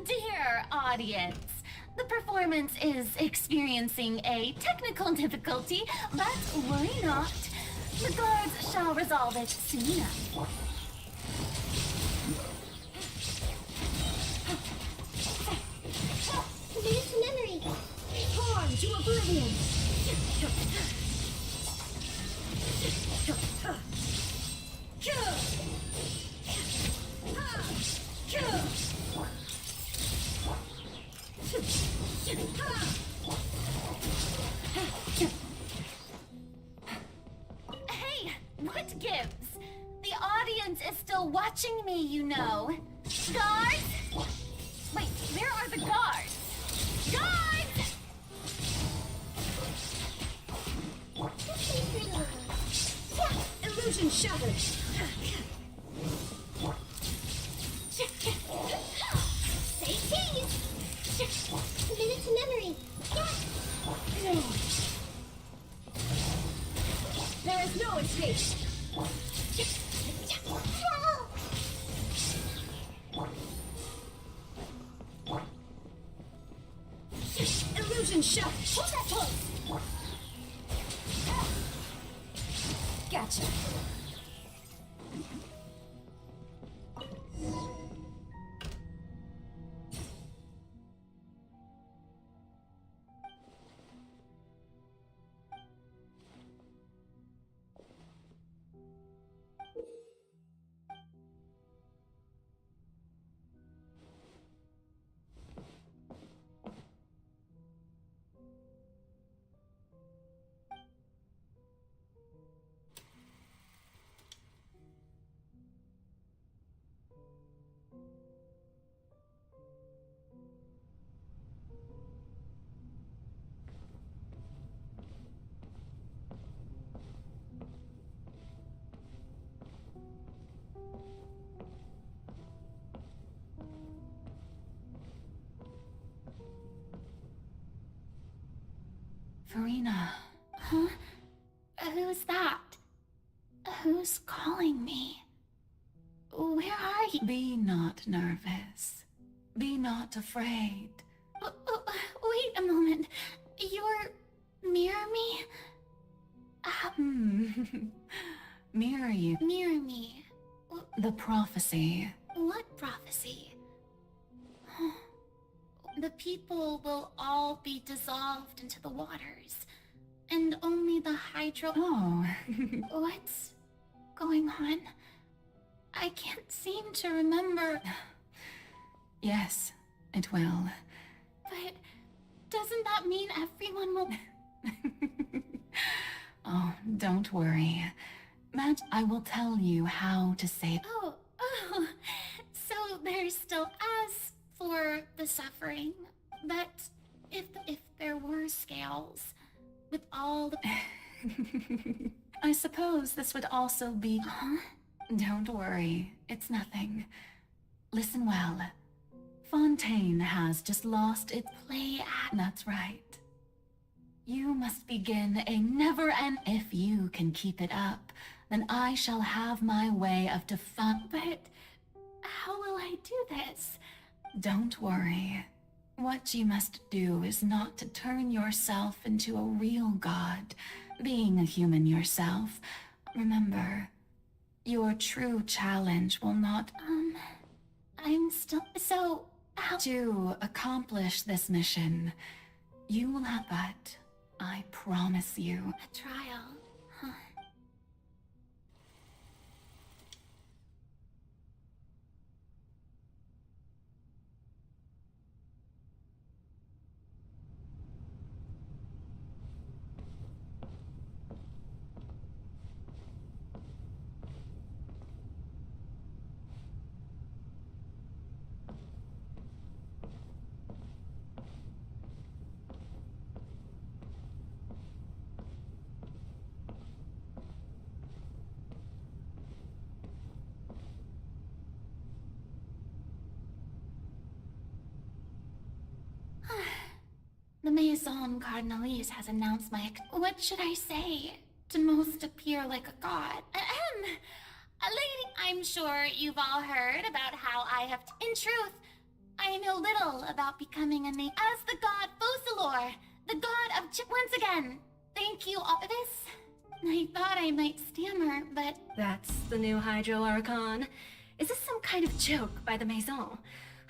Dear audience, the performance is experiencing a technical difficulty, but worry not. The guards shall resolve it soon enough. Commit to memory. Harm to oblivion. Hey, what gives? The audience is still watching me, you know. Guards? Wait, where are the guards? Guards! Illusion shattered. Say cheese. Commit to memory. There is no escape. Illusion shattered. Hold that close. Gotcha. Farina. Huh? Who's that? Who's calling me? Where are you? Be not nervous. Be not afraid. We Wait a moment. You're... Mirror me? Mirror you. Mirror me. The prophecy. What prophecy? The people will all be dissolved into the waters, and only the hydro... Oh. What's going on? I can't seem to remember. Yes, it will. But doesn't that mean everyone will... Oh, don't worry. Matt, I will tell you how to save... Oh, so there's still us for the suffering. But if there were scales, with all the... I suppose this would also be... Huh? Don't worry, it's nothing. Listen well. Fontaine has just lost its Play at... That's right. You must begin a never-end... If you can keep it up, then I shall have my way of But how will I do this? Don't worry. What you must do is not to turn yourself into a real god, being a human yourself. Remember, your true challenge will not... I'm still... So, how... To accomplish this mission, you will have but, I promise you... A trial, huh? The Maison Cardinalise has announced my... What should I say to most appear like a god? Lady, I'm sure you've all heard about how I have... In truth, I know little about becoming a name as the god Focalor, the god of... Once again, thank you all for this. I thought I might stammer, but... That's the new Hydro Archon. Is this some kind of joke by the Maison?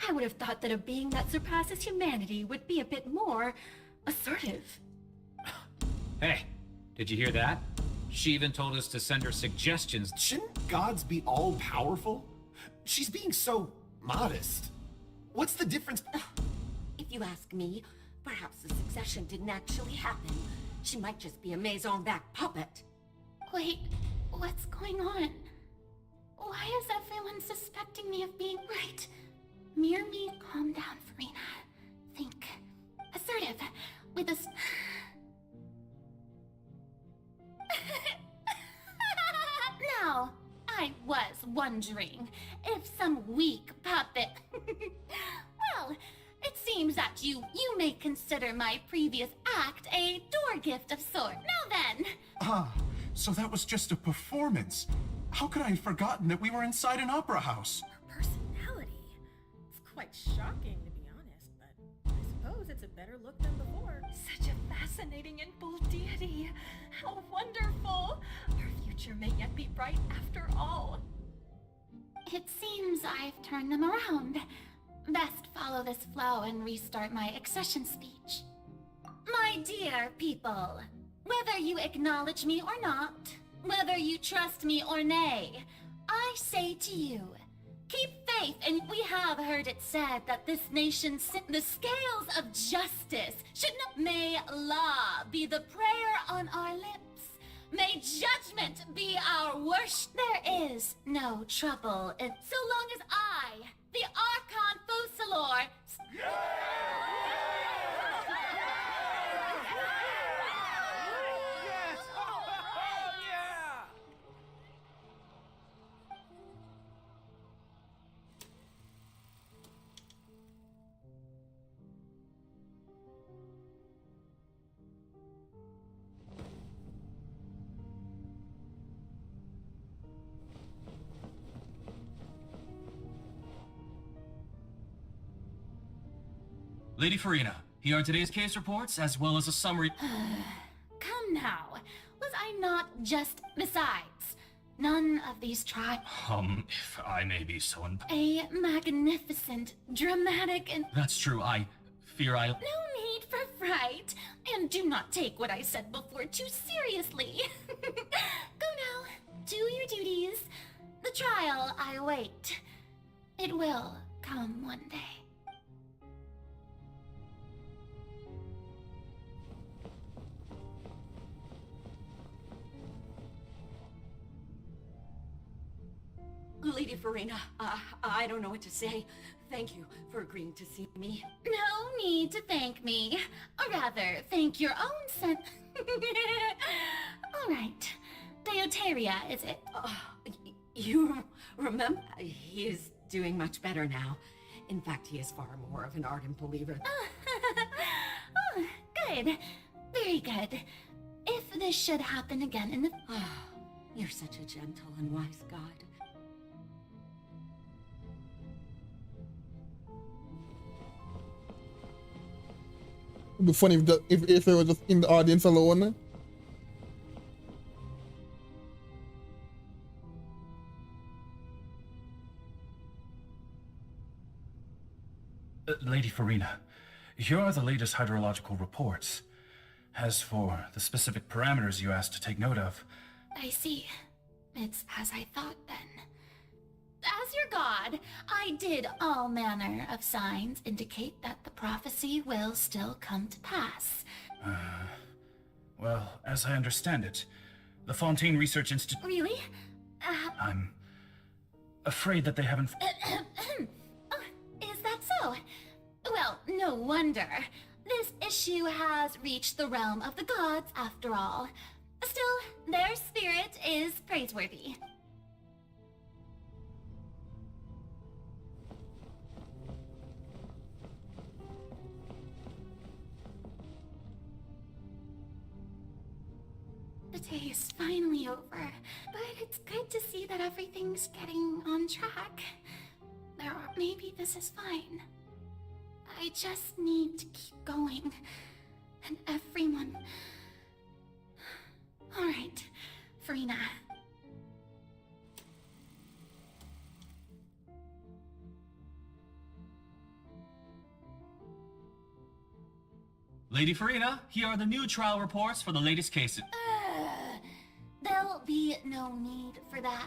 I would have thought that a being that surpasses humanity would be a bit more assertive. Hey, did you hear that? She even told us to send her suggestions. Shouldn't gods be all-powerful? She's being so modest. What's the difference? If you ask me, perhaps the succession didn't actually happen. She might just be a Maison-backed puppet. Wait, what's going on? Why is everyone suspecting me of being right? Mirror me, calm down, Farina. Think. Assertive. With a... Now, I was wondering if some weak puppet... Well, it seems that you may consider my previous act a door gift of sort. Now then... Ah, so that was just a performance. How could I have forgotten that we were inside an opera house? Quite shocking, to be honest, but I suppose it's a better look than before. Such a fascinating and bold deity. How wonderful! Our future may yet be bright after all. It seems I've turned them around. Best follow this flow and restart my accession speech. My dear people, whether you acknowledge me or not, whether you trust me or nay, I say to you, keep faith, and we have heard it said that this nation the scales of justice should not... May law be the prayer on our lips. May judgment be our worship. There is no trouble in... So long as I, the Archon Focalor... Lady Farina, Here are today's case reports, as well as a summary. Come now. Was I not just... Besides, none of these If I may be so a magnificent, dramatic, and... That's true, I fear I... No need for fright, and do not take what I said before too seriously. Go now, do your duties. The trial I await. It will come one day. Lady Farina, I don't know what to say. Thank you for agreeing to see me. No need to thank me. Or rather, thank your own sen... All right. Deoteria, is it? You remember? He is doing much better now. In fact, he is far more of an ardent believer. Oh, good. Very good. If this should happen again in the... You're such a gentle and wise god. It'd be funny if it was just in the audience alone. Lady Farina, here are the latest hydrological reports. As for the specific parameters you asked to take note of... I see. It's as I thought then. As your god, I did all manner of signs indicate that the prophecy will still come to pass. Well, as I understand it, the Fontaine Research Institute... Really? I'm afraid that they haven't... Is that so? Well, no wonder. This issue has reached the realm of the gods, after all. Still, their spirit is praiseworthy. The day is finally over, but it's good to see that everything's getting on track. Maybe this is fine. I just need to keep going, and everyone... All right, Farina. Lady Farina, here are the new trial reports for the latest cases. There'll be no need for that.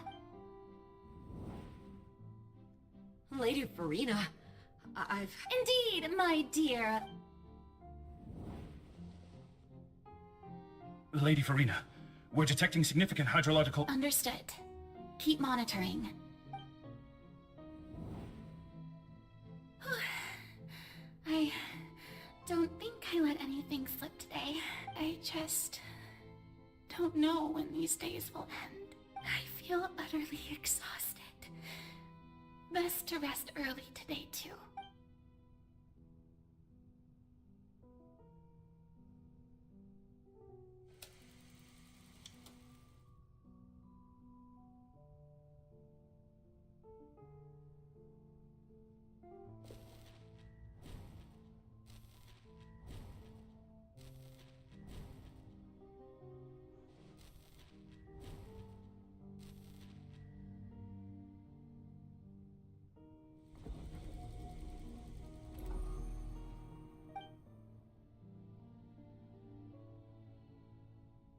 Lady Farina, I've... Indeed, my dear. Lady Farina, we're detecting significant hydrological... Understood. Keep monitoring. I don't think I let anything slip today. I just don't know when these days will end. I feel utterly exhausted. Best to rest early today, too.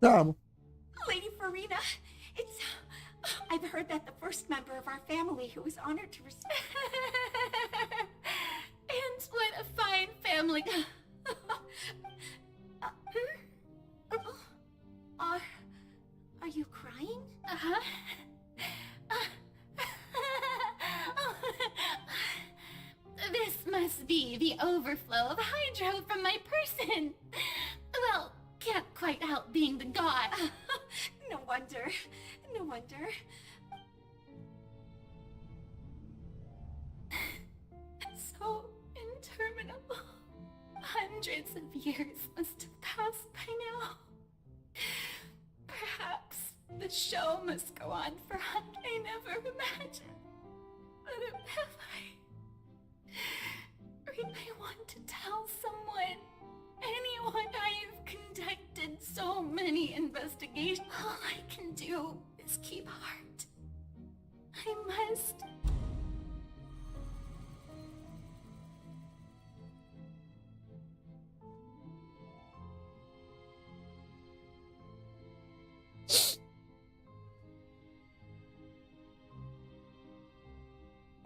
Damn. Lady Farina, it's... I've heard that the first member of our family who was honored to receive... And what a fine family. Are you crying? Uh-huh. This must be the overflow of hydro from my person. Well, can't quite help being the god. No wonder. No wonder. So interminable. Hundreds of years must have passed by now. Perhaps the show must go on for I never imagined. But if I may want to tell someone anyone. I've conducted so many investigations. All I can do is keep heart. I must.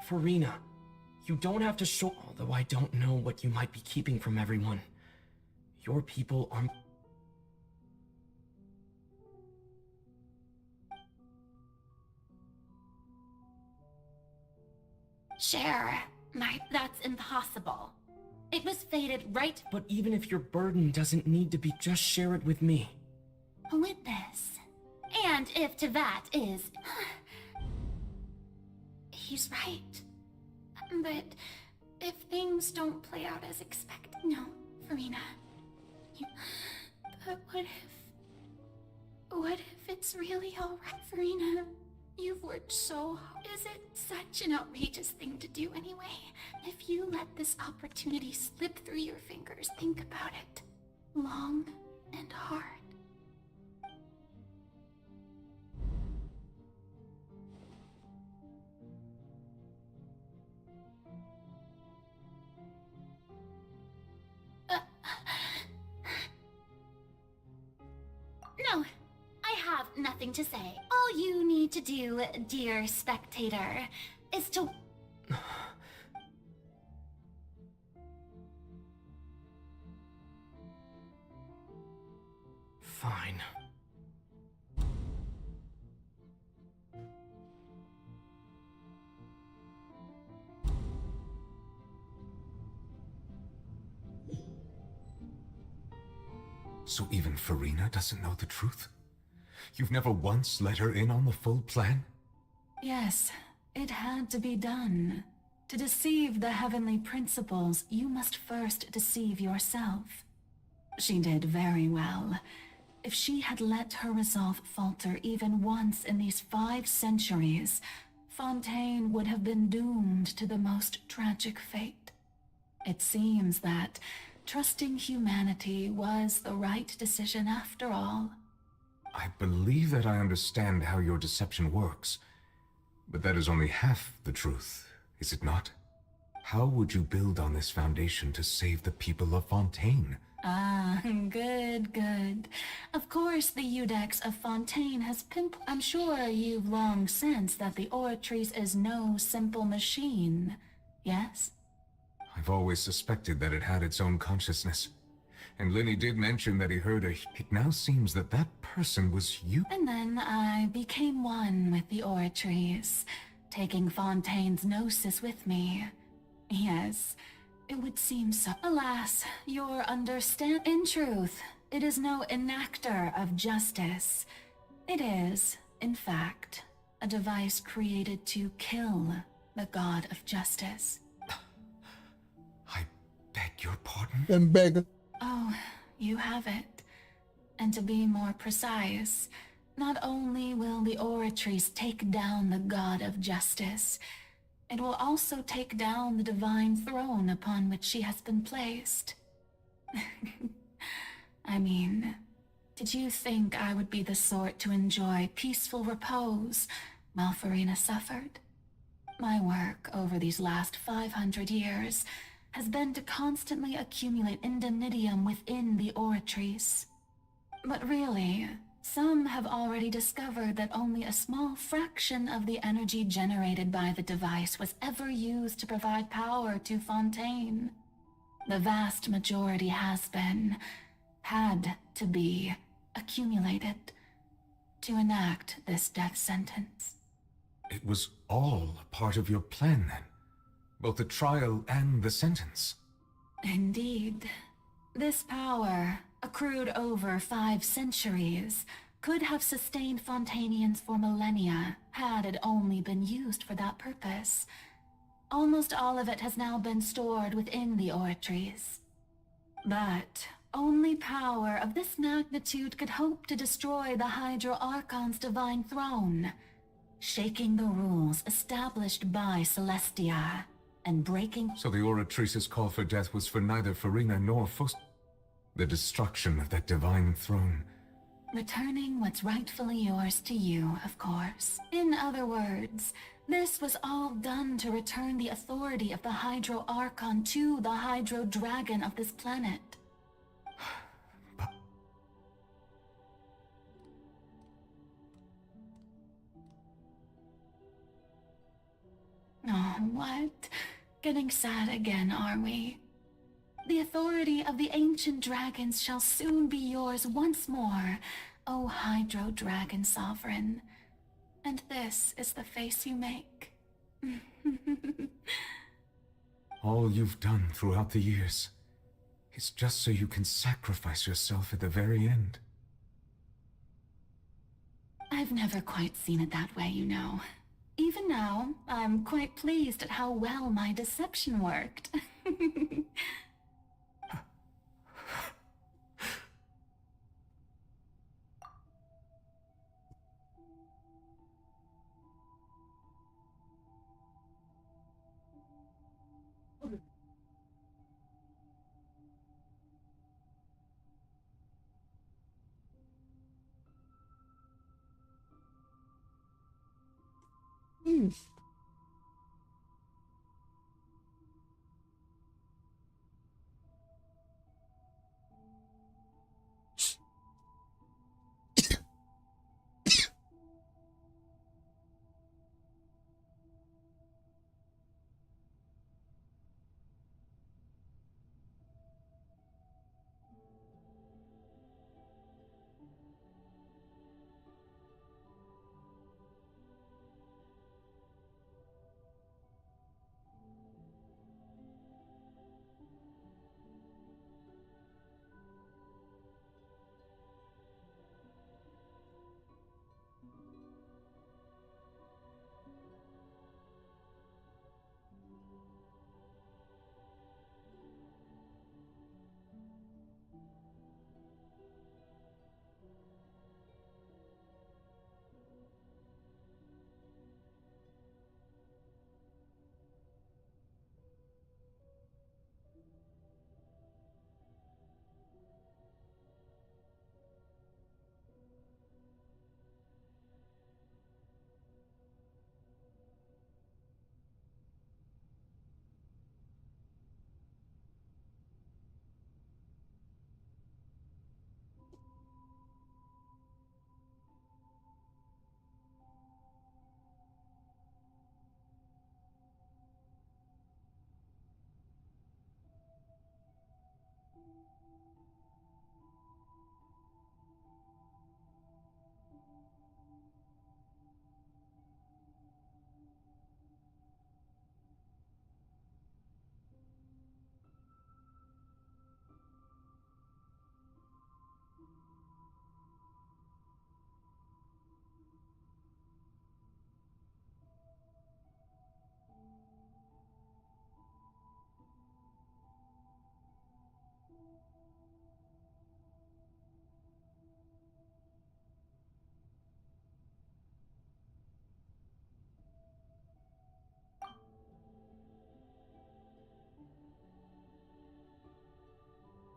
Farina, you don't have to show. Although I don't know what you might be keeping from everyone. Your people are. Share. That's impossible. It was fated right. But even if your burden doesn't need to be, just share it with me. Witness. And if to that is... He's right. But if things don't play out as expected... No, Farina. But what if it's really alright, Farina? You've worked so hard. Is it such an outrageous thing to do anyway? If you let this opportunity slip through your fingers, think about it. Long and hard. No, I have nothing to say. All you need to do, dear spectator, is to... Fine. So even Farina doesn't know the truth? You've never once let her in on the full plan? Yes, it had to be done. To deceive the heavenly principles, you must first deceive yourself. She did very well. If she had let her resolve falter even once in these 5 centuries, Fontaine would have been doomed to the most tragic fate. It seems that trusting humanity was the right decision after all. I believe that I understand how your deception works, but that is only half the truth, is it not? How would you build on this foundation to save the people of Fontaine? Ah, good. Of course the Iudex of Fontaine has I'm sure you've long sensed that the Oratrice is no simple machine, yes? I've always suspected that it had its own consciousness. And Lenny did mention that he heard a... It now seems that that person was you. And then I became one with the Oratrice, taking Fontaine's gnosis with me. Yes, it would seem so. Alas, your In truth, it is no enactor of justice. It is, in fact, a device created to kill the god of justice. Beg your pardon? Then beg. Oh, you have it. And to be more precise, not only will the Oratrice take down the god of justice, it will also take down the divine throne upon which she has been placed. I mean, did you think I would be the sort to enjoy peaceful repose while Farina suffered? My work over these last 500 years has been to constantly accumulate indemnitium within the Oratrice. But really, some have already discovered that only a small fraction of the energy generated by the device was ever used to provide power to Fontaine. The vast majority had to be, accumulated to enact this death sentence. It was all part of your plan, then? Both the trial and the sentence? Indeed. This power, accrued over 5 centuries, could have sustained Fontainians for millennia had it only been used for that purpose. Almost all of it has now been stored within the Oratrice. But only power of this magnitude could hope to destroy the Hydra Archon's divine throne, shaking the rules established by Celestia, and breaking... So the Oratrice's call for death was for neither Farina nor Faust... The destruction of that divine throne. Returning what's rightfully yours to you, of course. In other words, this was all done to return the authority of the Hydro Archon to the Hydro Dragon of this planet. Oh, what? Getting sad again, are we? The authority of the ancient dragons shall soon be yours once more, O Hydro Dragon Sovereign. And this is the face you make. All you've done throughout the years is just so you can sacrifice yourself at the very end. I've never quite seen it that way, you know. Even now, I'm quite pleased at how well my deception worked.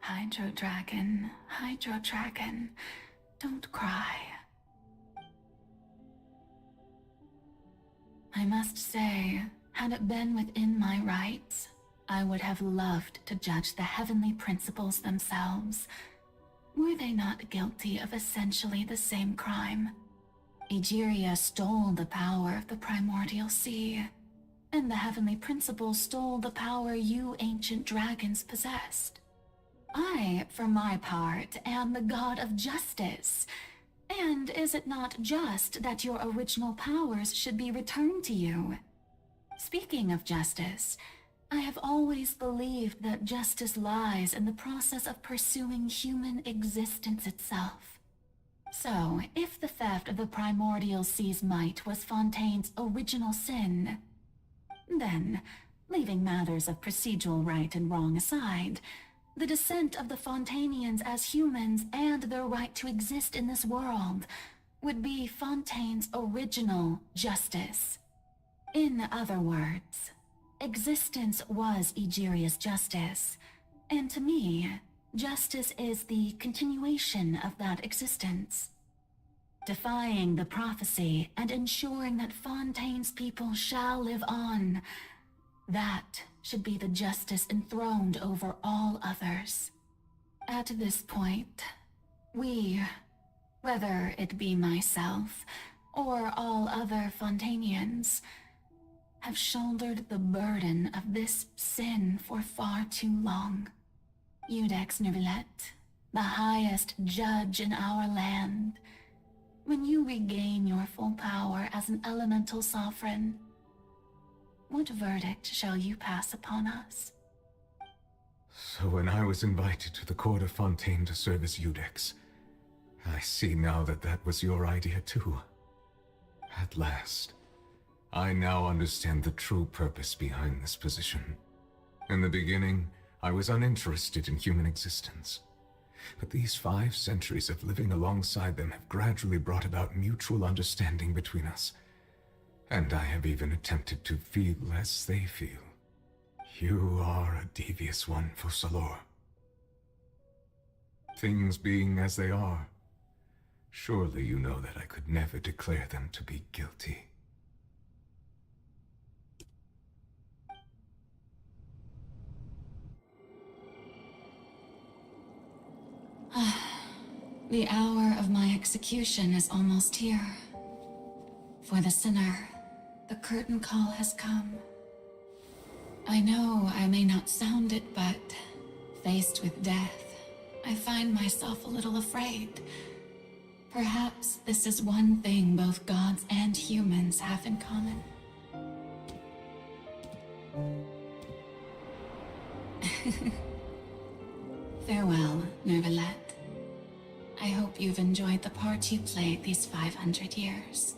Hydro Dragon, don't cry. I must say, had it been within my rights, I would have loved to judge the heavenly principles themselves. Were they not guilty of essentially the same crime? Egeria stole the power of the primordial sea, and the heavenly principles stole the power you ancient dragons possessed. I, for my part, am the god of justice. And is it not just that your original powers should be returned to you? Speaking of justice, I have always believed that justice lies in the process of pursuing human existence itself. So, if the theft of the primordial sea's might was Fontaine's original sin, then, leaving matters of procedural right and wrong aside, the descent of the Fontainians as humans and their right to exist in this world would be Fontaine's original justice. In other words, existence was Egeria's justice, and to me, Justice is the continuation of that existence. Defying the prophecy and ensuring that Fontaine's people shall live on. That should be the justice enthroned over all others. At this point, we, whether it be myself or all other Fontainians, have shouldered the burden of this sin for far too long. Iudex Neuvillette, the highest judge in our land, when you regain your full power as an elemental sovereign, what verdict shall you pass upon us? So when I was invited to the court of Fontaine to serve as Iudex, I see now that that was your idea too. At last, I now understand the true purpose behind this position. In the beginning, I was uninterested in human existence. But these 5 centuries of living alongside them have gradually brought about mutual understanding between us. And I have even attempted to feel as they feel. You are a devious one, Fussalor. Things being as they are, surely you know that I could never declare them to be guilty. The hour of my execution is almost here. For the sinner, the curtain call has come. I know I may not sound it, but faced with death, I find myself a little afraid. Perhaps this is one thing both gods and humans have in common. Farewell, Neuvillette. I hope you've enjoyed the part you played these 500 years.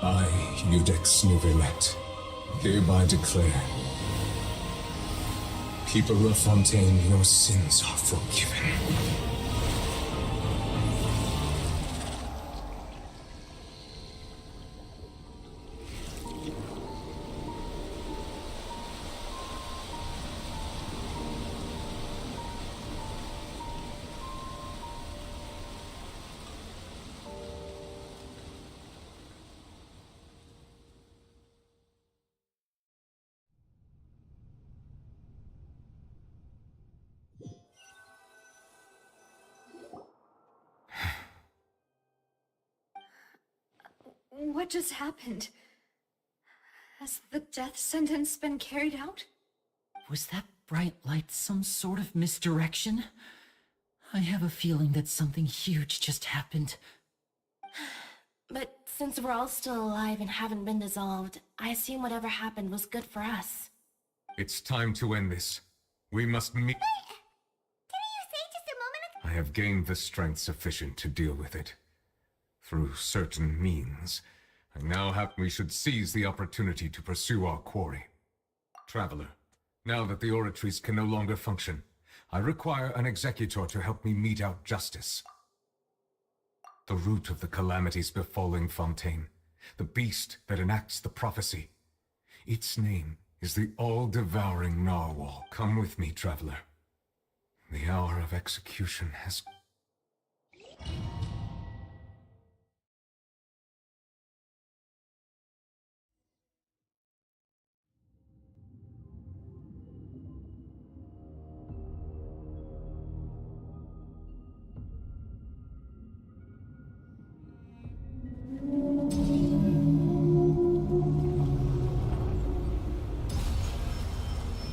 I, Iudex Neuvillette, hereby declare, people of Fontaine, your sins are forgiven. What just happened? Has the death sentence been carried out? Was that bright light some sort of misdirection? I have a feeling that something huge just happened. But since we're all still alive and haven't been dissolved, I assume whatever happened was good for us. It's time to end this. We must meet. Didn't you say just a moment ago? I have gained the strength sufficient to deal with it. Through certain means, I now have. We should seize the opportunity to pursue our quarry. Traveler, now that the oratories can no longer function, I require an executor to help me mete out justice. The root of the calamities befalling Fontaine, the beast that enacts the prophecy. Its name is the all-devouring narwhal. Come with me, traveler. The hour of execution has...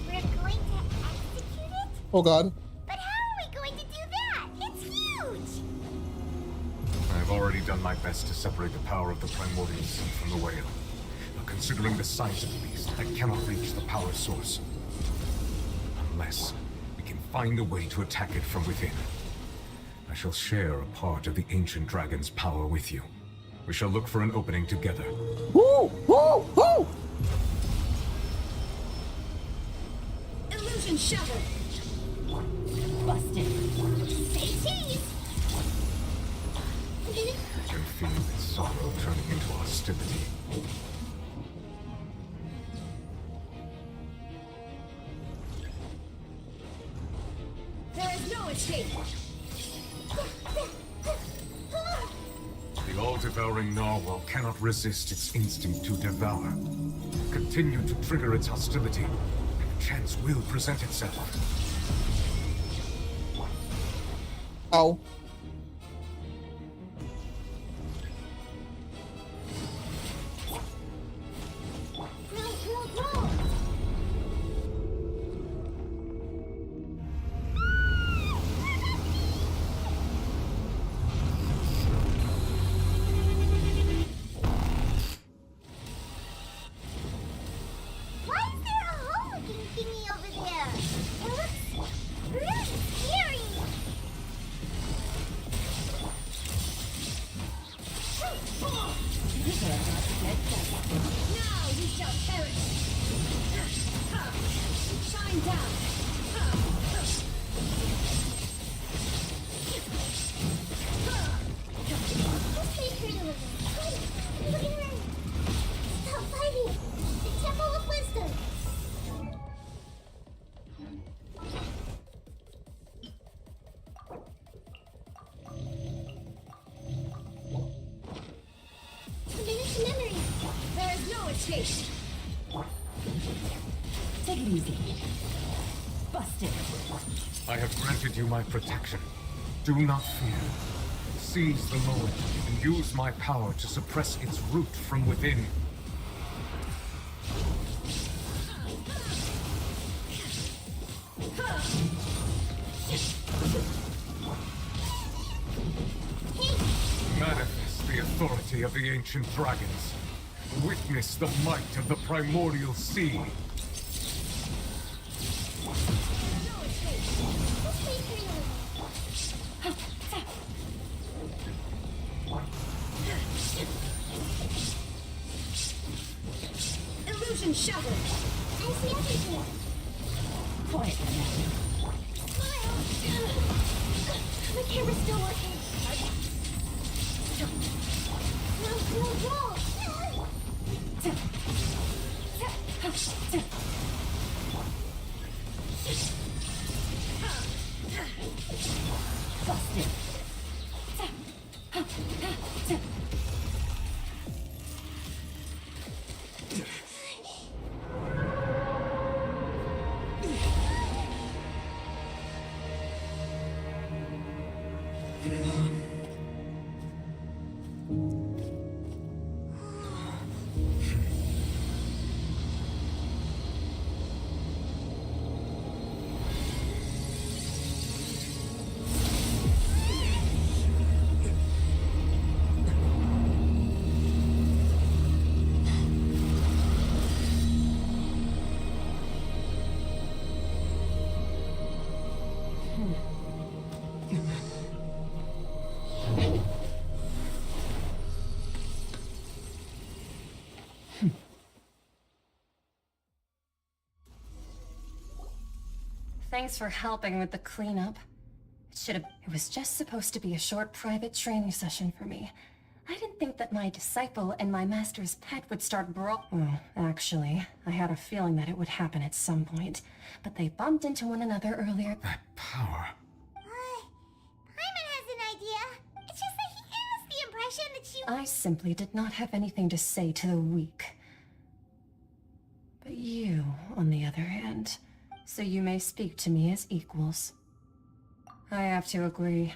We're going to execute it? Oh god. But how are we going to do that? It's huge! I have already done my best to separate the power of the primordial sea from the whale. But considering the size of the beast, I cannot reach the power source. Unless we can find a way to attack it from within. I shall share a part of the ancient dragon's power with you. We shall look for an opening together. Woo! Woo! Woo! Illusion shattered. Busted. Say cheese! I can feel its sorrow turning into hostility. There is no escape. The all-devouring narwhal cannot resist its instinct to devour. Continue to trigger its hostility, and a chance will present itself. Ow. Why is there a hole-looking thingy over there? It looks really scary! Now you shall perish. Shine down. Just make her a little. Look at her! Stop fighting! The Temple of Wisdom! Diminish memory! There is no escape. Take it easy. Busted. I have granted you my protection. Do not fear. Seize the moment and use my power to suppress its root from within. Manifest the authority of the ancient dragons. Witness the might of the primordial sea. Illusion shattered. I see everything! Quiet now. The camera's still working. Busted. Thanks for helping with the cleanup. It was just supposed to be a short private training session for me. I didn't think that my disciple and my master's pet would start Well, actually, I had a feeling that it would happen at some point. But they bumped into one another earlier. That power. Paimon has an idea. It's just that he gave us the impression that she... I simply did not have anything to say to the weak. But you, on the other hand, so you may speak to me as equals. I have to agree.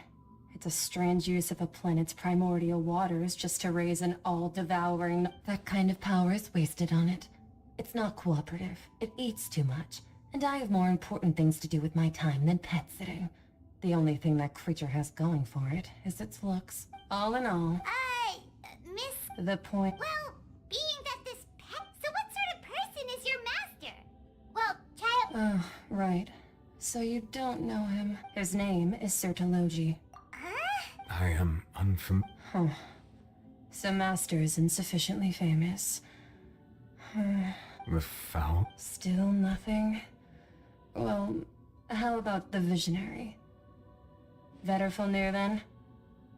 It's a strange use of a planet's primordial waters just to raise an all-devouring... That kind of power is wasted on it. It's not cooperative. It eats too much. And I have more important things to do with my time than pet sitting. The only thing that creature has going for it is its looks. All in all... Miss... The point... Well, being that this pet... So what sort of person is your master? Well, child... Oh, right. So you don't know him. His name is Sertologi. I am unfamiliar. Huh. So Master is insufficiently famous. The foul? Still nothing? Well, how about the Visionary? Vetterfulnir then?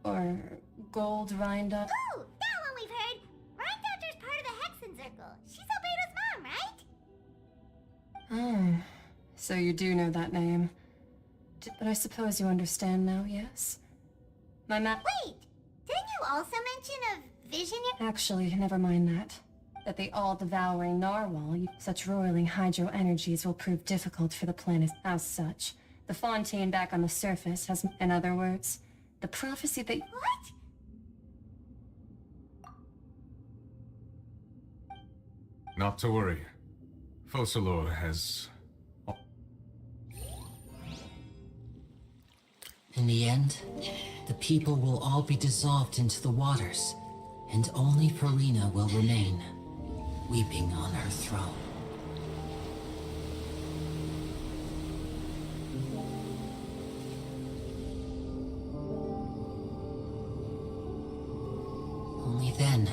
Or Gold Rhindot? Ooh, that one we've heard! Rhindotter's part of the Hexen Circle. She's Albedo's mom, right? Oh, so you do know that name. But I suppose you understand now, yes? Wait! Didn't you also mention a vision? Actually, never mind that. That the all-devouring narwhal, such roiling hydro energies will prove difficult for the planet as such. The Fontaine back on the surface has, in other words, the prophecy that... What? Not to worry. Focalor has... In the end, the people will all be dissolved into the waters, and only Farina will remain, weeping on her throne. Only then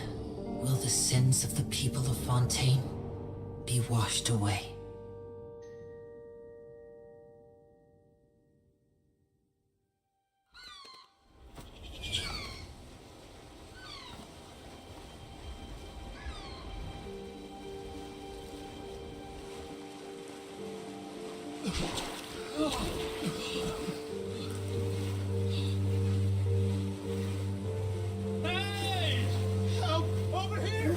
will the sins of the people of Fontaine be washed away. Hey! Help! Over here!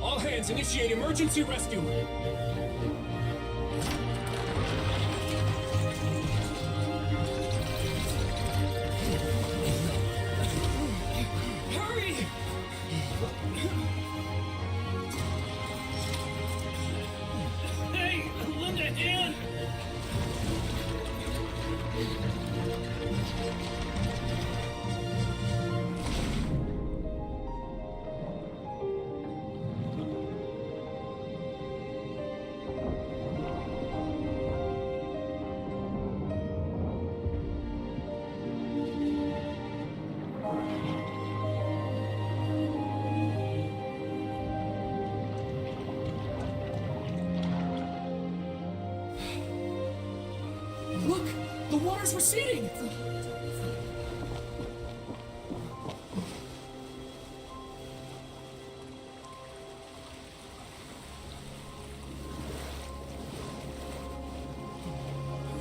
All hands, initiate emergency rescue! Hurry! Hey, lend a hand! Look! The water's receding!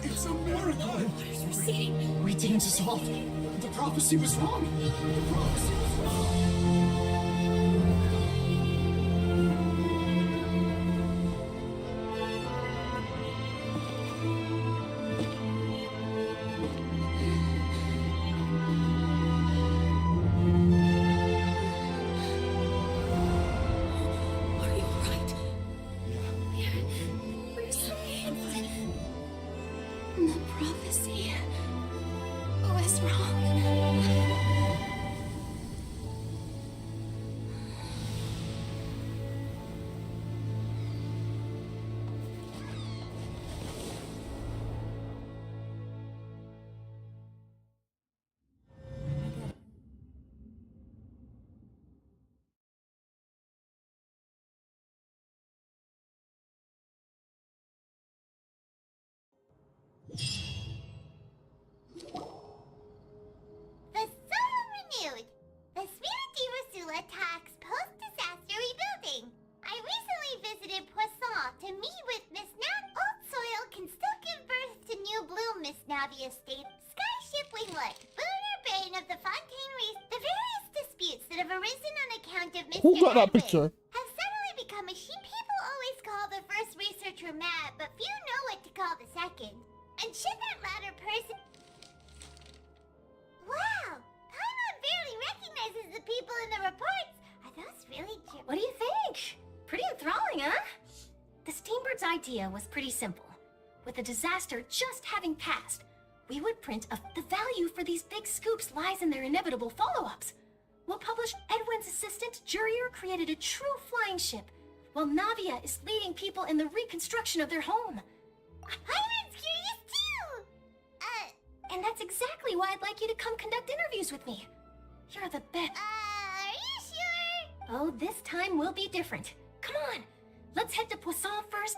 It's a miracle! Water's receding. We didn't dissolve. The prophecy was wrong. The prophecy was wrong. The prophecy was wrong. The Solo renewed. The Spirit de Rasula talks post-disaster rebuilding. I recently visited Poisson to meet with Miss Nav. Old soil can still give birth to new bloom, Miss Navia states. Skyship Wingwood, Lunar Bane of the Fontaine Reef. The various disputes that have arisen on account of Mr. Who got that Edwin picture? have suddenly become a sheep. People always call the first researcher mad, but few know what to call the second. And should that latter person... Wow! Paimon barely recognizes the people in the reports. Are those really true? What do you think? Pretty enthralling, huh? The Steambird's idea was pretty simple. With the disaster just having passed, we would print the value for these big scoops lies in their inevitable follow-ups. We'll publish Edwin's assistant, Jurier, created a true flying ship, while Navia is leading people in the reconstruction of their home. Paimon's curious too! And that's exactly why I'd like you to come conduct interviews with me. You're the best. Are you sure? Oh, this time will be different. Come on, let's head to Poisson first.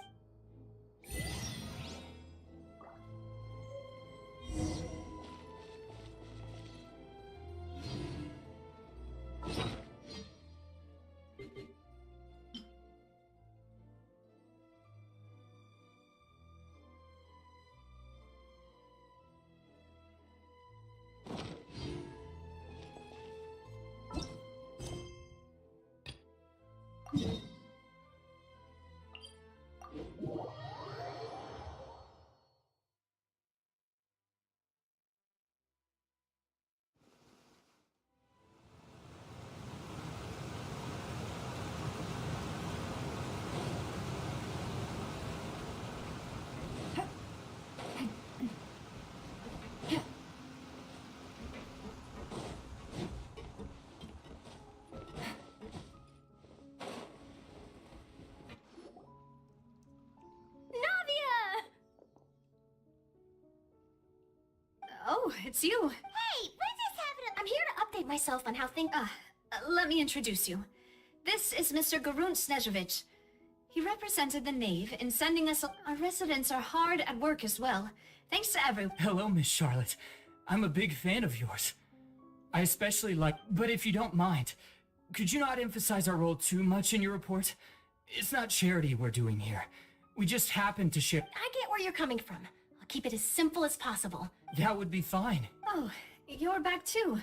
Oh, it's you. Hey, we're just having a... I'm here to update myself on how things... Let me introduce you. This is Mr. Garunt Snežević. He represented the Knave in sending us... Our residents are hard at work as well. Thanks to everyone. Hello, Miss Charlotte. I'm a big fan of yours. I especially like... But if you don't mind, could you not emphasize our role too much in your report? It's not charity we're doing here. We just happen to share... I get where you're coming from. I'll keep it as simple as possible. That would be fine. Oh, you're back too.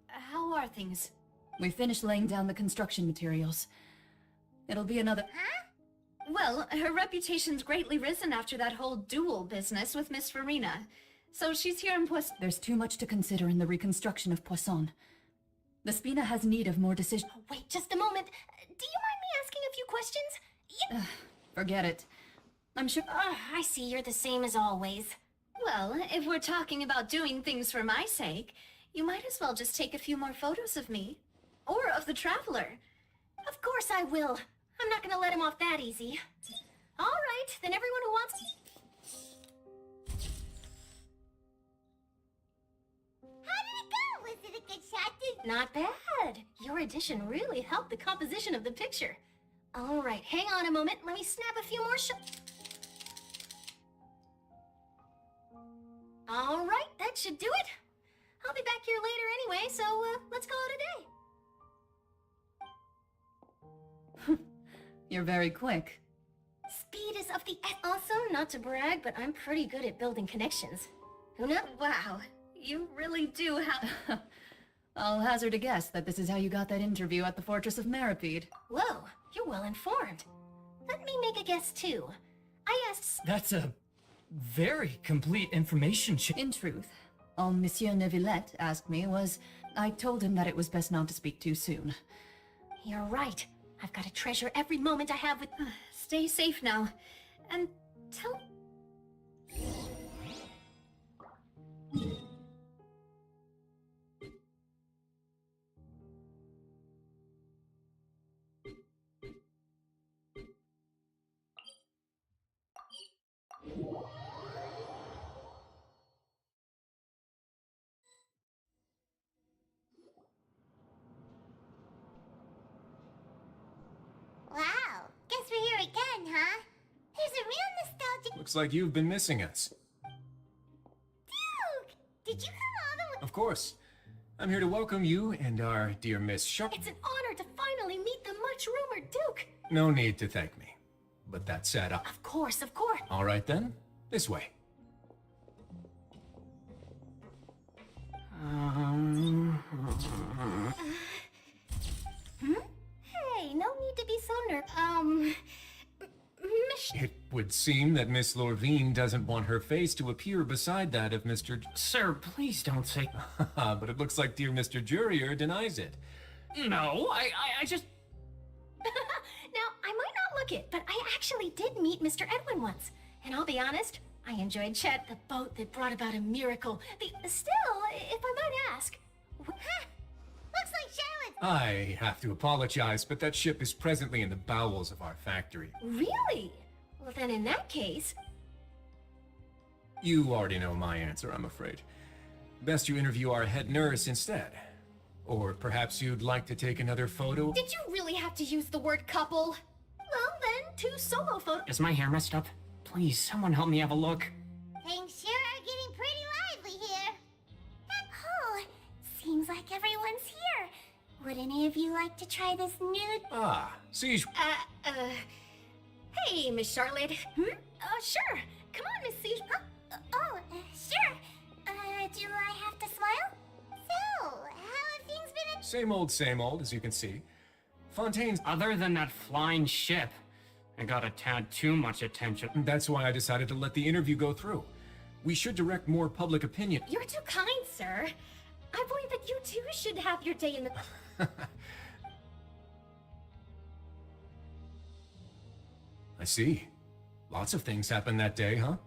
How are things? We finished laying down the construction materials. It'll be another... Huh? Well, her reputation's greatly risen after that whole duel business with Miss Farina. So she's here in Poisson. There's too much to consider in the reconstruction of Poisson. The Spina has need of more decision... Oh, wait, just a moment. Do you mind me asking a few questions? Forget it. I'm sure... I see you're the same as always. Well, if we're talking about doing things for my sake, you might as well just take a few more photos of me. Or of the Traveler. Of course I will. I'm not gonna let him off that easy. All right, then everyone who wants... How did it go? Was it a good shot? Not bad. Your addition really helped the composition of the picture. All right, hang on a moment. Let me snap a few more shots. All right, that should do it. I'll be back here later anyway, so let's call it a day. You're very quick. Speed is of the also, not to brag, but I'm pretty good at building connections. Who knows? Wow, you really do have... I'll hazard a guess that this is how you got that interview at the Fortress of Meripede. Whoa, you're well informed. Let me make a guess too. I asked... That's a very complete information sheet. In truth, all Monsieur Neuvillette asked me was, I told him that it was best not to speak too soon. You're right. I've got to treasure every moment I have with... Stay safe now. And tell... Looks like you've been missing us. Duke! Did you come all the way? Of course. I'm here to welcome you and our dear Miss Sharp. It's an honor to finally meet the much-rumored Duke. No need to thank me. But that said, Of course, of course. all right then. This way. Hey, no need to be so It would seem that Miss Lorvine doesn't want her face to appear beside that of Mr. Sir, please don't say... But it looks like dear Mr. Jurier denies it. No, I just... Now, I might not look it, but I actually did meet Mr. Edwin once. And I'll be honest, I enjoyed Chet, the boat that brought about a miracle. Still, if I might ask... Looks like Charlotte. I have to apologize, but that ship is presently in the bowels of our factory. Really? Well, then in that case... You already know my answer, I'm afraid. Best you interview our head nurse instead. Or perhaps you'd like to take another photo? Did you really have to use the word couple? Well, then, 2 solo photos. Is my hair messed up? Please, someone help me have a look. Things sure are getting pretty lively here. Oh, seems like everyone's here. Would any of you like to try this nude? Ah, Siege. Hey, Miss Charlotte. Sure. Come on, Miss Siege. Sure. Do I have to smile? So, how have things been? Same old, as you can see. Fontaine's... Other than that flying ship, I got a tad too much attention. That's why I decided to let the interview go through. We should direct more public opinion. You're too kind, sir. I believe that you too should have your day in the... I see. Lots of things happened that day, huh?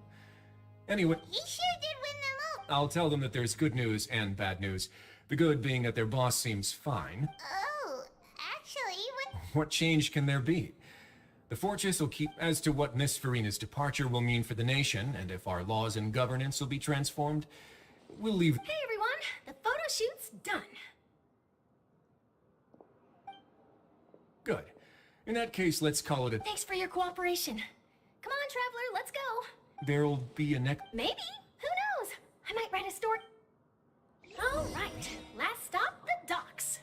Anyway... He sure did win them all. I'll tell them that there's good news and bad news. The good being that their boss seems fine. Oh, actually, What change can there be? The fortress will keep... As to what Miss Farina's departure will mean for the nation, and if our laws and governance will be transformed, we'll leave... Hey, everyone. The photo shoot's done. Good. In that case, let's call it a... Thanks for your cooperation. Come on, Traveler, let's go. There'll be a next... Maybe. Who knows? I might write a story. All right. Last stop, the docks.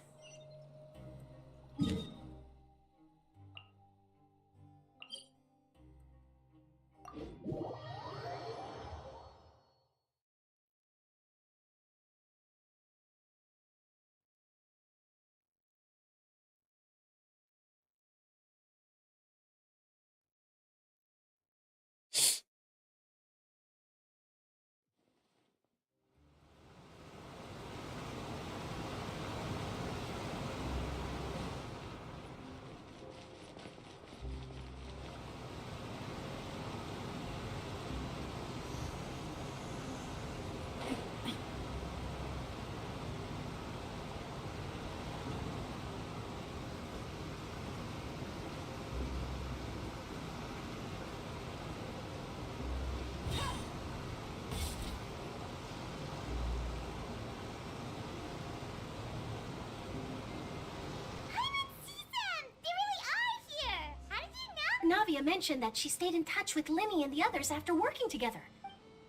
Navia mentioned that she stayed in touch with Linny and the others after working together.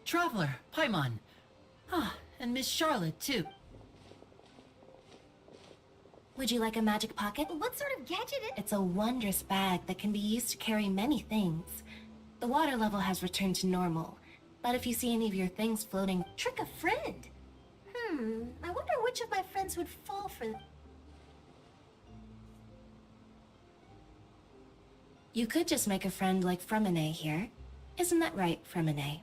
Traveler, Paimon. Ah, and Miss Charlotte, too. Would you like a magic pocket? What sort of gadget is... It's a wondrous bag that can be used to carry many things. The water level has returned to normal, but if you see any of your things floating... Trick a friend? I wonder which of my friends would fall for... You could just make a friend like Fremine here. Isn't that right, Fremine?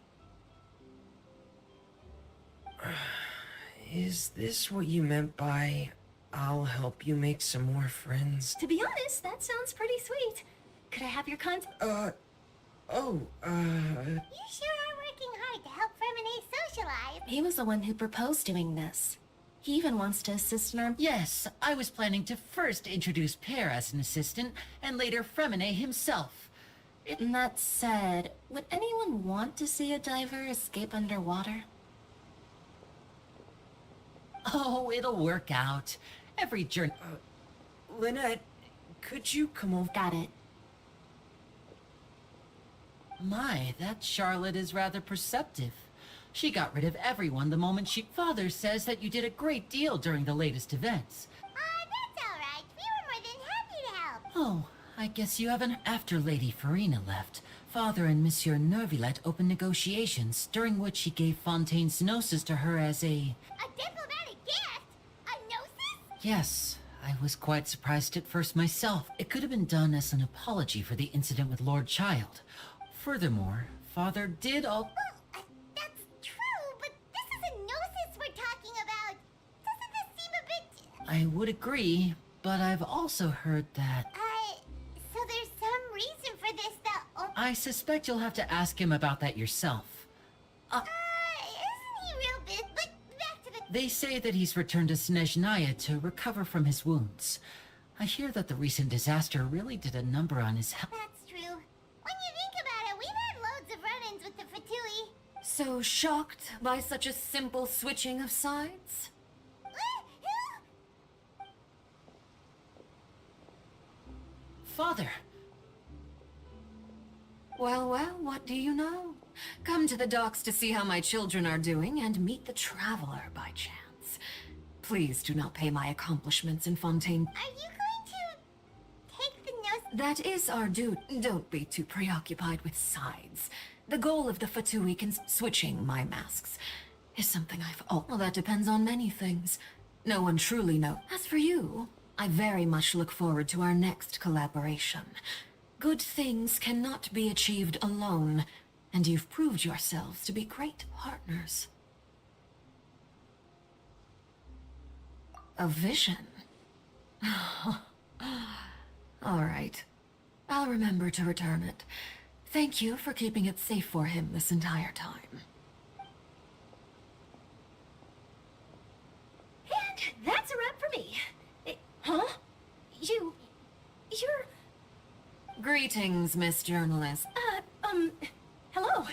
Is this what you meant by, I'll help you make some more friends? To be honest, that sounds pretty sweet. Could I have your contact? You sure are working hard to help Fremine socialize. He was the one who proposed doing this. He even wants to assist in our... Yes, I was planning to first introduce Pear as an assistant, and later Fremine himself. That said, would anyone want to see a diver escape underwater? Oh, it'll work out. Every journey... Lynette, could you come over? Got it. My, that Charlotte is rather perceptive. She got rid of everyone the moment she... Father says that you did a great deal during the latest events. That's alright. We were more than happy to help. Oh, I guess you haven't... After Lady Farina left, Father and Monsieur Nervillet opened negotiations, during which he gave Fontaine's gnosis to her as a... A diplomatic gift? A gnosis? Yes, I was quite surprised at first myself. It could have been done as an apology for the incident with Lord Child. Furthermore, Father did all... That's true, but this is a gnosis we're talking about. Doesn't this seem a bit... I would agree, but I've also heard that... So there's some reason for this that... I suspect you'll have to ask him about that yourself. Isn't he real big? But back to the... They say that he's returned to Snezhnaya to recover from his wounds. I hear that the recent disaster really did a number on his health. That's true. When you think about it, we've had loads of run-ins with the Fatui. So shocked by such a simple switching of sides? Father! Well, well, what do you know? Come to the docks to see how my children are doing and meet the traveler by chance. Please do not pay my accomplishments in Fontaine. Are you going to take the gnosis? That is our duty. Don't be too preoccupied with sides. The goal of the Fatui switching my masks is something I've... Oh, well, that depends on many things. No one truly knows. As for you, I very much look forward to our next collaboration. Good things cannot be achieved alone, and you've proved yourselves to be great partners. A vision? All right. I'll remember to return it. Thank you for keeping it safe for him this entire time. And that's a wrap for me. Huh? You're... Greetings, Miss Journalist. Hello.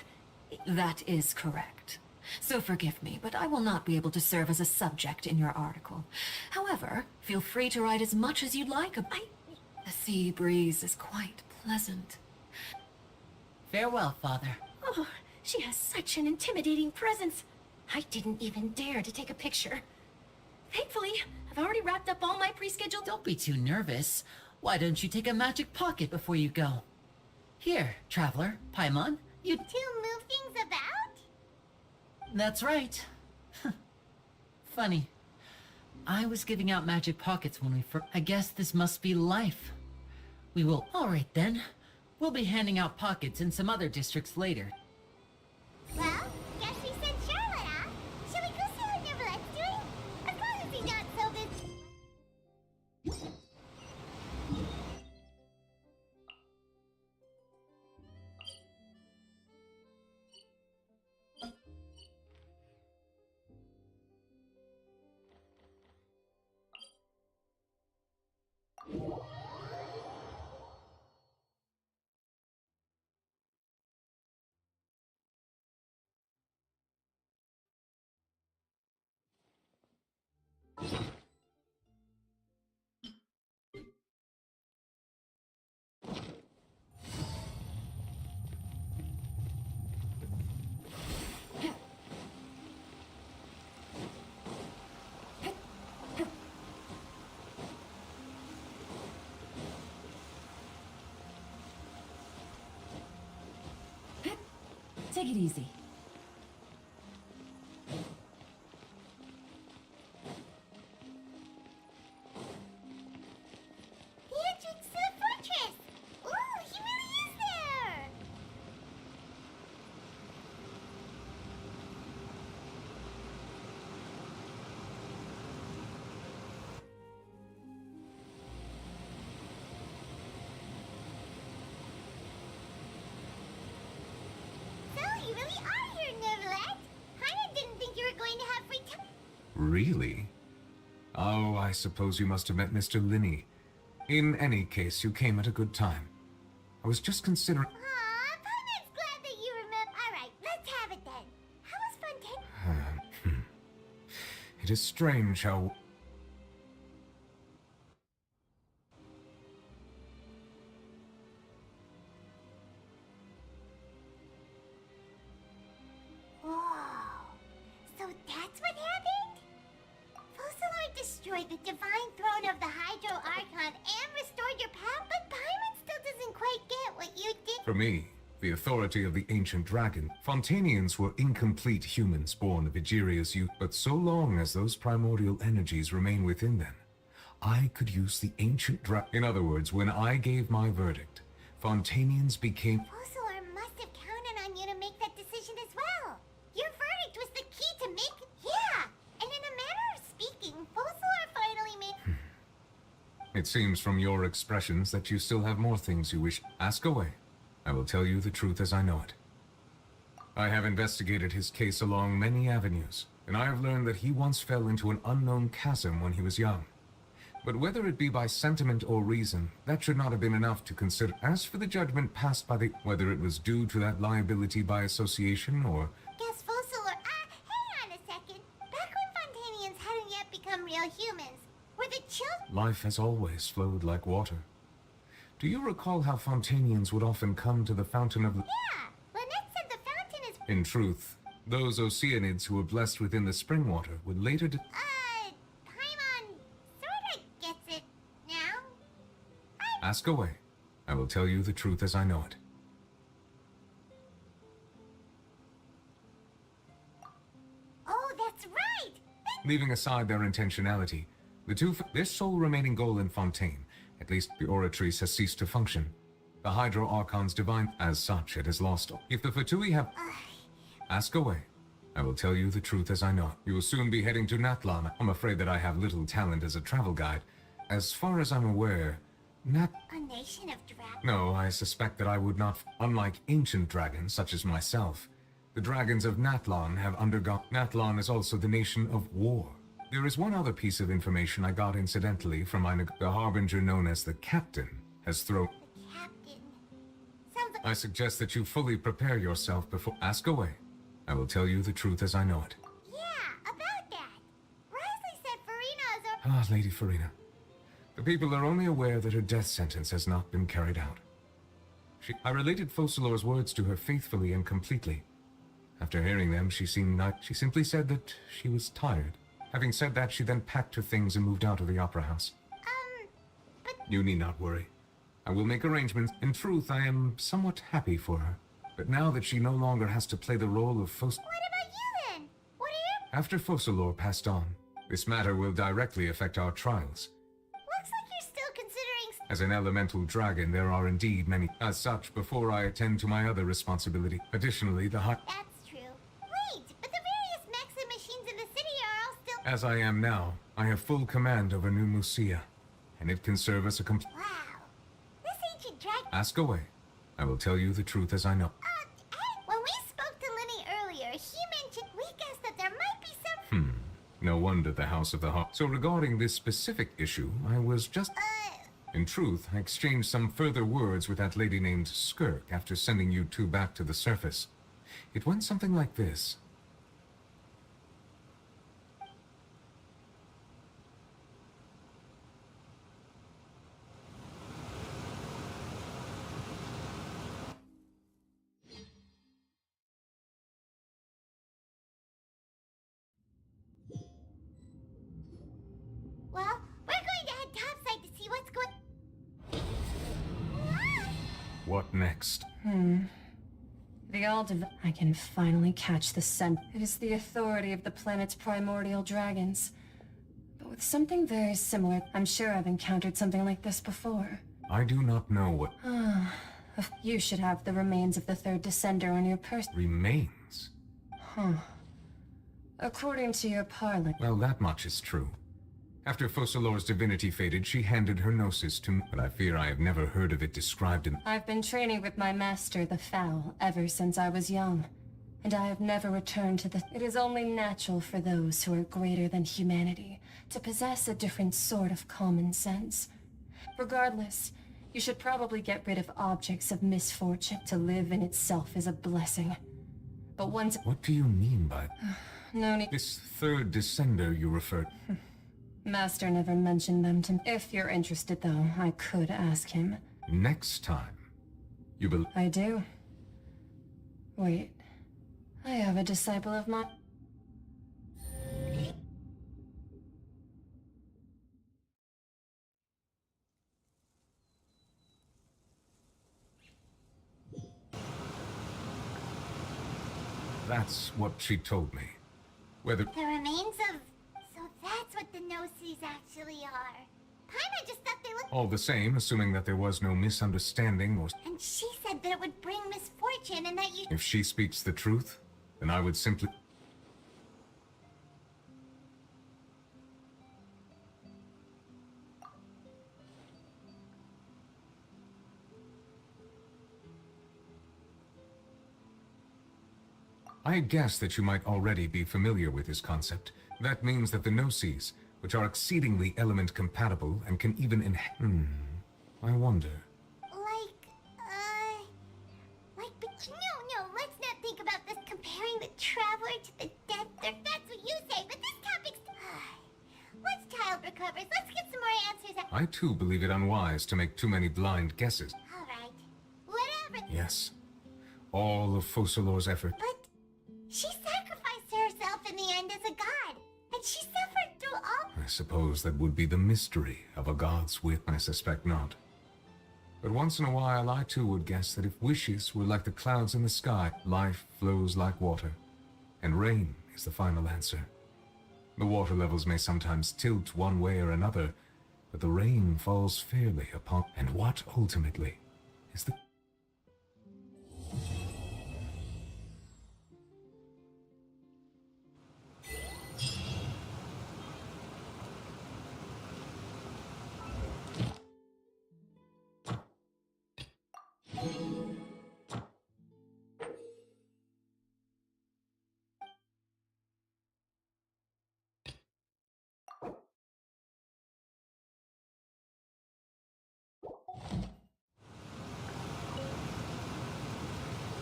That is correct. So forgive me, but I will not be able to serve as a subject in your article. However, feel free to write as much as you'd like. The sea breeze is quite pleasant. Farewell, Father. Oh, she has such an intimidating presence. I didn't even dare to take a picture. Thankfully, I've already wrapped up all my pre-scheduled... Don't be too nervous. Why don't you take a magic pocket before you go? Here, Traveler, Paimon, you... To move things about? That's right. Funny. I was giving out magic pockets when we first... I guess this must be life. We will... Alright then. We'll be handing out pockets in some other districts later. Well, guess we sent Charlotte off. Shall we go see how Nervillette's doing? As long as he's not so busy. Take it easy. The entrance to the fortress! Ooh, he really is there! So, you really are here, Nervilette! Paimon didn't think you were going to have free time. Really? Oh, I suppose you must have met Mr. Linney. In any case, you came at a good time. I was just considering... Aw, Paimon's glad that you remember. Alright, let's have it then. How was Fontaine? It is strange how... the divine throne of the Hydro Archon and restored your path, but Paimon still doesn't quite get what you did. For me, the authority of the ancient dragon, Fontanians were incomplete humans born of Egeria's youth, but so long as those primordial energies remain within them, I could use the ancient In other words, when I gave my verdict, Fontanians became... Fossilor must have counted on you to make that decision as well. Your verdict was the key to make... Yeah! And in a manner of speaking, Fossilor finally made... It seems from your expressions that you still have more things you wish. Ask away. I will tell you the truth as I know it. I have investigated his case along many avenues, and I have learned that he once fell into an unknown chasm when he was young. But whether it be by sentiment or reason, that should not have been enough to consider. As for the judgment passed by the... Whether it was due to that liability by association or... Guess Fossilor... hang on a second. Back when Fontanians hadn't yet become real humans, were the children... Life has always flowed like water. Do you recall how Fontanians would often come to the fountain of... Yeah! Lynette said the fountain is... In truth, those Oceanids who were blessed within the spring water would later... Paimon sorta gets it now. Ask away. I will tell you the truth as I know it. Oh, that's right! Leaving aside their intentionality, their sole remaining goal in Fontaine, at least the Oratrice, has ceased to function. The Hydro Archon's divine... As such, it has lost... If the Fatui have... Ask away. I will tell you the truth as I know it. You will soon be heading to Natlan. I'm afraid that I have little talent as a travel guide. As far as I'm aware, A nation of dragons. No, I suspect that I would not... Unlike ancient dragons, such as myself, the dragons of Natlan have undergone... Natlan is also the nation of war. There is one other piece of information I got incidentally from the harbinger known as the Captain has thrown... The Captain. Sounds like... I suggest that you fully prepare yourself before... Ask away. I will tell you the truth as I know it. Yeah, about that. Risley said Farina is a... Ah, Lady Farina. The people are only aware that her death sentence has not been carried out. I related Fossilor's words to her faithfully and completely. After hearing them, she seemed not... She simply said that she was tired. Having said that, she then packed her things and moved out of the opera house. But... You need not worry. I will make arrangements. In truth, I am somewhat happy for her. But now that she no longer has to play the role of What about you then? What are you... After Fossilor passed on, this matter will directly affect our trials. Looks like you're still considering... As an elemental dragon, there are indeed many. As such, before I attend to my other responsibility. Additionally, That's true. Wait, but the various mechs and machines in the city are all still... As I am now, I have full command over New Musia, and it can serve as a Wow. This ancient dragon... Ask away. I will tell you the truth as I know. Hey, when we spoke to Linny earlier, he mentioned we guessed that there might be some... No wonder the House of the Hawk. So regarding this specific issue, I was just... In truth, I exchanged some further words with that lady named Skirk after sending you two back to the surface. It went something like this. Well, we're going to head topside to see what's going... What next? The Aldiv... I can finally catch the scent. It is the authority of the planet's primordial dragons. But with something very similar, I'm sure I've encountered something like this before. I do not know what... You should have the remains of the third descender on your Remains? Huh. According to your parlance... Well, that much is true. After Fossilor's divinity faded, she handed her gnosis to me, but I fear I have never heard of it described in... I've been training with my master, the Fowl, ever since I was young. And I have never returned to the... It is only natural for those who are greater than humanity to possess a different sort of common sense. Regardless, you should probably get rid of objects of misfortune. To live in itself is a blessing. But once... What do you mean by... No need... This third descender you referred... Master never mentioned them to me. If you're interested, though, I could ask him. Next time, you will... I do. Wait. I have a disciple of mine. That's what she told me. Whether... The remains of... So that's what the no-seas actually are. Paimon just thought they looked... All the same, assuming that there was no misunderstanding or... And she said that it would bring misfortune and that you... If she speaks the truth, then I would simply... I guess that you might already be familiar with this concept. That means that the no-seas, which are exceedingly element-compatible and can even I wonder. No, let's not think about this comparing the Traveler to the Death. That's what you say, but this topic's... Once child recovers, let's get some more answers. I too believe it unwise to make too many blind guesses. Alright, whatever. Yes. All of Focalor's effort... But she sacrificed herself in the end as a god, and she suffered through all... I suppose that would be the mystery of a god's wit. I suspect not. But once in a while, I too would guess that if wishes were like the clouds in the sky, life flows like water, and rain is the final answer. The water levels may sometimes tilt one way or another, but the rain falls fairly upon... And what, ultimately, is the...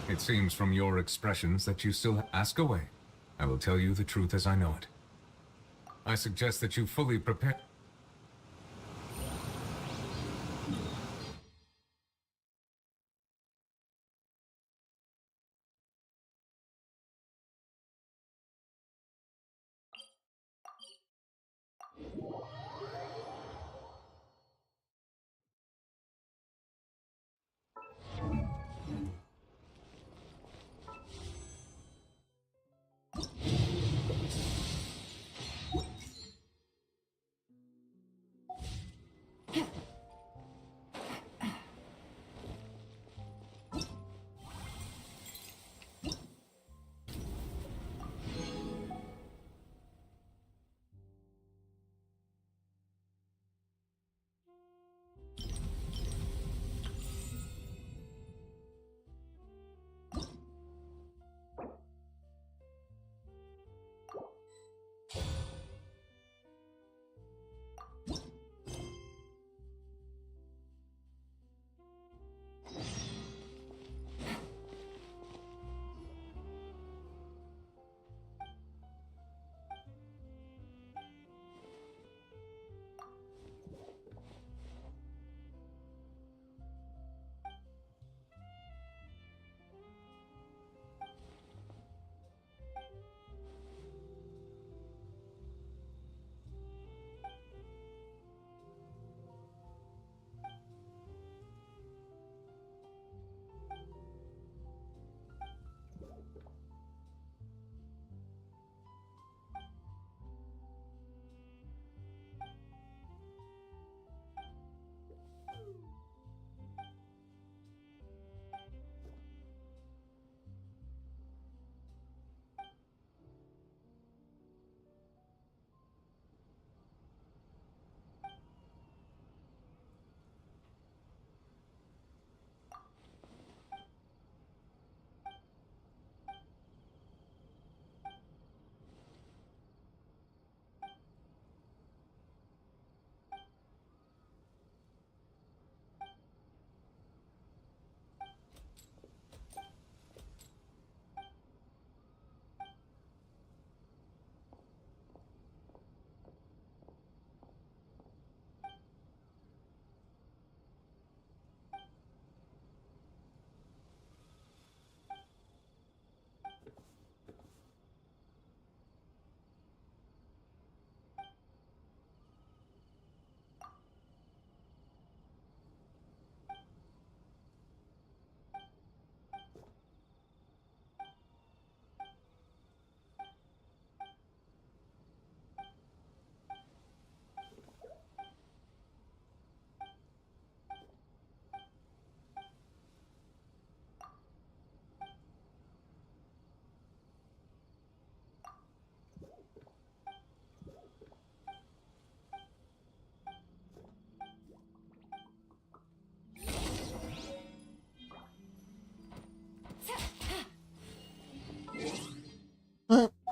It seems from your expressions that you still ask away. I will tell you the truth as I know it. I suggest that you fully prepare...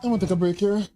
I'm gonna take a break here.